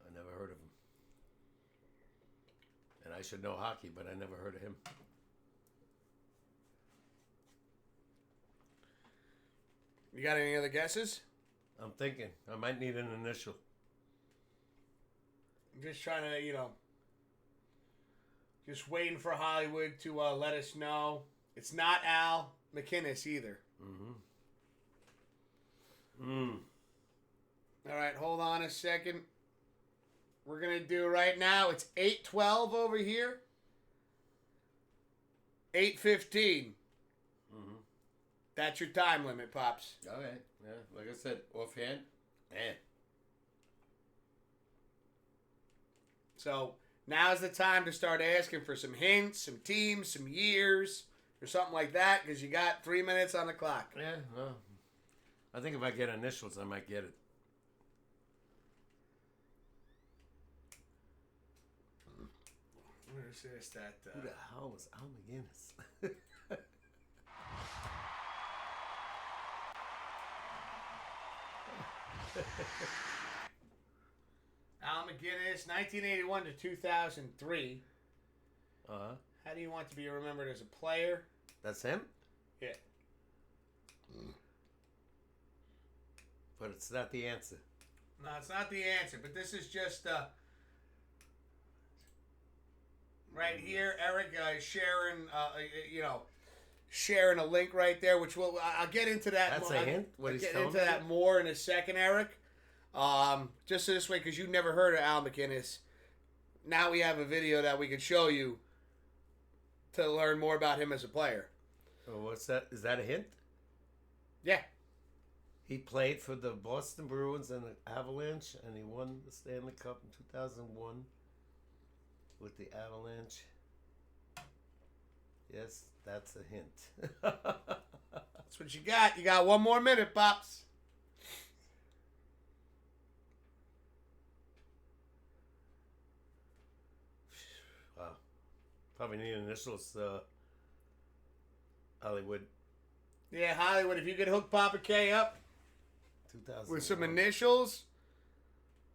I never heard of him. And I should know hockey, but I never heard of him. You got any other guesses? I'm thinking I might need an initial. I'm just trying to, just waiting for Hollywood to let us know. It's not Al McInnes either. All right, hold on a second. We're going to do right now, it's 8:12 over here. 8:15. That's your time limit, Pops. Okay. Yeah. Like I said, offhand, So now's the time to start asking for some hints, some teams, some years, or something like that, because you got 3 minutes on the clock. Yeah. Well, I think if I get initials, I might get it. Where's this? Who the hell was Al McGinnis? Al McGinnis, 1981 to 2003. Uh-huh. How do you want to be remembered as a player? That's him? Yeah. But it's not the answer. No, it's not the answer, but this is just right here. Eric sharing a link right there, which I'll get into that. That's a hint? What I'll he's get telling into me? that more in a second, Eric. Just this way, because you never heard of Al McInnes. Now we have a video that we can show you to learn more about him as a player. Oh, what's that? Is that a hint? Yeah. He played for the Boston Bruins and the Avalanche, and he won the Stanley Cup in 2001 with the Avalanche. Yes, that's a hint. That's what you got. You got 1 more minute, Pops. Wow. Probably need initials, Hollywood. Yeah, Hollywood, if you could hook Papa K up 2001. with some initials,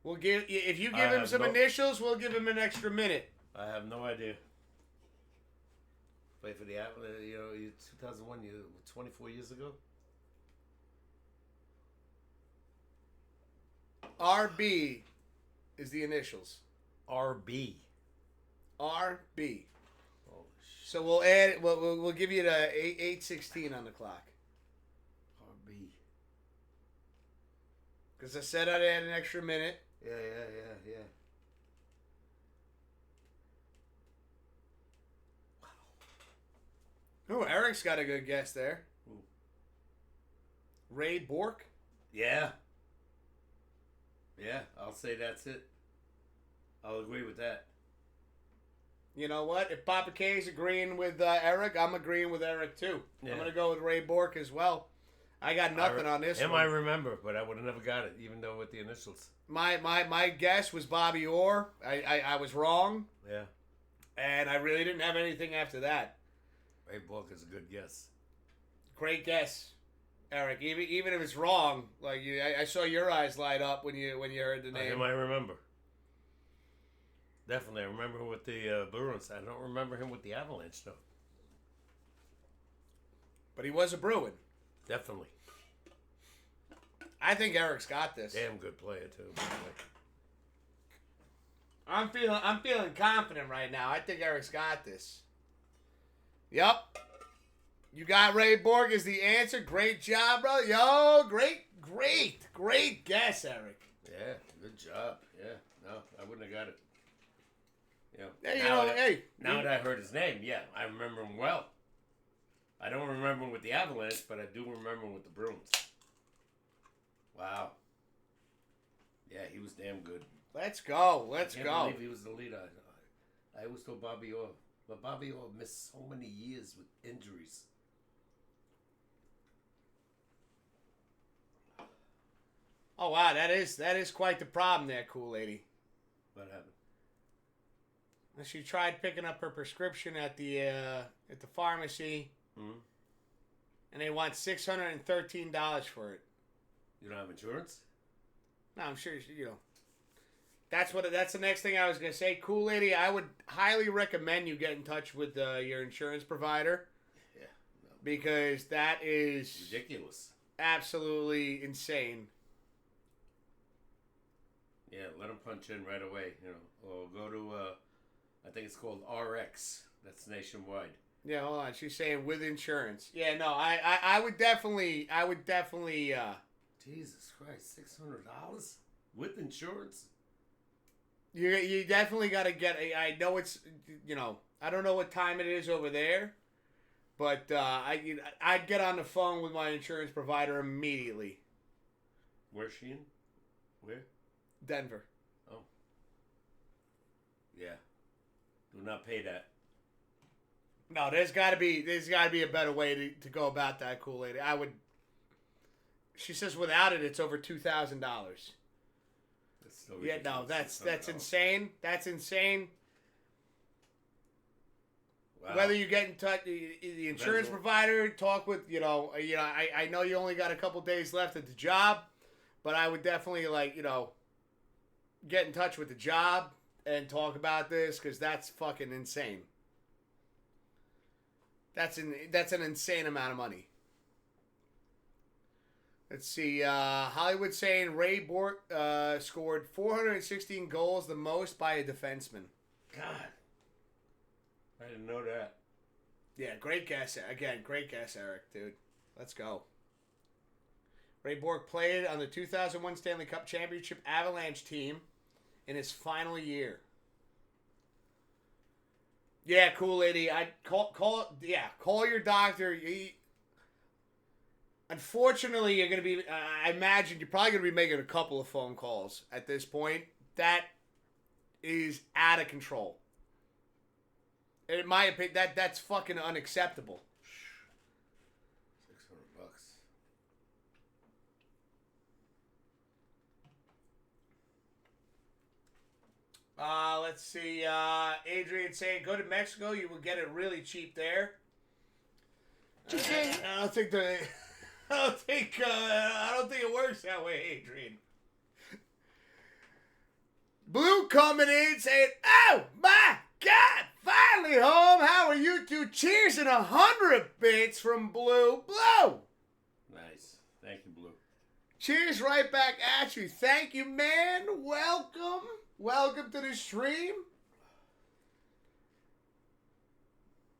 we'll give. If you give him some initials, we'll give him an extra minute. I have no idea. Played for the Avalanche, 2001, 24 years ago. RB is the initials. RB. RB. Holy shit. So we'll add. We'll give you the 8:16 on the clock. RB. Because I said I'd add an extra minute. Yeah. Oh, Eric's got a good guess there. Ooh. Ray Bork. Yeah. Yeah, I'll say that's it. I'll agree with that. You know what? If Papa K is agreeing with Eric, I'm agreeing with Eric too. Yeah. I'm going to go with Ray Bork as well. I got nothing on this him one. I remember, but I would have never got it, even though with the initials. My guess was Bobby Orr. I was wrong, Yeah. and I really didn't have anything after that. Ray Bork is a good guess. Great guess, Eric. Even if it's wrong, like I saw your eyes light up when you heard the name. Him I remember. Definitely, I remember him with the Bruins. I don't remember him with the Avalanche, though. But he was a Bruin. Definitely. I think Eric's got this. Damn good player, too. By the way. I'm feeling confident right now. I think Eric's got this. Yep. You got Ray Borg as the answer. Great job, brother. Yo, great guess, Eric. Yeah, good job. Yeah, no, I wouldn't have got it. Yeah. Hey, Now that I heard his name, yeah, I remember him well. I don't remember him with the Avalanche, but I do remember him with the Bruins. Wow. Yeah, he was damn good. Let's go. I can't believe he was the leader. I always told Bobby Orr, but Bobby Orr missed so many years with injuries. Oh wow, that is quite the problem there, cool lady. What happened? She tried picking up her prescription at the pharmacy, and they want $613 for it. You don't have insurance? No, I'm sure That's the next thing I was gonna say, cool lady. I would highly recommend you get in touch with your insurance provider. Yeah, no. Because that is Ridiculous. absolutely insane. Yeah, let them punch in right away, or go to, I think it's called RX. That's nationwide. Yeah, hold on. She's saying with insurance. Yeah, no, I would definitely. Jesus Christ, $600 with insurance? You definitely got to get. I know it's I don't know what time it is over there, but I'd get on the phone with my insurance provider immediately. Where's she in? Where? Denver. Oh. Yeah. Do not pay that. No, there's got to be a better way to go about that, cool lady. I would. She says without it, it's over $2,000. Yeah, no, that's insane. That's insane. Wow. Whether you get in touch, the insurance provider, talk with, I know you only got a couple days left at the job, but I would definitely get in touch with the job and talk about this because that's fucking insane. That's an insane amount of money. Let's see. Hollywood saying Ray Bork scored 416 goals, the most by a defenseman. God. I didn't know that. Yeah, great guess. Again, great guess, Eric, dude. Let's go. Ray Bork played on the 2001 Stanley Cup Championship Avalanche team in his final year. Yeah, cool lady. I'd call your doctor. Unfortunately, you're going to be, I imagine you're probably going to be making a couple of phone calls at this point. That is out of control. In my opinion, that's fucking unacceptable. $600. Let's see. Adrian saying, go to Mexico. You will get it really cheap there. I don't think it works that way, Adrian. Blue coming in saying, oh my God, finally home. How are you two? Cheers and 100 bits from Blue. Blue. Nice. Thank you, Blue. Cheers right back at you. Thank you, man. Welcome. Welcome to the stream.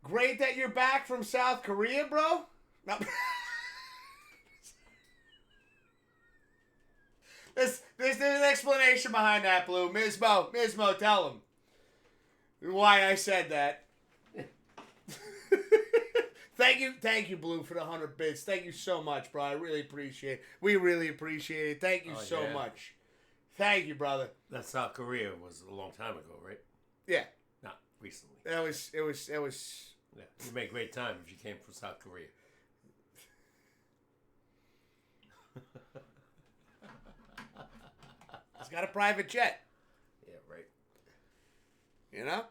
Great that you're back from South Korea, bro. No. There's an explanation behind that, Blue. Ms. Mo, tell him why I said that. Thank you, Blue, for the 100 bits. Thank you so much, bro. I really appreciate it. We really appreciate it. Thank you so much. Thank you, brother. That South Korea was a long time ago, right? Yeah. Not recently. It was. Yeah, you make great time if you came from South Korea. He's got a private jet. Yeah, right. You know?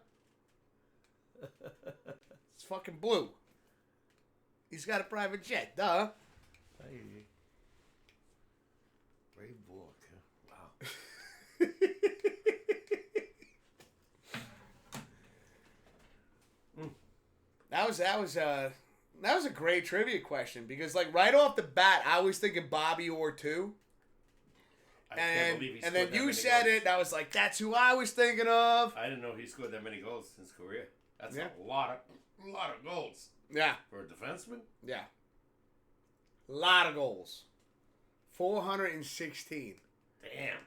It's fucking Blue. He's got a private jet, duh. Ray Bork, huh? Wow. That was a great trivia question because like right off the bat I was thinking Bobby Orr too. I can't believe he And scored then that you many said goals. it, and I was like, that's who I was thinking of. I didn't know he scored that many goals in his career. That's Yeah. a lot of goals Yeah. for a defenseman. Yeah. A lot of goals. 416. Damn.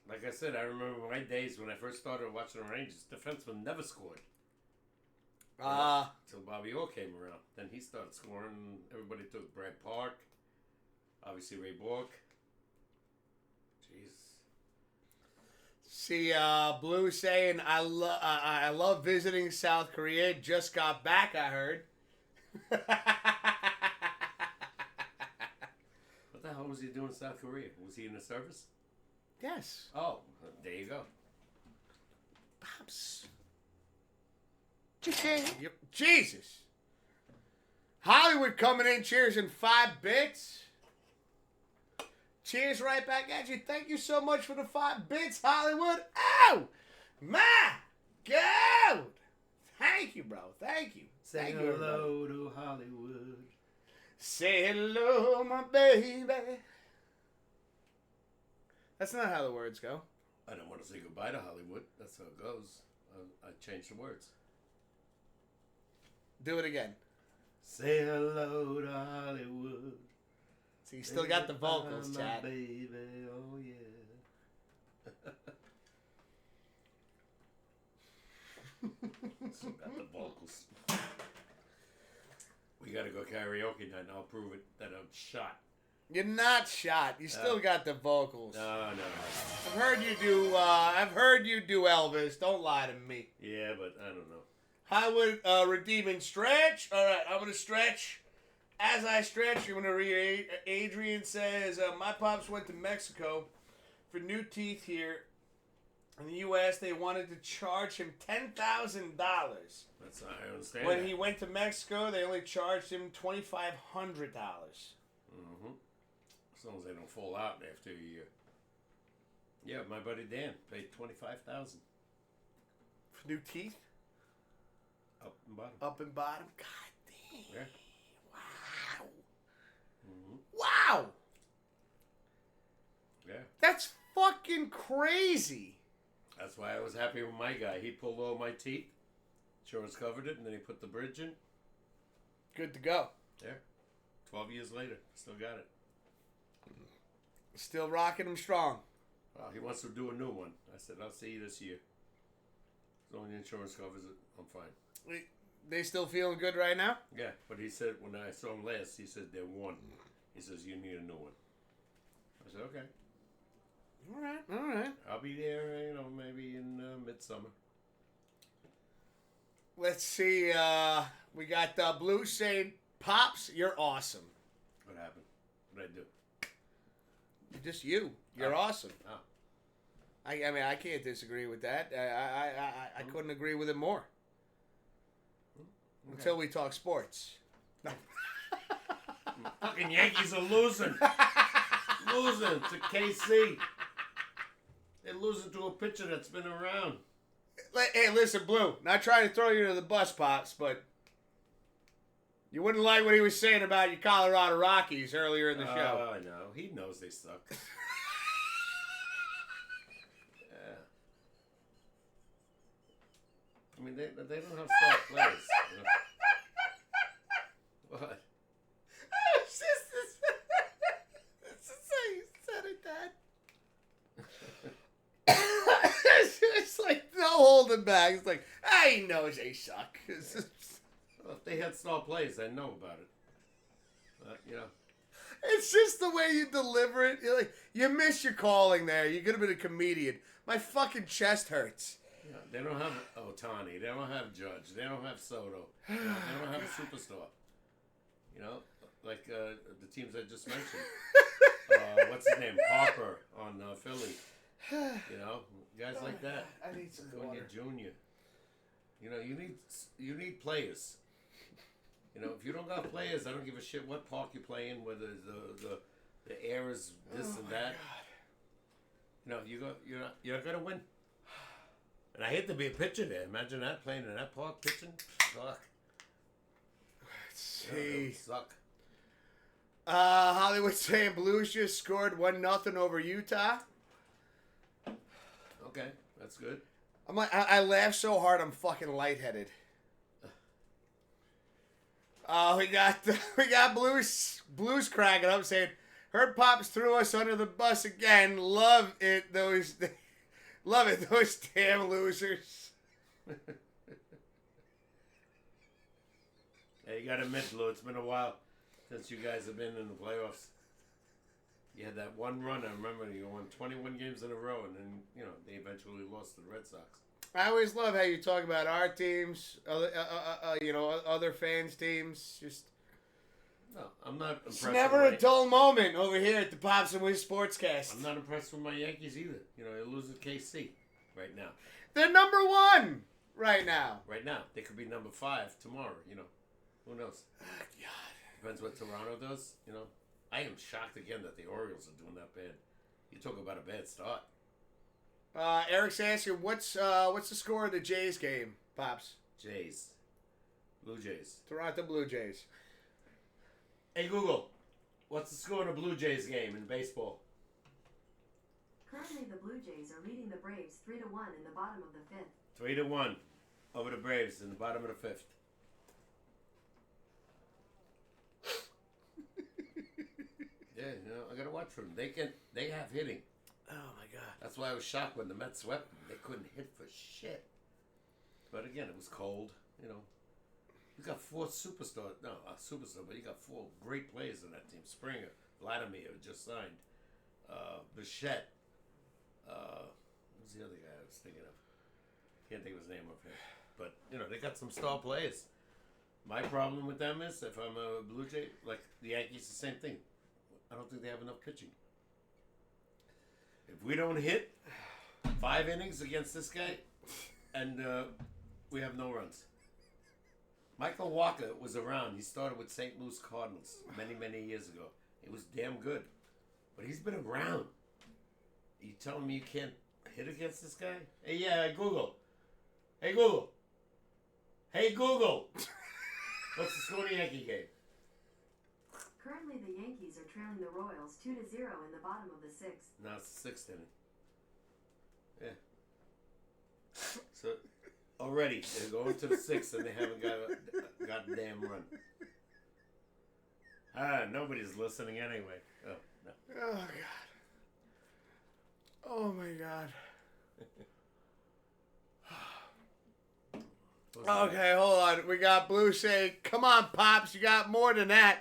Like I said, I remember my days when I first started watching the Rangers. Defensemen never scored. Until Bobby Orr came around. Then he started scoring. Everybody took Brad Park. Obviously Ray Bork. Jeez. See, Blue saying, I love visiting South Korea. Just got back, I heard. What the hell was he doing in South Korea? Was he in the service? Yes. Oh, there you go. Pops. Yep. Jesus. Hollywood coming in, cheers in 5 bits. Cheers right back at you. Thank you so much for the 5 bits, Hollywood. Oh, my God. Thank you, bro. Thank you. Say Thank you, hello everybody. to Hollywood. Say hello, my baby. That's not how the words go. I don't want to say goodbye to Hollywood. That's how it goes. I changed the words. Do it again. Say hello to Hollywood. So you still got the vocals, Chad. Baby, oh yeah. Still got the vocals. We gotta go karaoke night, and I'll prove it that I'm shot. You're not shot. You still got the vocals. No. I've heard you do. I've heard you do Elvis. Don't lie to me. Yeah, but I don't know. Hollywood redeeming stretch. All right, I'm gonna stretch. As I stretch, you're gonna read. Adrian says, "My pops went to Mexico for new teeth here. In the U.S., they wanted to charge him $10,000. That's I understand. When that. he went to Mexico, they only charged him $2,500. Mm-hmm. As long as they don't fall out after a year. Yeah, my buddy Dan paid $25,000 For new teeth, up and bottom. up and bottom. God damn! Yeah. Wow! Mm-hmm. Wow! Yeah. That's fucking crazy. That's why I was happy with my guy. He pulled all my teeth. Insurance covered it, and then he put the bridge in. Good to go. Yeah. 12 years later, still got it. Still rocking them strong. Well, he wants to do a new one. I said, I'll see you this year. As long as the insurance covers it, I'm fine. They still feeling good right now? Yeah, but he said, when I saw him last, he said, they're one. He says, you need a new one. I said, okay. All right. I'll be there, maybe in midsummer. Let's see. We got Blue saying, Pops, you're awesome. What happened? What did I do? Just you. You're awesome. Oh. I mean, I can't disagree with that. I couldn't agree with it more. Okay. Until we talk sports. No. Fucking Yankees are losing. Losing to KC. They're losing to a pitcher that's been around. Hey, listen, Blue. Not trying to throw you to the bus, Pops, but you wouldn't like what he was saying about your Colorado Rockies earlier in the show. Oh, I know. He knows they suck. Yeah. I mean, they don't have star players. You know? What? It's just how you said it, Dad. It's like no holding back. It's like, he knows they suck. Well, if they had star players, I'd know about it. It's just the way you deliver it. You're like, you miss your calling there. You could have been a comedian. My fucking chest hurts. Yeah, they don't have Otani. They don't have Judge. They don't have Soto. They don't have a superstar. Like the teams I just mentioned. what's his name? Harper on Philly. You know, guys like that. I need some Going water. Junior. You know, you need players. You know, if you don't got players, I don't give a shit what park you play in, whether the air is this and that. You know, you're not gonna win. And I hate to be a pitcher there. Imagine that, playing in that park, pitching. Fuck. Let's Yeah, it see. would suck. Hollywood saying Blues just scored 1-0 over Utah. Okay, that's good. I'm like, I laugh so hard I'm fucking lightheaded. We got Blues cracking up saying, heard Pops threw us under the bus again. Love it, those damn losers. Hey, you gotta admit, Lou, it's been a while since you guys have been in the playoffs. You had that one run, I remember you won 21 games in a row, and then, you know, they eventually lost to the Red Sox. I always love how you talk about our teams, other fans' teams. Just No, I'm not impressed. it's never with a dull moment over here at the Pops Wiz SportsCast. I'm not impressed with my Yankees either. You know, they're losing KC right now. They're number one right now. Right now, they could be number 5 tomorrow. You know, who knows? Oh, God. Depends what Toronto does. You know, I am shocked again that the Orioles are doing that bad. You talk about a bad start. Eric's asking, what's the score of the Jays game, Pops? Jays, Blue Jays. Toronto Blue Jays. Hey Google, what's the score in a Blue Jays game in baseball? Currently, the Blue Jays are leading the Braves 3-1 in the bottom of the 5th. 3-1 over the Braves in the bottom of the 5th. Yeah, you know, I gotta watch for them. They have hitting. Oh, my God. That's why I was shocked when the Mets swept them. They couldn't hit for shit. But again, it was cold, you know. You got 4 superstars. No, a superstar, but you got 4 great players in that team. Springer, Vladimir, who just signed. Bichette. Who's the other guy I was thinking of? Can't think of his name up here. But, you know, they got some star players. My problem with them is, if I'm a Blue Jay, like the Yankees, the same thing. I don't think they have enough pitching. If we don't hit 5 innings against this guy, and we have no runs. Michael Walker was around. He started with St. Louis Cardinals many, many years ago. It was damn good. But he's been around. You telling me you can't hit against this guy? Hey, yeah, Google. Hey, Google. Hey, Google. What's the score of the Yankee game? Currently, the Yankees are trailing the Royals 2-0 in the bottom of the 6th. Now it's the 6th inning. Yeah. So already they're going to the 6th and they haven't got a damn run. Nobody's listening anyway. Oh no. Oh, God. Oh, my God. Okay, hold on. We got Blue saying, come on, Pops, you got more than that.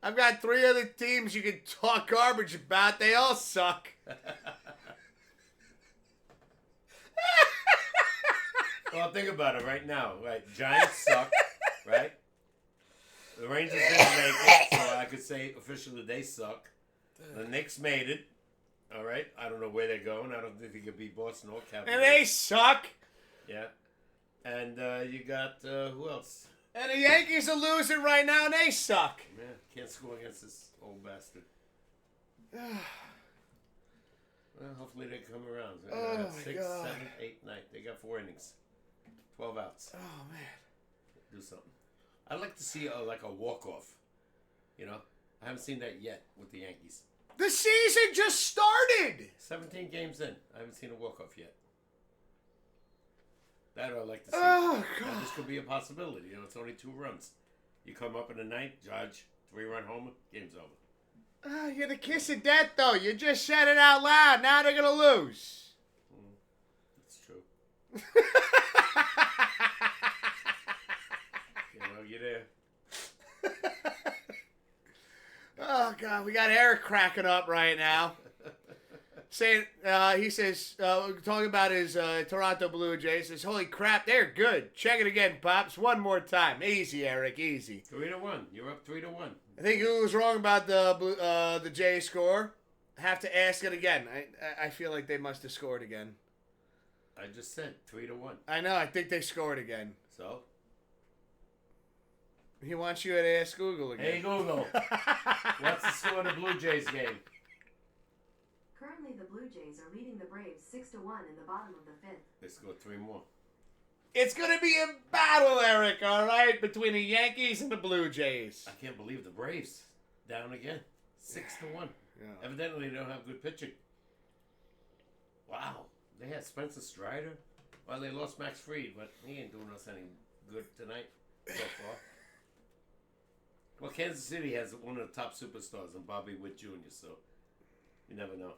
I've got 3 other teams you can talk garbage about. They all suck. Well, think about it right now. Right, Giants suck. Right. The Rangers didn't make it, so I could say officially they suck. The Knicks made it. All right. I don't know where they're going. I don't think they could beat Boston or Cavaliers. And they suck. Yeah. And you got who else? And the Yankees are losing right now, and they suck. Yeah, can't score against this old bastard. Well, hopefully they come around. Oh, my 6, God. 7, 8, 9. They got 4 innings. 12 outs. Oh, man. Do something. I'd like to see like a walk-off. You know? I haven't seen that yet with the Yankees. The season just started. 17 games in. I haven't seen a walk-off yet. That I'd like to see. Oh, Now, God. this could be a possibility. You know, it's only 2 runs. You come up in the 9th, Judge, 3-run homer, game's over. You're the kiss of death, though. You just said it out loud. Now they're going to lose. That's true. You know, you're there. Oh, God. We got Eric cracking up right now. Saying, he says, talking about his Toronto Blue Jays, says, holy crap, they're good. Check it again, Pops. One more time. Easy, Eric, easy. 3-1. You're up 3-1. I think who was wrong about the Jays score? Have to ask it again. I feel like they must have scored again. I just said 3-1. I know. I think they scored again. So? He wants you to ask Google again. Hey, Google. What's the score of the Blue Jays game? Currently, the Blue Jays are leading the Braves 6-1 in the bottom of the 5th. They scored 3 more. It's going to be a battle, Eric, all right, between the Yankees and the Blue Jays. I can't believe the Braves down again. 6-1. Yeah. Evidently, they don't have good pitching. Wow. They had Spencer Strider. Well, they lost Max Fried, but he ain't doing us any good tonight so far. Well, Kansas City has one of the top superstars in Bobby Witt Jr., so you never know.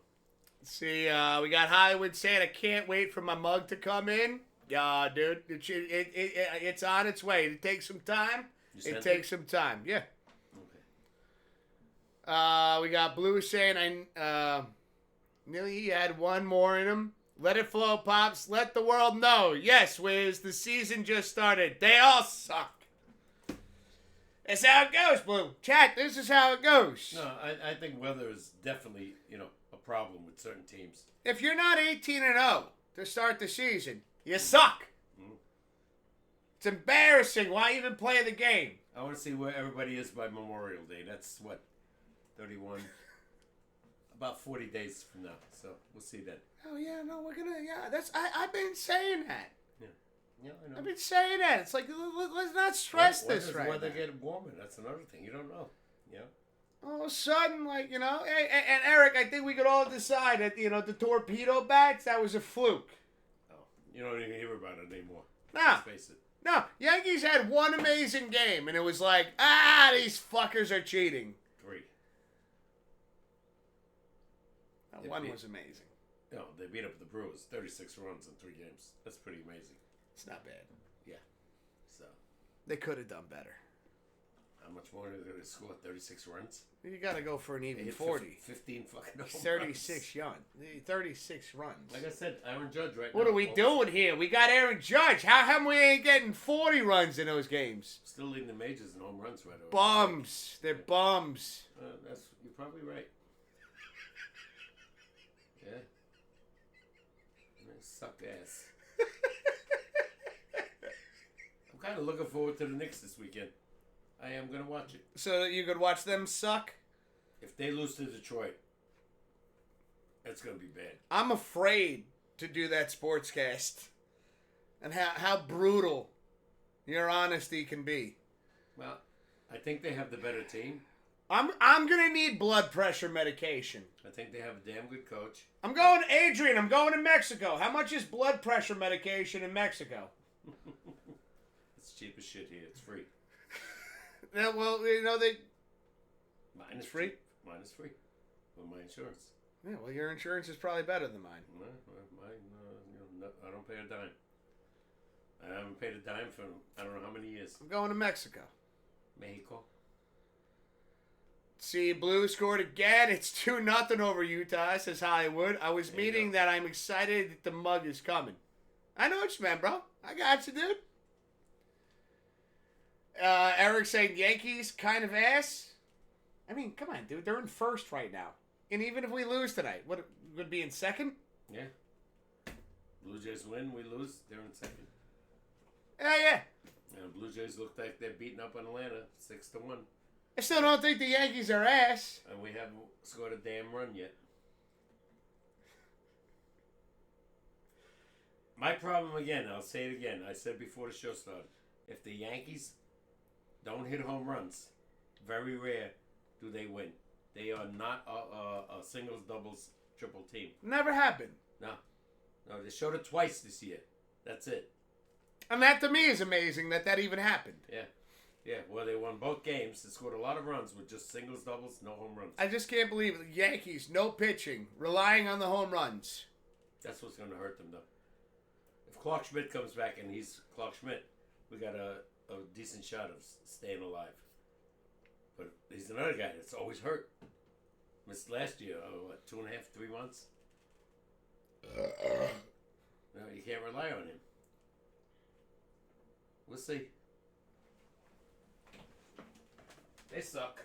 See, we got Hollywood saying, I can't wait for my mug to come in. Yeah, dude, it's on its way. It takes some time. It takes some time. Yeah. Okay. We got Blue saying, Nearly he had one more in him. Let it flow, Pops. Let the world know. Yes, Wiz, the season just started. They all suck. That's how it goes, Blue. Chat, this is how it goes. No, I think weather is definitely, a problem with certain teams. If you're not 18-0 to start the season, you suck. Mm. It's embarrassing. Why even play the game? I want to see where everybody is by Memorial Day. That's what, 31, about 40 days from now. So we'll see then. Oh yeah, no, we're gonna. Yeah, I've been saying that. Yeah, I know. I've been saying that. It's like let's not stress When this does right the weather now. get warmer? That's another thing. You don't know. Yeah. All of a sudden, and Eric, I think we could all decide that the torpedo bats, that was a fluke. Oh, you don't even hear about it anymore. No. Let's face it. No, Yankees had one amazing game, and it was like, these fuckers are cheating. 3. That one was amazing. No, they beat up the Brewers, 36 runs in 3 games. That's pretty amazing. It's not bad. Yeah. So, They could have done better. how much more did they score? 36 runs? You got to go for an They even hit 40. 15 fucking home 36 runs. 36 runs. Like I said, Aaron Judge right now. What are we doing here? We got Aaron Judge. How come we ain't getting 40 runs in those games? Still leading the majors in home runs right away. Bums. They're bums. You're probably right. Yeah. They suck ass. I'm kind of looking forward to the Knicks this weekend. I am going to watch it. So that you could watch them suck? If they lose to Detroit, it's going to be bad. I'm afraid to do that sportscast. And how brutal your honesty can be. Well, I think they have the better team. I'm gonna need blood pressure medication. I think they have a damn good coach. I'm going to Mexico. How much is blood pressure medication in Mexico? It's cheap as shit here. It's free. Yeah, well, they. Mine is Free? Mine is free. With my insurance. Yeah, well, your insurance is probably better than mine. No, mine, I don't pay a dime. I haven't paid a dime for I don't know how many years. I'm going to Mexico. Mexico. See, Blue scored again. It's 2-0 over Utah, says Hollywood. I was There you meaning go. that I'm excited that the mug is coming. I know what you meant, bro. I got you, dude. Eric saying Yankees kind of ass. I mean, come on, dude. They're in first right now. And even if we lose tonight, what would be in second? Yeah. Blue Jays win, we lose, they're in second. Yeah. And Blue Jays look like they're beating up on Atlanta 6-1. I still don't think the Yankees are ass. And we haven't scored a damn run yet. My problem again, I'll say it again. I said before the show started. If the Yankees don't hit home runs, very rare do they win. They are not a singles, doubles, triple team. Never happened. No, they showed it twice this year. That's it. And that to me is amazing that even happened. Yeah. Well, they won both games. They scored a lot of runs with just singles, doubles, no home runs. I just can't believe it. The Yankees, no pitching, relying on the home runs. That's what's going to hurt them, though. If Clark Schmidt comes back and he's Clark Schmidt, we got a decent shot of staying alive. But he's another guy that's always hurt. Missed last year, 2.5, 3 months? No, you can't rely on him. We'll see. They suck.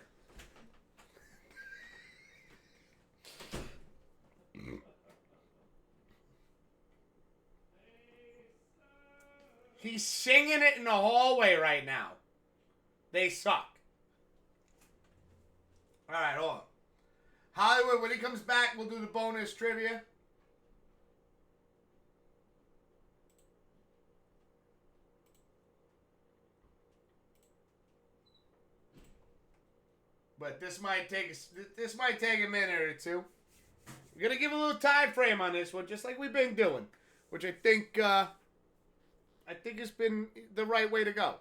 He's singing it in the hallway right now. They suck. All right, hold on. Hollywood, when he comes back, we'll do the bonus trivia. But this might take a minute or two. We're gonna give a little time frame on this one, just like we've been doing, which I think has been the right way to go.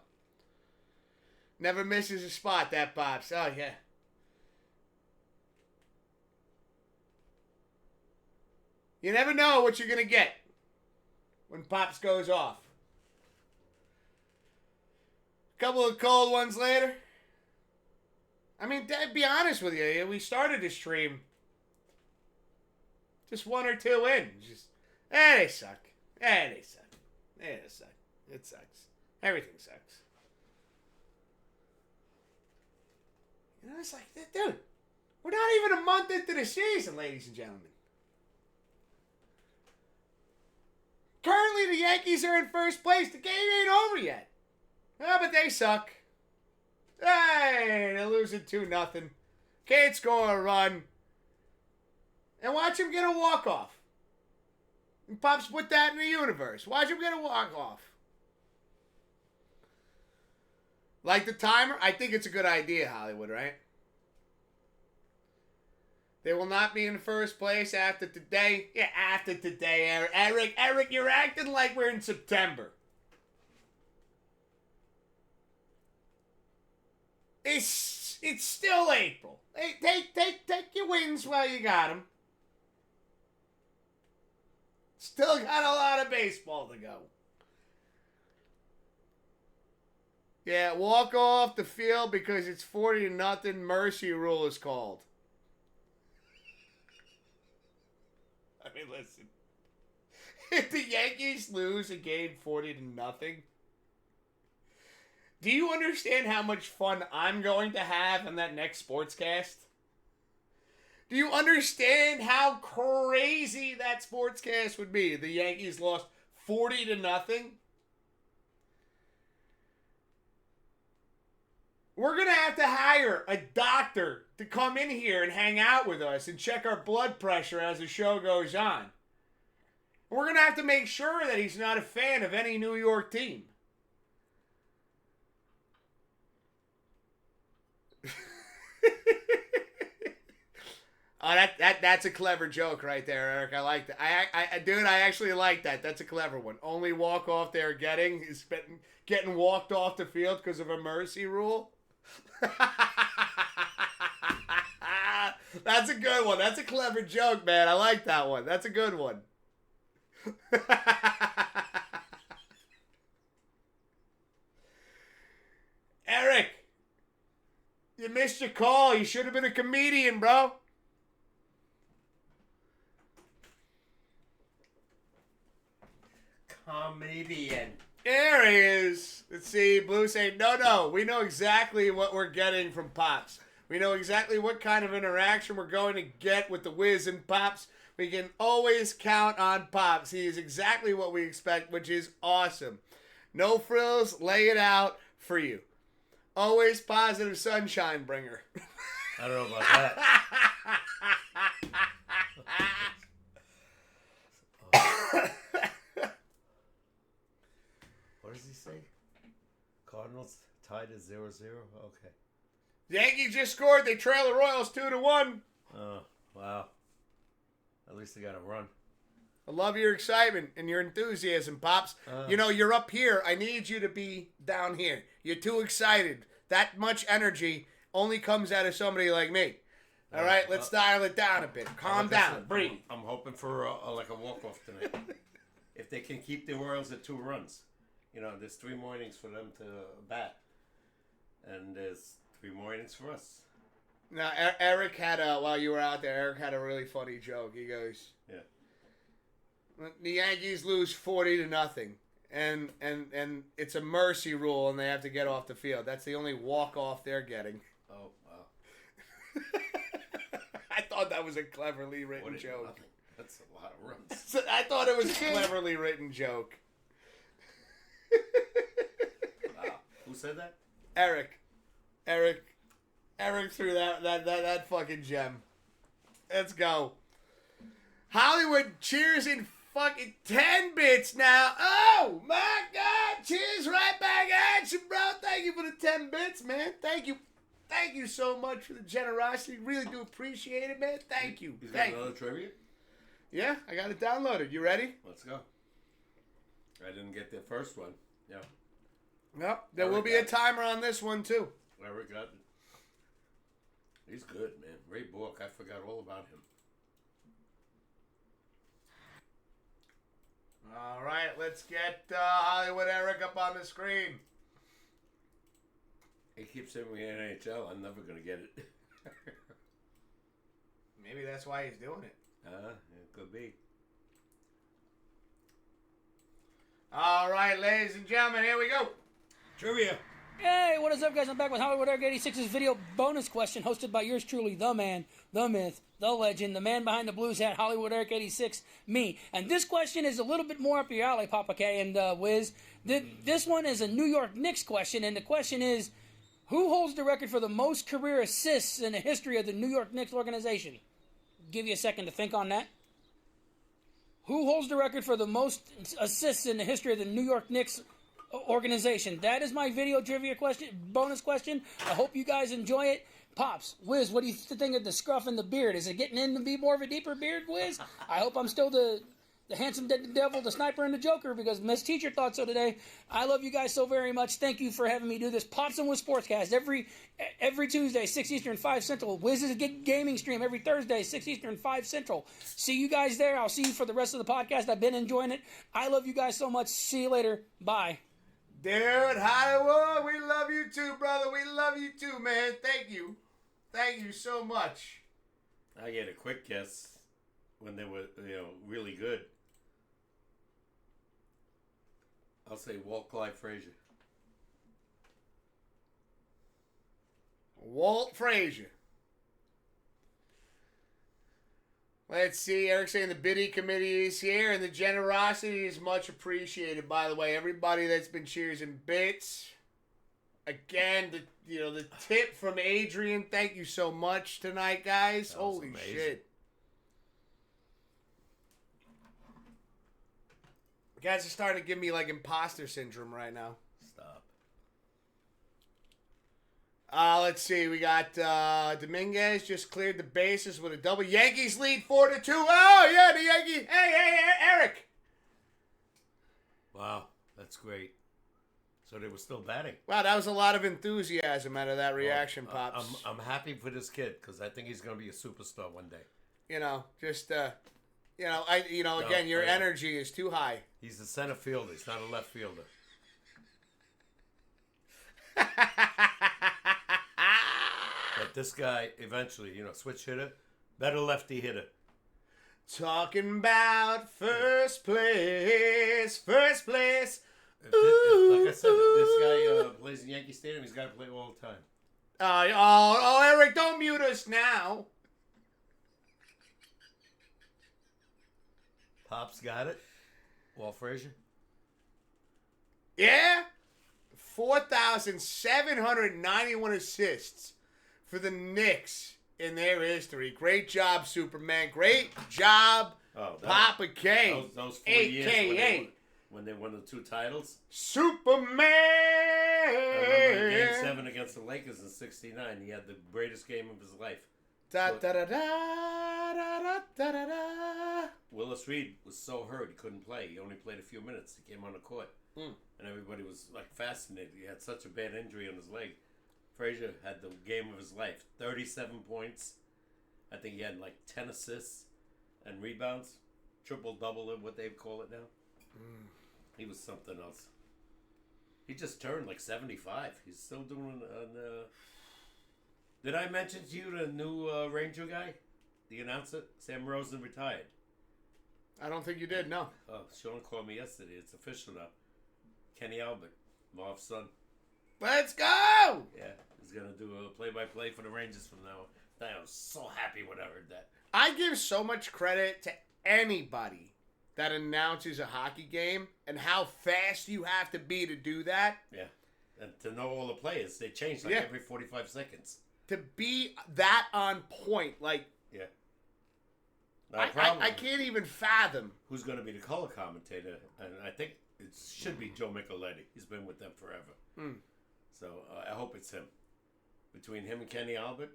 Never misses a spot, that Pops. Oh yeah. You never know what you're gonna get when Pops goes off. A couple of cold ones later. I mean, to be honest with you, we started the stream just one or two in. Just, they suck. They suck. They suck. It sucks. Everything sucks. You know, it's like, dude, we're not even a month into the season, ladies and gentlemen. Currently, the Yankees are in first place. The game ain't over yet. Oh, but they suck. Hey, they're losing 2-0. Can't score a run. And watch him get a walk-off. And Pops put that in the universe. Watch him get a walk-off. Like the timer? I think it's a good idea, Hollywood, right? They will not be in first place after today. Yeah, after today, Eric. Eric, you're acting like we're in September. It's still April. Take your wins while you got them. Still got a lot of baseball to go. Yeah, walk off the field because it's 40-0. Mercy rule is called. I mean, listen. If the Yankees lose a game 40-0, do you understand how much fun I'm going to have in that next sportscast? Do you understand how crazy that sportscast would be? The Yankees lost 40-0. We're going to have to hire a doctor to come in here and hang out with us and check our blood pressure as the show goes on. We're going to have to make sure that he's not a fan of any New York team. Oh, that's a clever joke right there, Eric. I like that. I actually like that. That's a clever one. Only walk off they're getting is getting walked off the field because of a mercy rule. That's a good one. That's a clever joke, man. I like that one. That's a good one. Eric, you missed your call. You should have been a comedian, bro. Comedian. There he is. Let's see. Blue say, no. We know exactly what we're getting from Pops. We know exactly what kind of interaction we're going to get with the Wiz and Pops. We can always count on Pops. He is exactly what we expect, which is awesome. No frills. Lay it out for you. Always positive sunshine bringer. I don't know about that. What does he say? Cardinals tied at 0-0? Okay. Yankees just scored. They trail the Royals 2-1. Oh, wow. At least they got a run. I love your excitement and your enthusiasm, Pops. You know, you're up here. I need you to be down here. You're too excited. That much energy only comes out of somebody like me. All right, let's dial it down a bit. Calm down. Breathe. I'm hoping for a walk-off tonight. If they can keep the Royals at 2 runs. You know, there's 3 more innings for them to bat. And there's 3 more innings for us. Now, Eric had while you were out there, Eric had a really funny joke. He goes, yeah. The Yankees lose 40-0. And it's a mercy rule, and they have to get off the field. That's the only walk-off they're getting. Oh, wow. I thought that was a cleverly written joke. Nothing. That's a lot of runs. I thought it was a cleverly written joke. said that? Eric threw that fucking gem. Let's go. Hollywood cheers in fucking 10 bits now. Oh my God! Cheers right back at you, bro. Thank you for the 10 bits, man. Thank you. Thank you so much for the generosity. Really do appreciate it, man. Thank you. You got Thank another you. trivia? Yeah, I got it downloaded. You ready? Let's go. I didn't get the first one. Yeah. Yep. There will be a timer on this one too. Eric got it. He's good, man. Great book. I forgot all about him. All right, let's get Hollywood Eric up on the screen. He keeps saying we NHL. I'm never gonna get it. Maybe that's why he's doing it. It could be. All right, ladies and gentlemen, here we go. Trivia. Hey, what is up, guys? I'm back with Hollywood Eric 86's video bonus question, hosted by yours truly, the man, the myth, the legend, the man behind the blues hat, Hollywood Eric 86, me. And this question is a little bit more up your alley, Papa K and Wiz. This one is a New York Knicks question, and the question is, who holds the record for the most career assists in the history of the New York Knicks organization? Give you a second to think on that. Who holds the record for the most assists in the history of the New York Knicks organization? That is my video trivia question, bonus question. I hope you guys enjoy it. Pops, Wiz, what do you think of the scruff and the beard? Is it getting in to be more of a deeper beard, Wiz? I hope I'm still the handsome devil, the sniper, and the Joker, because Miss Teacher thought so today. I love you guys so very much. Thank you for having me do this. Pops Wiz SportsCast every Tuesday, 6 Eastern, 5 Central. Wiz's gaming stream every Thursday, 6 Eastern, 5 Central. See you guys there. I'll see you for the rest of the podcast. I've been enjoying it. I love you guys so much. See you later. Bye. Dude, Hollywood, we love you too, brother. We love you too, man. Thank you. Thank you so much. I get a quick guess when they were, really good. I'll say Walt Clyde Frazier. Walt Frazier. Let's see. Eric's saying the bidding committee is here, and the generosity is much appreciated. By the way, everybody that's been cheers and bits. Again, the tip from Adrian. Thank you so much tonight, guys. Holy amazing. shit. You guys are starting to give me like imposter syndrome right now. Stop. Let's see. We got Dominguez just cleared the bases with a double. Yankees lead 4-2. Oh yeah, the Yankees. Hey, Eric. Wow, that's great. So they were still batting. Wow, that was a lot of enthusiasm out of that reaction, Pops. I'm happy for this kid because I think he's going to be a superstar one day. Again, your energy is too high. He's a center fielder. He's not a left fielder. But this guy, eventually, switch hitter, better lefty hitter. Talking about first place. Like I said, if this guy plays in Yankee Stadium, he's got to play all the time. Eric, don't mute us now. Pops got it. Walt Frazier. Yeah. 4,791 assists for the Knicks in their history. Great job, Superman. Great job, Papa K. Those 4 years when they won the 2 titles. Superman! I remember Game 7 against the Lakers in '69. He had the greatest game of his life. Willis Reed was so hurt he couldn't play. He only played a few minutes. He came on the court. And everybody was fascinated. He had such a bad injury on his leg. Frazier had the game of his life. 37 points. I think he had 10 assists and rebounds. Triple-double, what they call it now. He was something else. He just turned 75. He's still doing Did I mention to you the new Ranger guy? The announcer? Sam Rosen retired. I don't think you did, no. Oh, Sean called me yesterday. It's official now. Kenny Albert, Marv's son. Let's go! Yeah, he's going to do a play-by-play for the Rangers from now on. I was so happy when I heard that. I give so much credit to anybody that announces a hockey game and how fast you have to be to do that. Yeah. And to know all the players, they change like every 45 seconds. To be that on point, like... Yeah. I can't even fathom. Who's going to be the color commentator. And I think it should be Joe Micheletti. He's been with them forever. So I hope it's him. Between him and Kenny Albert,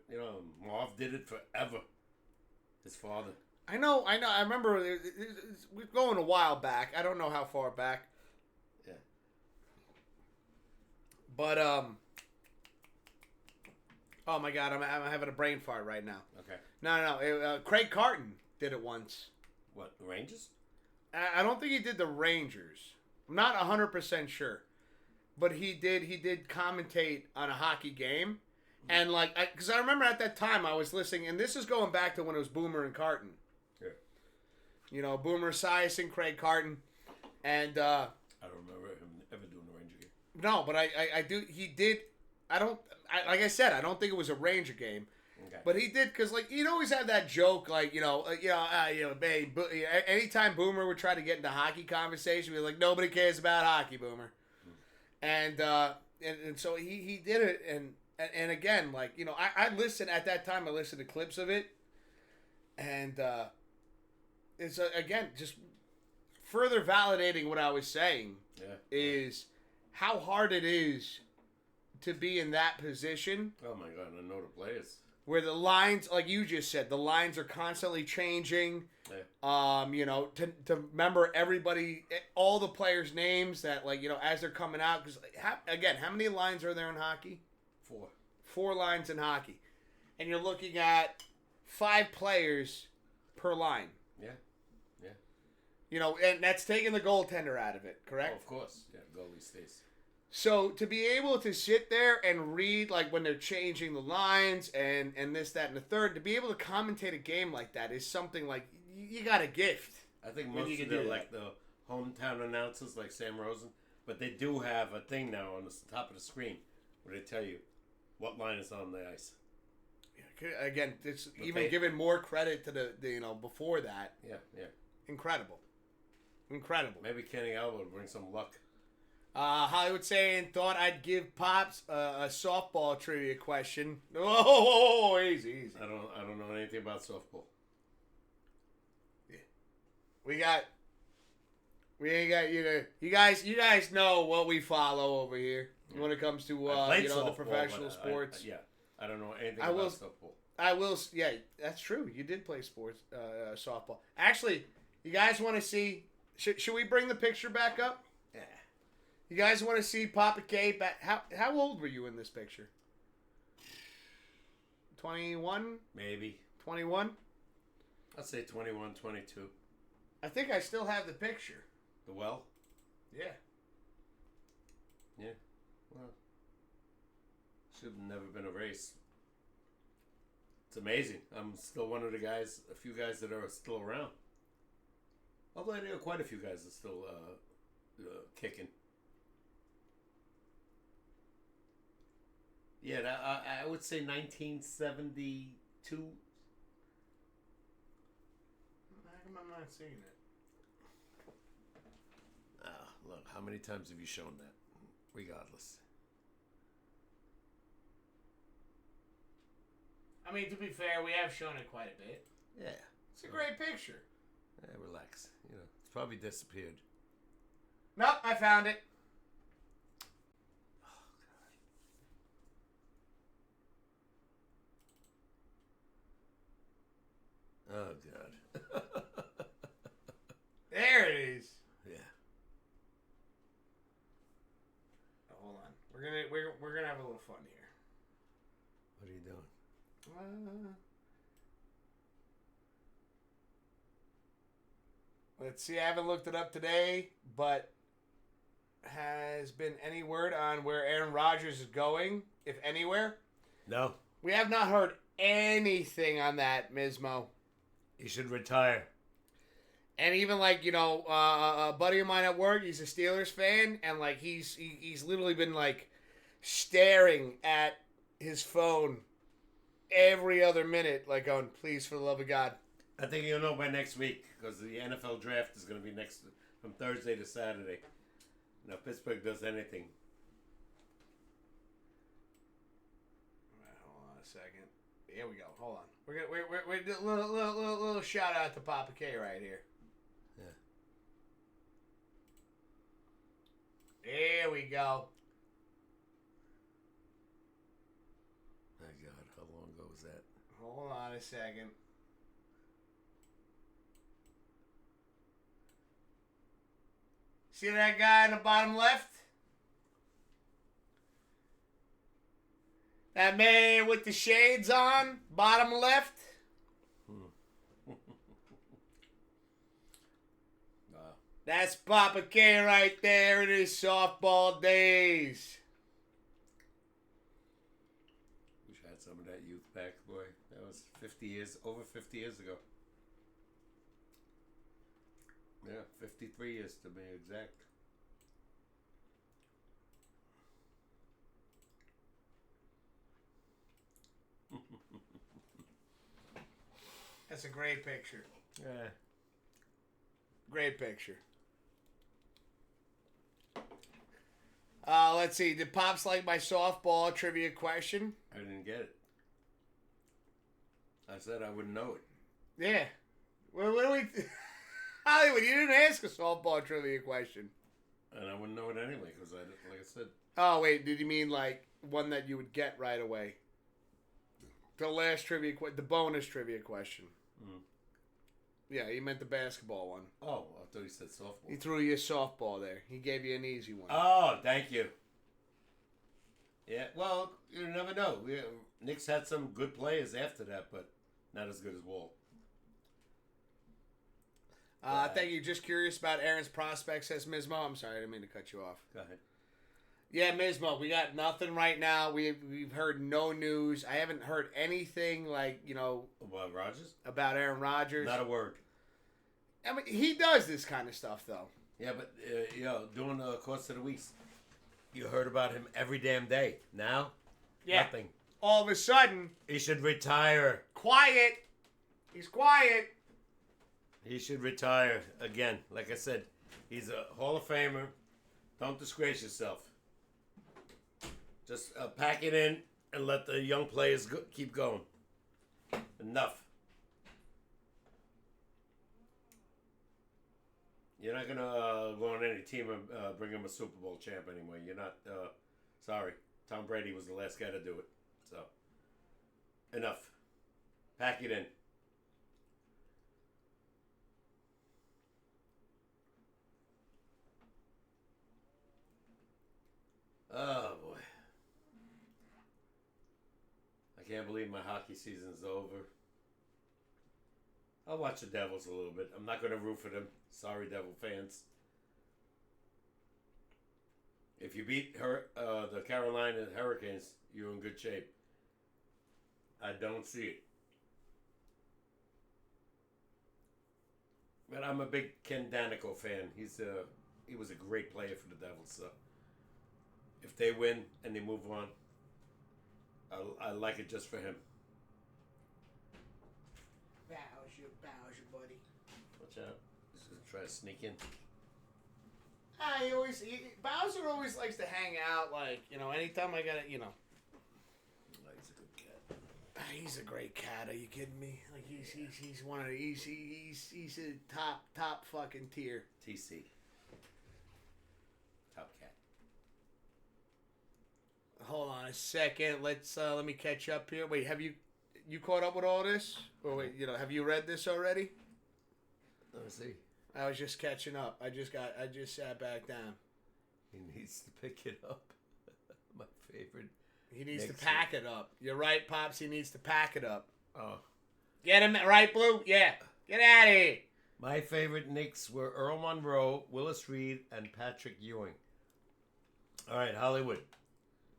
Marv did it forever. His father. I know. I remember we're going a while back. I don't know how far back. Yeah. But oh my God, I'm having a brain fart right now. Okay. No. Craig Carton did it once. What, the Rangers? I don't think he did the Rangers. I'm not 100% sure, but he did commentate on a hockey game, and because I remember at that time I was listening, and this is going back to when it was Boomer and Carton. Yeah. Boomer Esiason, Craig Carton, and I don't remember him ever doing a Ranger game. No, but I do. He did. Like I said, I don't think it was a Ranger game. Okay. But he did, because you'd always have that joke, babe. Anytime Boomer would try to get into hockey conversation, we'd be like, nobody cares about hockey, Boomer. And so he did it, and again, I listened at that time. I listened to clips of it, and it's again just further validating what I was saying. Yeah. Is how hard it is to be in that position. Oh my God, I know the players. Where the lines, like you just said, the lines are constantly changing. Yeah. To remember everybody, all the players' names that, as they're coming out. Because, again, how many lines are there in hockey? 4. 4 lines in hockey. And you're looking at 5 players per line. Yeah. And that's taking the goaltender out of it, correct? Oh, of course. Yeah, goalie stays. So to be able to sit there and read when they're changing the lines and this, that, and the third, to be able to commentate a game like that is something you got a gift. I think most of them the hometown announcers like Sam Rosen, but they do have a thing now on the top of the screen where they tell you what line is on the ice. Again, it's even giving more credit to the before that. Yeah. Incredible. Maybe Kenny Albert will bring some luck. Hollywood saying, thought I'd give Pops a softball trivia question. Oh, easy. I don't know anything about softball. Yeah. We ain't got you guys know what we follow over here when it comes to softball, the professional sports. I don't know anything about softball. I will. Yeah, that's true. You did play sports softball. Actually, you guys want to see? Should we bring the picture back up? Yeah. You guys want to see Papa K back? How old were you in this picture? 21? Maybe. 21? I'd say 21, 22. I think I still have the picture. The well? Yeah. Yeah. Well, should have never been a race. It's amazing. I'm still one of the guys, a few guys that are still around. Although there are quite a few guys that are still kicking. Yeah, I would say 1972. How come I'm not seeing it? Look, how many times have you shown that? Regardless. I mean, to be fair, we have shown it quite a bit. Yeah. It's a great picture. Yeah, relax. It's probably disappeared. Nope, I found it. Oh, God. There it is. Yeah. Oh, hold on. We're gonna have a little fun here. What are you doing? Let's see. I haven't looked it up today, but has been any word on where Aaron Rodgers is going, if anywhere? No. We have not heard anything on that, Mismo. He should retire. And even a buddy of mine at work, he's a Steelers fan, and he's literally been staring at his phone every other minute, going, please, for the love of God. I think you'll know by next week because the NFL draft is going to be from Thursday to Saturday. Now, if Pittsburgh does anything, Here we go. Hold on. We're doing a little shout out to Papa K right here. Yeah. Here we go. My God, how long ago was that? Hold on a second. See that guy in the bottom left? That man with the shades on, bottom left. Wow. That's Papa K right there in his softball days. Wish I had some of that youth back, boy. That was 50 years, over 50 years ago. Yeah, 53 years to be exact. That's a great picture. Yeah. Great picture. Let's see. Did Pops like my softball trivia question? I didn't get it. I said I wouldn't know it. Yeah. What do we... Hollywood, you didn't ask a softball trivia question. And I wouldn't know it anyway, because like I said. Oh, wait. Did you mean like one that you would get right away? The last trivia... the bonus trivia question. Mm. Yeah, he meant the basketball one. Oh, I thought you said softball. He threw you a softball there. He gave you an easy one. Oh, thank you. Yeah, well, you never know. Knicks had some good players after that, but not as good as Walt. Thank you. Just curious about Aaron's prospects, says Ms. Mo. I'm sorry, I didn't mean to cut you off. Go ahead. Yeah, Ms. Mo, we got nothing right now. We've heard no news. I haven't heard anything About Rodgers? about Aaron Rodgers. Not a word. I mean, he does this kind of stuff, though. Yeah, but, during the course of the weeks, you heard about him every damn day. Now, nothing. All of a sudden, He should retire. quiet. He's quiet. He should retire again. Like I said, he's a Hall of Famer. Don't disgrace yourself. Just pack it in and let the young players keep going. Enough. You're not going to go on any team and bring him a Super Bowl champ anymore. You're not. Sorry. Tom Brady was the last guy to do it. So, enough. Pack it in. Oh, boy. I can't believe my hockey season's over. I'll watch the Devils a little bit. I'm not going to root for them. Sorry, Devil fans. If you beat the Carolina Hurricanes, you're in good shape. I don't see it. But I'm a big Ken Danico fan. He was a great player for the Devils. So if they win and they move on, I like it just for him. Bowser, buddy. Watch out. He's going to try to sneak in. Bowser always likes to hang out, anytime I got it, He's a good cat. He's a great cat. Are you kidding me? Like he's one of the, he's a top fucking tier. TC. Top cat. Hold on a second. Let me catch up here. Wait, have you caught up with all this? Or wait, have you read this already? Let me see. I was just catching up. I just sat back down. He needs to pick it up. My favorite. He needs to pack it up. You're right, Pops. He needs to pack it up. Oh. Get him right, Blue? Yeah. Get out of here. My favorite Knicks were Earl Monroe, Willis Reed, and Patrick Ewing. All right, Hollywood.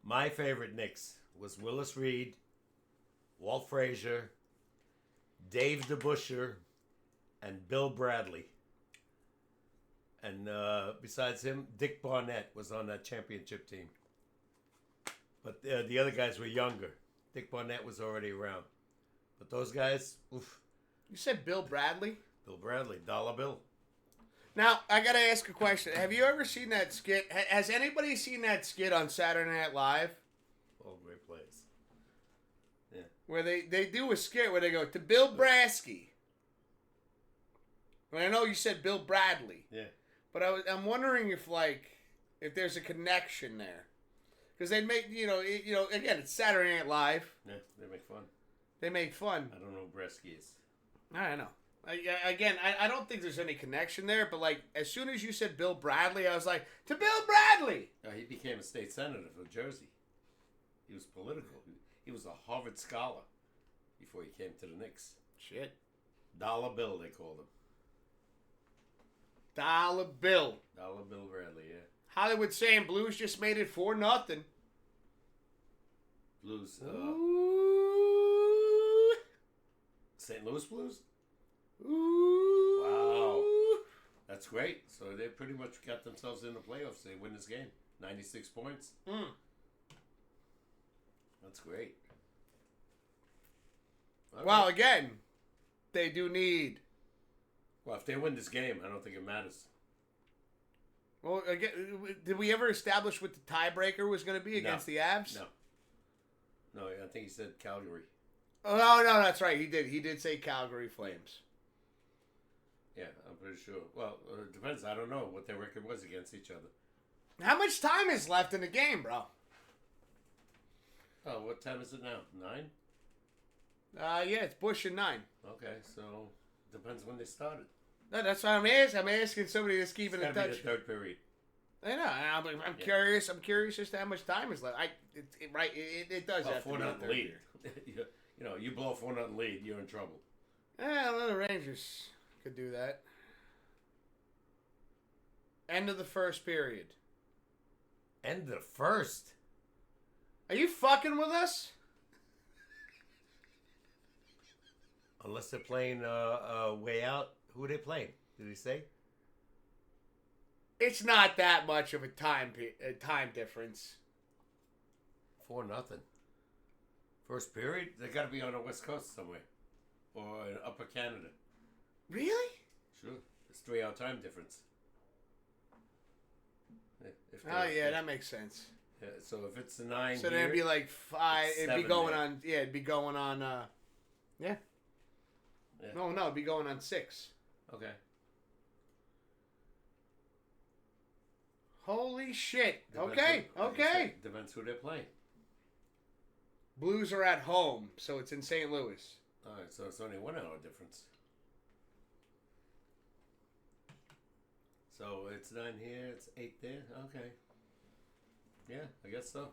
My favorite Knicks was Willis Reed, Walt Frazier, Dave DeBusschere, and Bill Bradley. And besides him, Dick Barnett was on that championship team. But the other guys were younger. Dick Barnett was already around. But those guys, oof. You said Bill Bradley? Bill Bradley, Dollar Bill. Now, I got to ask a question. Have you ever seen that skit? Has anybody seen that skit on Saturday Night Live? All great plays. Yeah. where they do a skit where they go to Bill Brasky. And I know you said Bill Bradley. Yeah. But I'm wondering if there's a connection there. Because they make, again, it's Saturday Night Live. Yeah, they make fun. They make fun. I don't know who Bresky is. I don't know. I don't think there's any connection there, but as soon as you said Bill Bradley, I was like, to Bill Bradley! He became a state senator for Jersey. He was political. He was a Harvard scholar before he came to the Knicks. Shit. Dollar Bill, they called him. Dollar Bill. Dollar Bill Bradley, yeah. Hollywood saying Blues just made it 4-0. Blues. Ooh. St. Louis Blues? Ooh. Wow. That's great. So they pretty much got themselves in the playoffs. They win this game. 96 points. That's great. Well, again, they do need. Well, if they win this game, I don't think it matters. Well, again, did we ever establish what the tiebreaker was going to be against the Avs? No, I think he said Calgary. Oh, no, that's right. He did. He did say Calgary Flames. Yeah, I'm pretty sure. Well, it depends. I don't know what their record was against each other. How much time is left in the game, bro? Oh, what time is it now? 9? Yeah, it's pushing 9. Okay, so depends when they started. No, that's what I'm asking. I'm asking somebody that's keeping in It's gotta touch. be the third period. I know. I'm curious. I'm curious as to how much time is left. It does have to be the 4-0 third lead. period. You blow a 4-0 lead, you're in trouble. Well, the Rangers could do that. End of the first period. End of the first. Are you fucking with us? Unless they're playing way out. Who are they playing? Did he say? It's not that much of a time difference. 4-0. First period? They got to be on the West Coast somewhere. Or in Upper Canada. Really? Sure. It's 3-hour time difference. That makes sense. Yeah, so if it's 9 So here, then it'd be like 5. it's It'd be 7 going there. on. Yeah, it'd be going on. Yeah. Yeah. No, it'd be going on 6. Okay. Holy shit. Depends Okay. who- like I Okay. said, depends who they're playing. Blues are at home, so it's in St. Louis. All right, so it's only 1 hour difference. So it's 9 here, it's 8 there. Okay. Yeah, I guess so.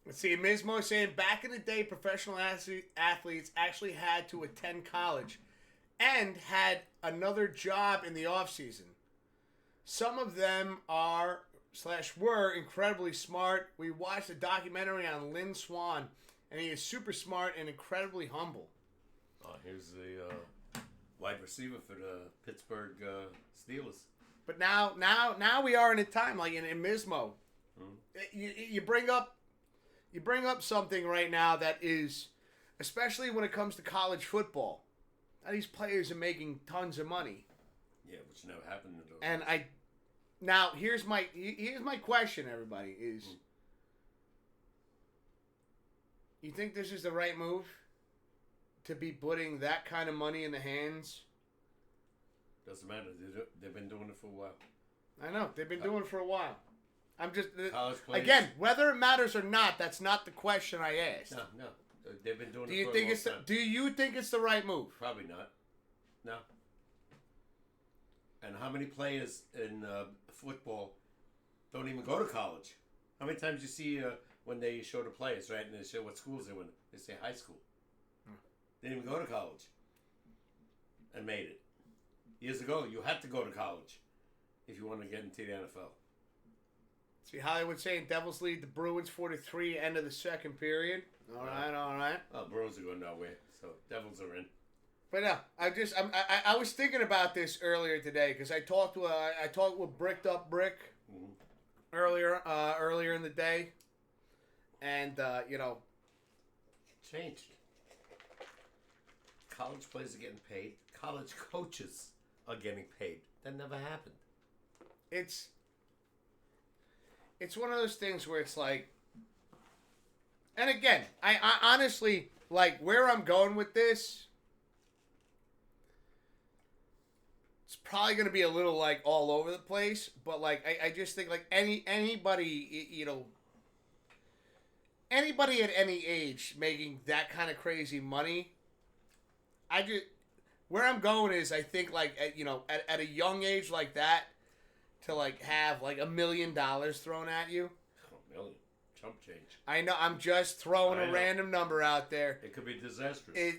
Let's see, Mismo saying back in the day, professional athletes actually had to attend college and had another job in the offseason. Some of them were incredibly smart. We watched a documentary on Lynn Swan, and he is super smart and incredibly humble. Oh, here's the wide receiver for the Pittsburgh Steelers. But now we are in a time like in Mismo. You bring up something right now that is, especially when it comes to college football. Now these players are making tons of money. Yeah, which never happened in those. And now here's my question, everybody, is you think this is the right move to be putting that kind of money in the hands? Doesn't matter. They've been doing it for a while. I know they've been doing it for a while. I'm just College players, again, whether it matters or not, that's not the question I asked. No. They've been doing Do it you for think a long it's time. do you think it's the right move? Probably not. No. And how many players in football don't even go to college? How many times you see when they show the players, right, and they show what schools they went? They say high school. They didn't even go to college and made it. Years ago, you had to go to college if you want to get into the NFL. See, Hollywood saying Devils lead the Bruins 4-3, end of the second period. All right. Well, Bruins are going nowhere, so Devils are in. But no, I was thinking about this earlier today because I talked with Bricked Up Brick earlier in the day, and Changed. College players are getting paid. College coaches are getting paid. That never happened. it's one of those things where it's like, And again, I honestly, like, where I'm going with this, it's probably going to be a little, like, all over the place. But, like, I just think, like, anybody, you know, anybody at any age making that kind of crazy money, where I'm going is, I think, like, at a young age like that, to, like, have, like, $1 million thrown at you. $1 million. Chump change. I know, I'm just throwing a random number out there. It could be disastrous.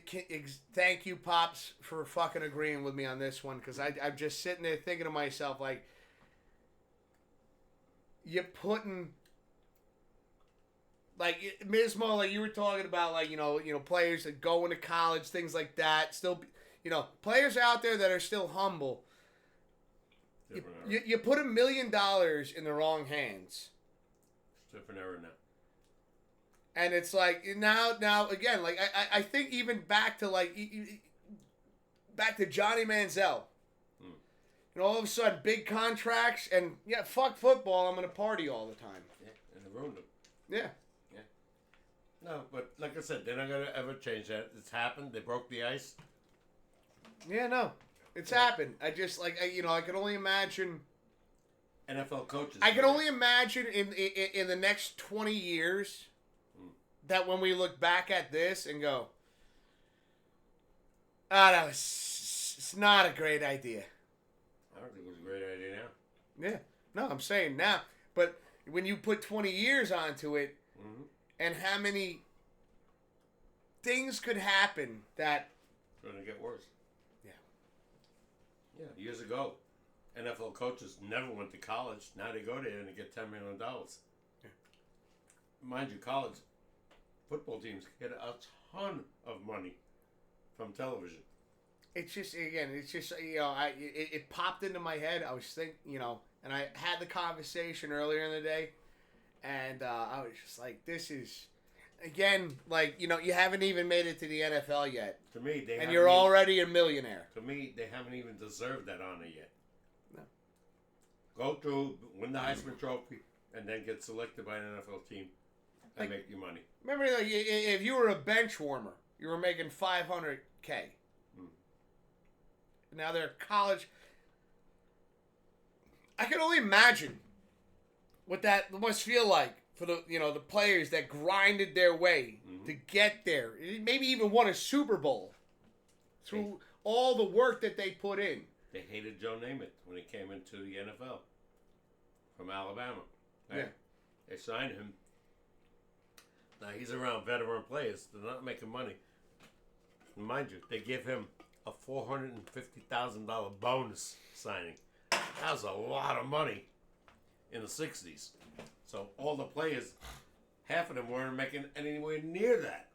Thank you, Pops, for fucking agreeing with me on this one, because I'm just sitting there thinking to myself, like, you're putting, like, Mismo, like, you were talking about, like, you know, players that go into college, things like that, still, you know, players out there that are still humble. You put $1 million in the wrong hands. Different era now. And it's like, now again, like, I think even back to, like, back to Johnny Manziel. And all of a sudden, big contracts, and, yeah, fuck football, I'm going to party all the time. Yeah, and it ruined them. Yeah. Yeah. No, but like I said, they're not going to ever change that. It's happened. They broke the ice. Yeah, no. It's happened. I just, like, I can only imagine... NFL coaches. I can only imagine in the next 20 years that when we look back at this and go, that was it's not a great idea. I don't think it was a great idea now. Yeah. No, I'm saying now. But when you put 20 years onto it, and how many things could happen that... It's going to get worse. Yeah. Yeah, years ago, NFL coaches never went to college. Now they go there and they get $10 million. Yeah. Mind you, college football teams get a ton of money from television. It's just, again, it popped into my head. I was thinking, and I had the conversation earlier in the day, and I was just like, this is, again, like, you haven't even made it to the NFL yet. To me, and you're already a millionaire. To me, they haven't even deserved that honor yet. No. Go through, win the Heisman Trophy, and then get selected by an NFL team and make you money. Remember, like, if you were a bench warmer, you were making $500K. Now they're college. I can only imagine what that must feel like for the the players that grinded their way to get there. Maybe even won a Super Bowl through all the work that they put in. They hated Joe Namath when he came into the NFL from Alabama. Right? Yeah. They signed him. Now he's around veteran players. They're not making money. Mind you, they give him a $450,000 bonus signing. That was a lot of money in the 60s. So all the players, half of them weren't making anywhere near that.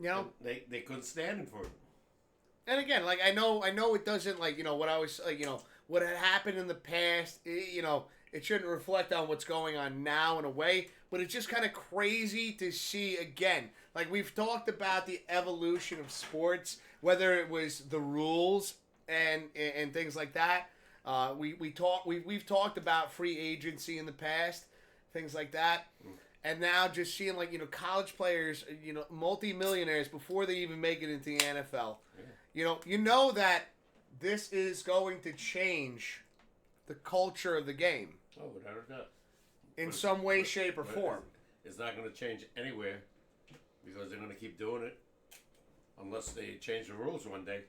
And they couldn't stand him for it. And again, like, I know it doesn't, like, what I was, like, what had happened in the past, it shouldn't reflect on what's going on now in a way, but it's just kind of crazy to see again. Like, we've talked about the evolution of sports, whether it was the rules and things like that. We've talked about free agency in the past, things like that. And now just seeing, like, college players, multi-millionaires before they even make it into the NFL. Yeah. You know that this is going to change the culture of the game. Oh, without a doubt. In some way, shape, or form. It's not going to change anywhere because they're going to keep doing it unless they change the rules one day.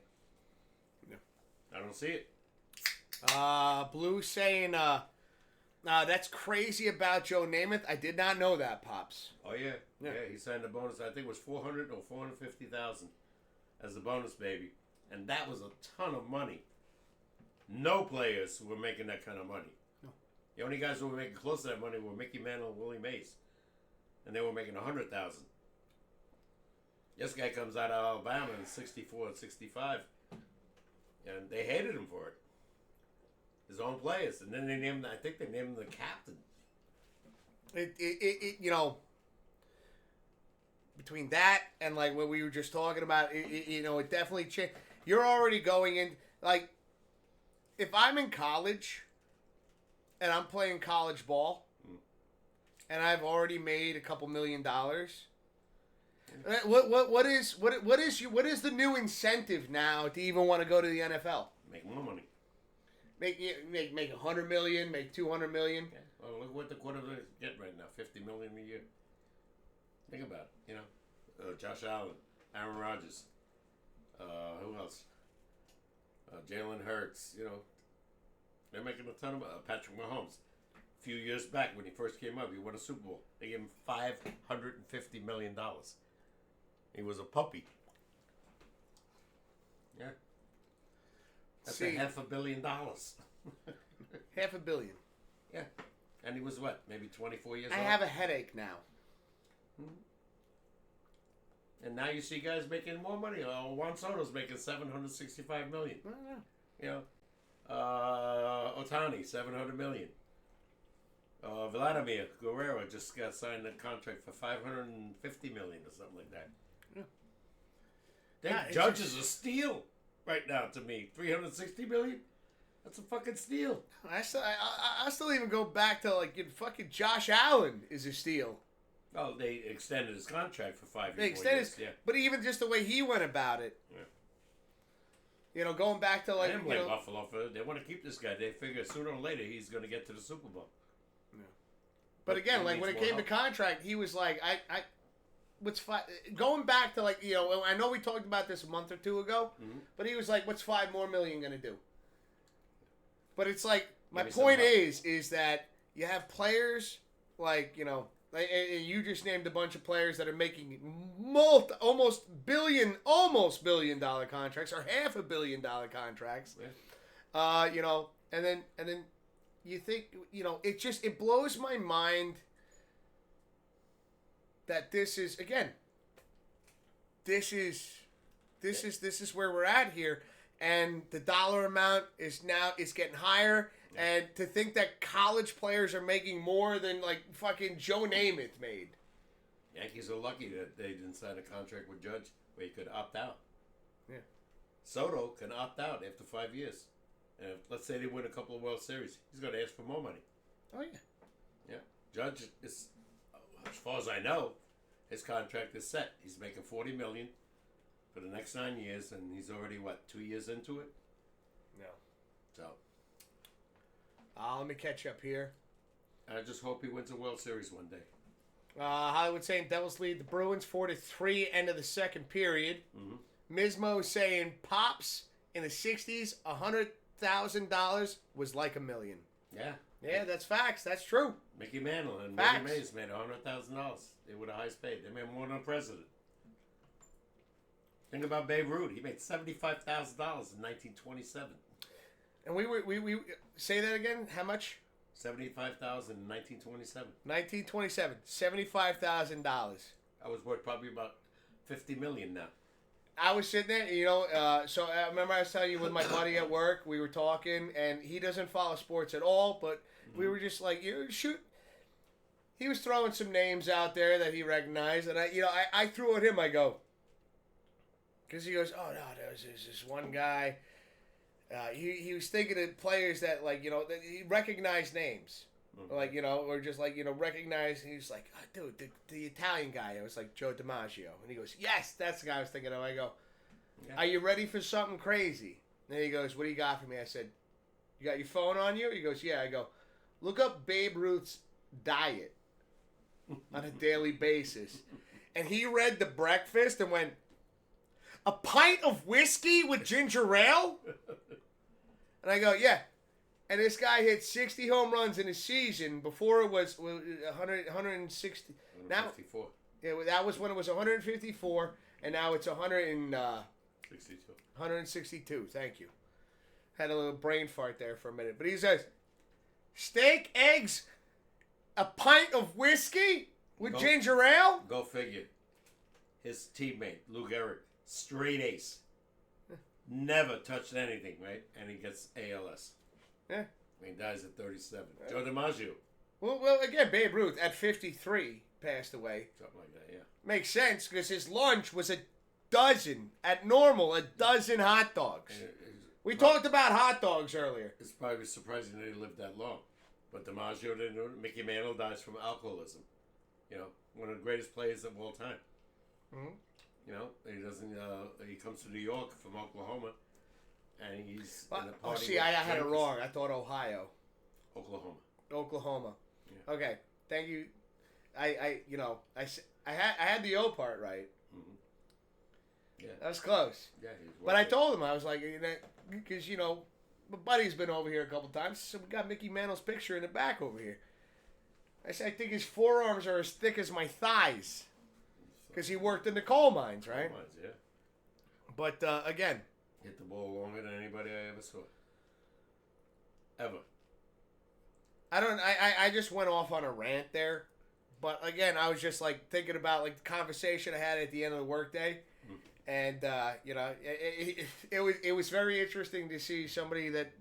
Yeah. I don't see it. Blue saying, that's crazy about Joe Namath. I did not know that, Pops. Oh, yeah. Yeah, he signed a bonus. I think it was $400,000 or $450,000 as a bonus, baby. And that was a ton of money. No players were making that kind of money. No. The only guys who were making close to that money were Mickey Mantle and Willie Mays. And they were making $100,000. This guy comes out of Alabama in 64 and 65. And they hated him for it. His own players. And then I think they named him the captain. Between that and, like, what we were just talking about, it definitely changed. You're already going in, like, if I'm in college and I'm playing college ball, and I've already made a couple $1 million. What is the new incentive now to even want to go to the NFL? Make more money. Make $100 million, make $200 million. Yeah. Well, look what the quarterbacks get right now, $50 million a year. Think about it. You know, Josh Allen, Aaron Rodgers. Who else? Jalen Hurts. You know, they're making a ton of Patrick Mahomes. A few years back when he first came up, he won a Super Bowl. They gave him $550 million. He was a puppy. Yeah. That's $500 million. $500 million. Yeah. And he was what? Maybe 24 years old? I have a headache now. And now you see guys making more money. Juan Soto's making $765 million. You know, Otani, $700 million. Vladimir Guerrero just got signed a contract for $550 million or something like that. Judge is a steal right now to me. $360 million? That's a fucking steal. I still even go back to fucking Josh Allen is a steal. Oh, they extended his contract for 5 years. They extended years, yeah. But even just the way he went about it. Yeah. You know, going back to Buffalo, they want to keep this guy. They figure sooner or later he's going to get to the Super Bowl. Yeah. But again, when it came to contract, he was like, what's going back to I know we talked about this a month or two ago, but he was like, what's $5 more million going to do? But it's like, my point is that you have players and you just named a bunch of players that are making almost $1 billion contracts or $500 million contracts. Yeah. And then you think, it blows my mind that this is where we're at here, and the dollar amount is getting higher. And to think that college players are making more than fucking Joe Namath made. Yankees are lucky that they didn't sign a contract with Judge where he could opt out. Yeah. Soto can opt out after 5 years. And let's say they win a couple of World Series, he's going to ask for more money. Oh yeah. Yeah. Judge is, as far as I know, his contract is set. He's making $40 million for the next 9 years, and he's already 2 years into it. No. So. Let me catch up here. I just hope he wins a World Series one day. Hollywood saying Devils lead the Bruins 4-3 end of the second period. Mm-hmm. Mismo saying Pops in the 60s, $100,000 was like $1 million. Yeah. Yeah, that's facts. That's true. Mickey Mantle and Facts. Willie Mays made $100,000. They were the highest paid. They made more than a president. Think about Babe Ruth. He made $75,000 in 1927. And we say that again. How much? $75,000 in 1927. 1927. $75,000. I was worth probably about $50 million now. I was sitting there, so I remember I was telling you with my buddy at work, we were talking, and he doesn't follow sports at all, but we were just like, shoot. He was throwing some names out there that he recognized, and I threw at him, I go, because he goes, oh no, there's this one guy. He was thinking of players that that he recognized names, or just recognize. And he was like, oh, dude, the Italian guy. I was like Joe DiMaggio, and he goes, yes, that's the guy I was thinking of. I go, are you ready for something crazy? And he goes, what do you got for me? I said, you got your phone on you? He goes, yeah. I go, look up Babe Ruth's diet on a daily basis, and he read the breakfast and went, a pint of whiskey with ginger ale? And I go, yeah. And this guy hit 60 home runs in a season. Before it was 160. 154. Now, that was when it was 154, and now it's 162. Thank you. Had a little brain fart there for a minute. But he says, steak, eggs, a pint of whiskey with ginger ale? Go figure. His teammate, Lou Gehrig, straight ace. Never touched anything, right? And he gets ALS. Yeah. He dies at 37. Joe DiMaggio. Well, again, Babe Ruth at 53 passed away. Something like that, yeah. Makes sense because his lunch was a dozen hot dogs. We talked about hot dogs earlier. It's probably surprising that he lived that long. But DiMaggio didn't know. Mickey Mantle dies from alcoholism. You know, one of the greatest players of all time. Mm-hmm. You know, he doesn't. He comes to New York from Oklahoma, and he's in a Oh, party. see, I had it wrong. I thought Ohio. Oklahoma. Yeah. Okay, thank you. I had the O part right. Mm-hmm. Yeah. That was close. Yeah. But I told him, I was like, because, my buddy's been over here a couple times, so we got Mickey Mantle's picture in the back over here. I said, I think his forearms are as thick as my thighs. Because he worked in the coal mines, right? Coal mines, yeah. But, again. Hit the ball longer than anybody I ever saw. Ever. I just went off on a rant there. But, again, I was just, thinking about, the conversation I had at the end of the workday. Mm-hmm. And, it was very interesting to see somebody that,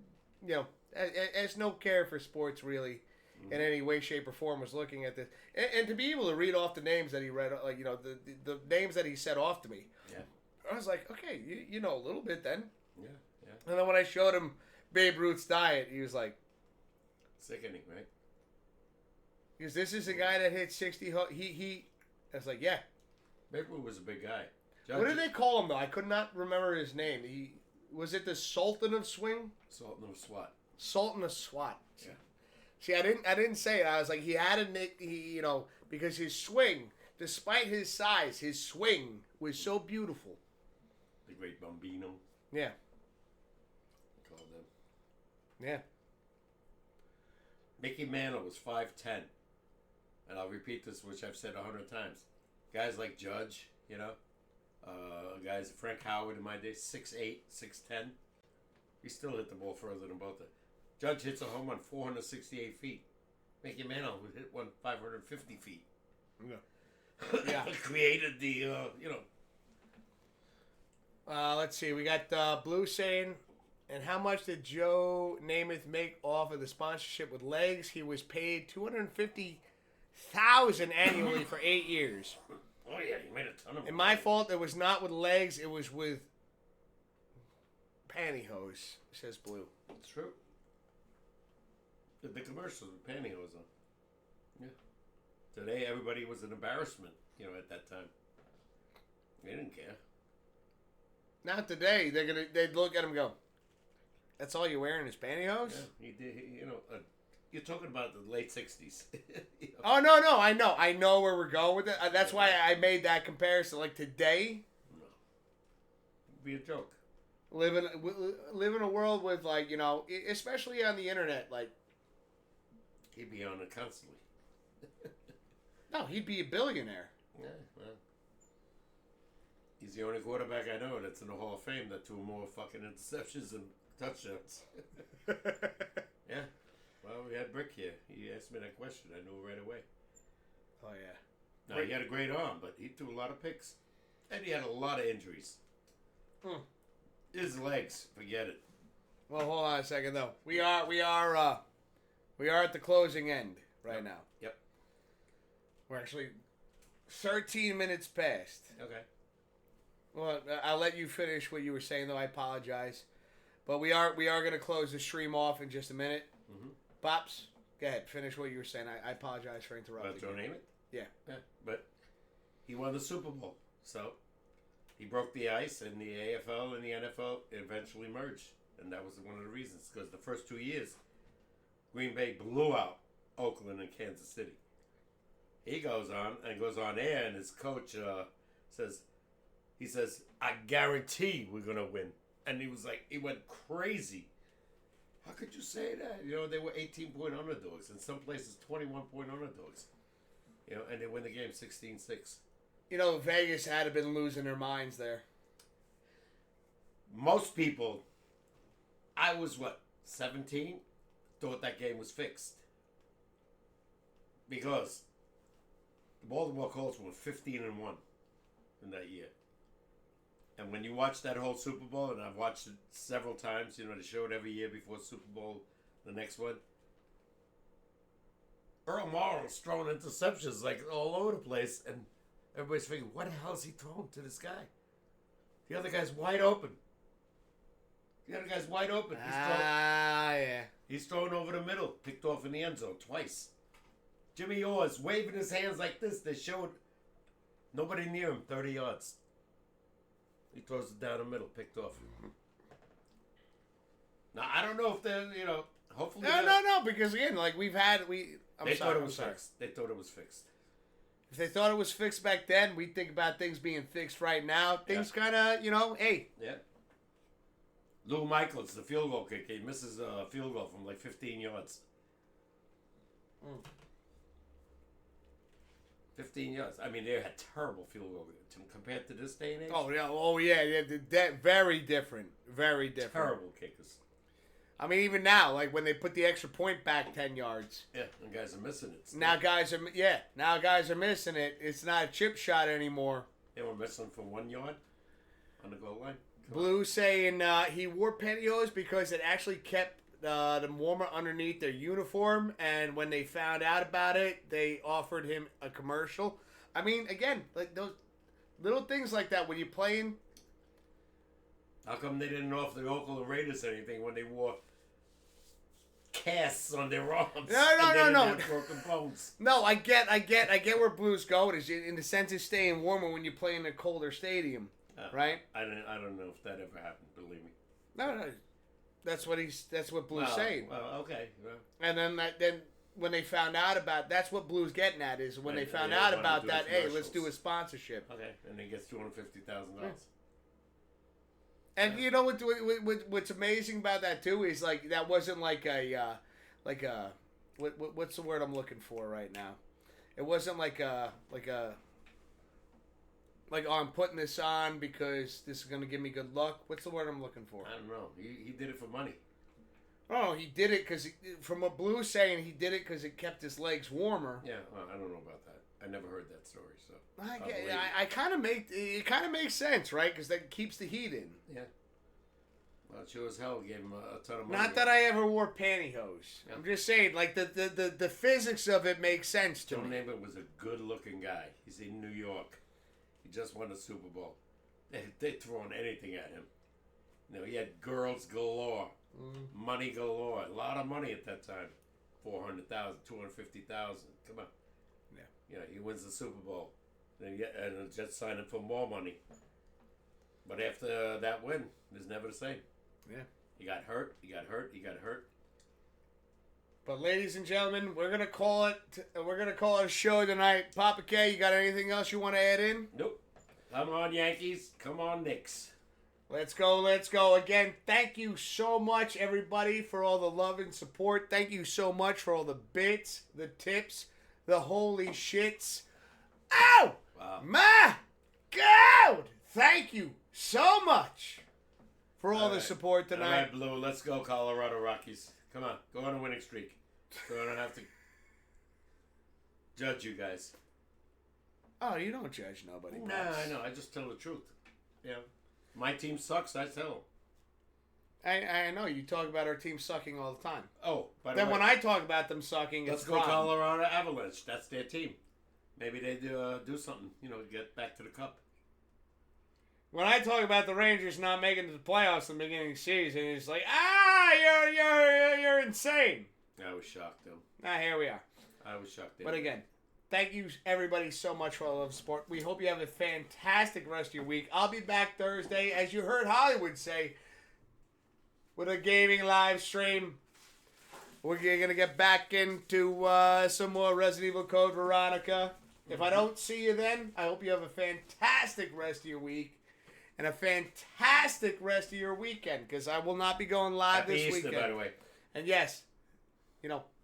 has no care for sports, really, in any way, shape, or form, was looking at this. And to be able to read off the names that he read, the names that he said off to me. Yeah. I was like, okay, you know a little bit then. Yeah. And then when I showed him Babe Ruth's diet, he was like... Sickening, right? Because this is a guy that hit 60... I was like, yeah. Babe Ruth was a big guy. What did they call him, though? I could not remember his name. Was it the Sultan of Swing? Sultan of SWAT. Sultan of SWAT. Yeah. See, I didn't say it. I was like, he had a nick, because his swing, despite his size, his swing was so beautiful. The great Bambino. Yeah. Called him. Yeah. Mickey Mantle was 5'10". And I'll repeat this, which I've said 100 times. Guys like Judge, guys, Frank Howard in my day, 6'8", 6'10". He still hit the ball further than both of them. Judge hits a home run 468 feet. Mickey Mantle would hit one 550 feet. Yeah. Yeah. He created the, Let's see. We got Blue saying, and how much did Joe Namath make off of the sponsorship with Legs? He was paid $250,000 annually for 8 years. Oh yeah, he made a ton of money. And my fault, it was not with Legs, it was with pantyhose, says Blue. It's true. The commercials with pantyhose on. Yeah. Today, everybody was an embarrassment, at that time. They didn't care. Not today. They'd look at him and go, that's all you're wearing is pantyhose? Yeah, he did, you're talking about the late 60s. Oh, no, I know where we're going with it. That's why I made that comparison. Like today, no. It'd be a joke. Live in a world with, especially on the internet, he'd be on it constantly. No, he'd be a billionaire. Yeah, well, he's the only quarterback I know that's in the Hall of Fame that threw more fucking interceptions and touchdowns. Yeah. Well, we had Brick here. He asked me that question. I knew right away. Oh, yeah. No, he had a great arm, but he threw a lot of picks. And he had a lot of injuries. His legs, forget it. Well, hold on a second, though. We are at the closing end right now. Yep. We're actually 13 minutes past. Okay. Well, I'll let you finish what you were saying, though. I apologize. But we are going to close the stream off in just a minute. Mm-hmm. Pops, go ahead. Finish what you were saying. I apologize for interrupting. Joe Namath? Yeah. But he won the Super Bowl. So he broke the ice, and the AFL and the NFL eventually merged. And that was one of the reasons. Because the first 2 years, Green Bay blew out Oakland and Kansas City. He goes on air, and his coach says, I guarantee we're going to win. And he went crazy. How could you say that? They were 18-point underdogs, and some places 21-point underdogs. And they win the game 16-6. Vegas had to been losing their minds there. Most people, I was 17, thought that game was fixed. Because the Baltimore Colts were 15-1 in that year. And when you watch that whole Super Bowl, and I've watched it several times, they show it every year before Super Bowl, the next one. Earl Morrall's throwing interceptions all over the place, and everybody's thinking, what the hell is he throwing to this guy? The other guy's wide open. The other guy's wide open. Yeah. He's thrown over the middle, picked off in the end zone twice. Jimmy Orr's waving his hands like this. They showed nobody near him, 30 yards. He throws it down the middle, picked off. Now, I don't know if they're, hopefully... No, because again, like They thought it was fixed. They thought it was fixed. If they thought it was fixed back then, we think about things being fixed right now. Things kind of, hey. Yeah. Lou Michaels, the field goal kicker, he misses a field goal from like 15 yards. 15 yards. I mean, they had terrible field goal compared to this day and age. Oh yeah. Very different. Very different. Terrible kickers. I mean, even now, like when they put the extra point back 10 yards. Yeah, and guys are missing it. Still. Now guys are missing it. It's not a chip shot anymore. They were missing for 1 yard on the goal line. Blue saying he wore pantyhose because it actually kept them warmer underneath their uniform, and when they found out about it, they offered him a commercial. I mean, again, like those little things like that when you're playing. How come they didn't offer the Oakland Raiders anything when they wore casts on their arms? No. Broken bones. No, I get where Blue's going. Is in the sense of staying warmer when you play in a colder stadium, right? I don't know if that ever happened. Believe me. No. That's what Blue's saying. Well, okay. Well. And then when they found out about, that's what Blue's getting at is when they found out about that. Hey, let's do a sponsorship. Okay, and he gets $250,000. And you know what's amazing about that too is like that wasn't like a what's the word I'm looking for right now? It wasn't like I'm putting this on because this is gonna give me good luck. What's the word I'm looking for? I don't know. He did it for money. Oh, he did it because from what Blue's saying, he did it because it kept his legs warmer. Yeah, well, I don't know about that. I never heard that story, so I kind of makes sense, right? Because that keeps the heat in. Yeah. Well, it sure as hell gave him a ton of money. Not that I ever wore pantyhose. Yeah. I'm just saying, like the physics of it makes sense to Joe me. Namath was a good-looking guy. He's in New York. He just won the Super Bowl. They throwing anything at him. He had girls galore, money galore, a lot of money at that time. 400,000, 250,000. Come on. Yeah. He wins the Super Bowl, and just sign him for more money. But after that win, it's never the same. Yeah. He got hurt. But ladies and gentlemen, we're gonna call it a show tonight. Papa K, you got anything else you want to add in? Nope. Come on, Yankees. Come on, Knicks. Let's go. Again, thank you so much, everybody, for all the love and support. Thank you so much for all the bits, the tips, the holy shits. Oh! Wow. My God! Thank you so much for all the support tonight. All right, Blue, let's go, Colorado Rockies. Come on, go on a winning streak. So I don't have to judge you guys. Oh, you don't judge nobody. Nah, I know. I just tell the truth. Yeah. My team sucks, I tell them. I know. You talk about our team sucking all the time. Oh, by the then way, when I talk about them sucking, let's it's go Colorado Avalanche. That's their team. Maybe they do something, get back to the cup. When I talk about the Rangers not making it to the playoffs in the beginning of the season, it's like, you're insane. I was shocked, though. Here we are. I was shocked. But again, thank you, everybody, so much for all the love and support. We hope you have a fantastic rest of your week. I'll be back Thursday, as you heard Hollywood say, with a gaming live stream. We're going to get back into some more Resident Evil Code Veronica. If I don't see you then, I hope you have a fantastic rest of your week. And a fantastic rest of your weekend, because I will not be going live this Easter, weekend. By the way. And yes,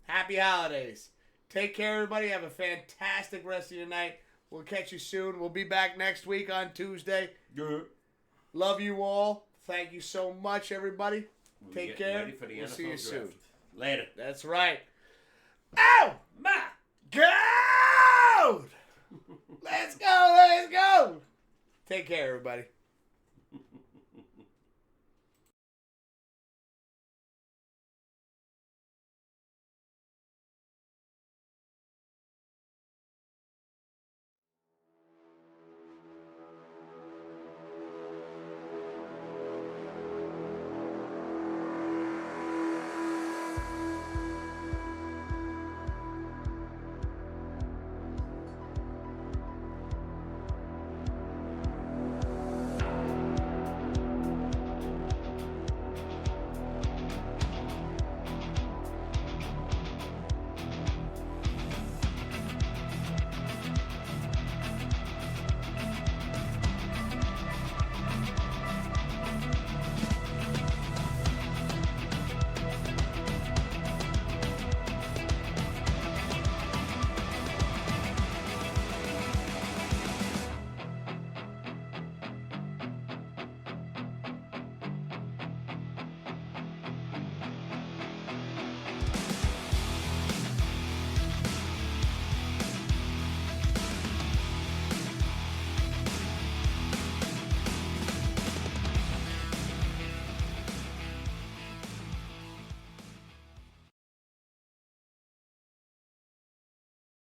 happy holidays. Take care, everybody. Have a fantastic rest of your night. We'll catch you soon. We'll be back next week on Tuesday. Good. Love you all. Thank you so much, everybody. Take care. Ready for the we'll NFL see you draft. soon. Later. That's right. Oh, my God! Let's go. Take care, everybody.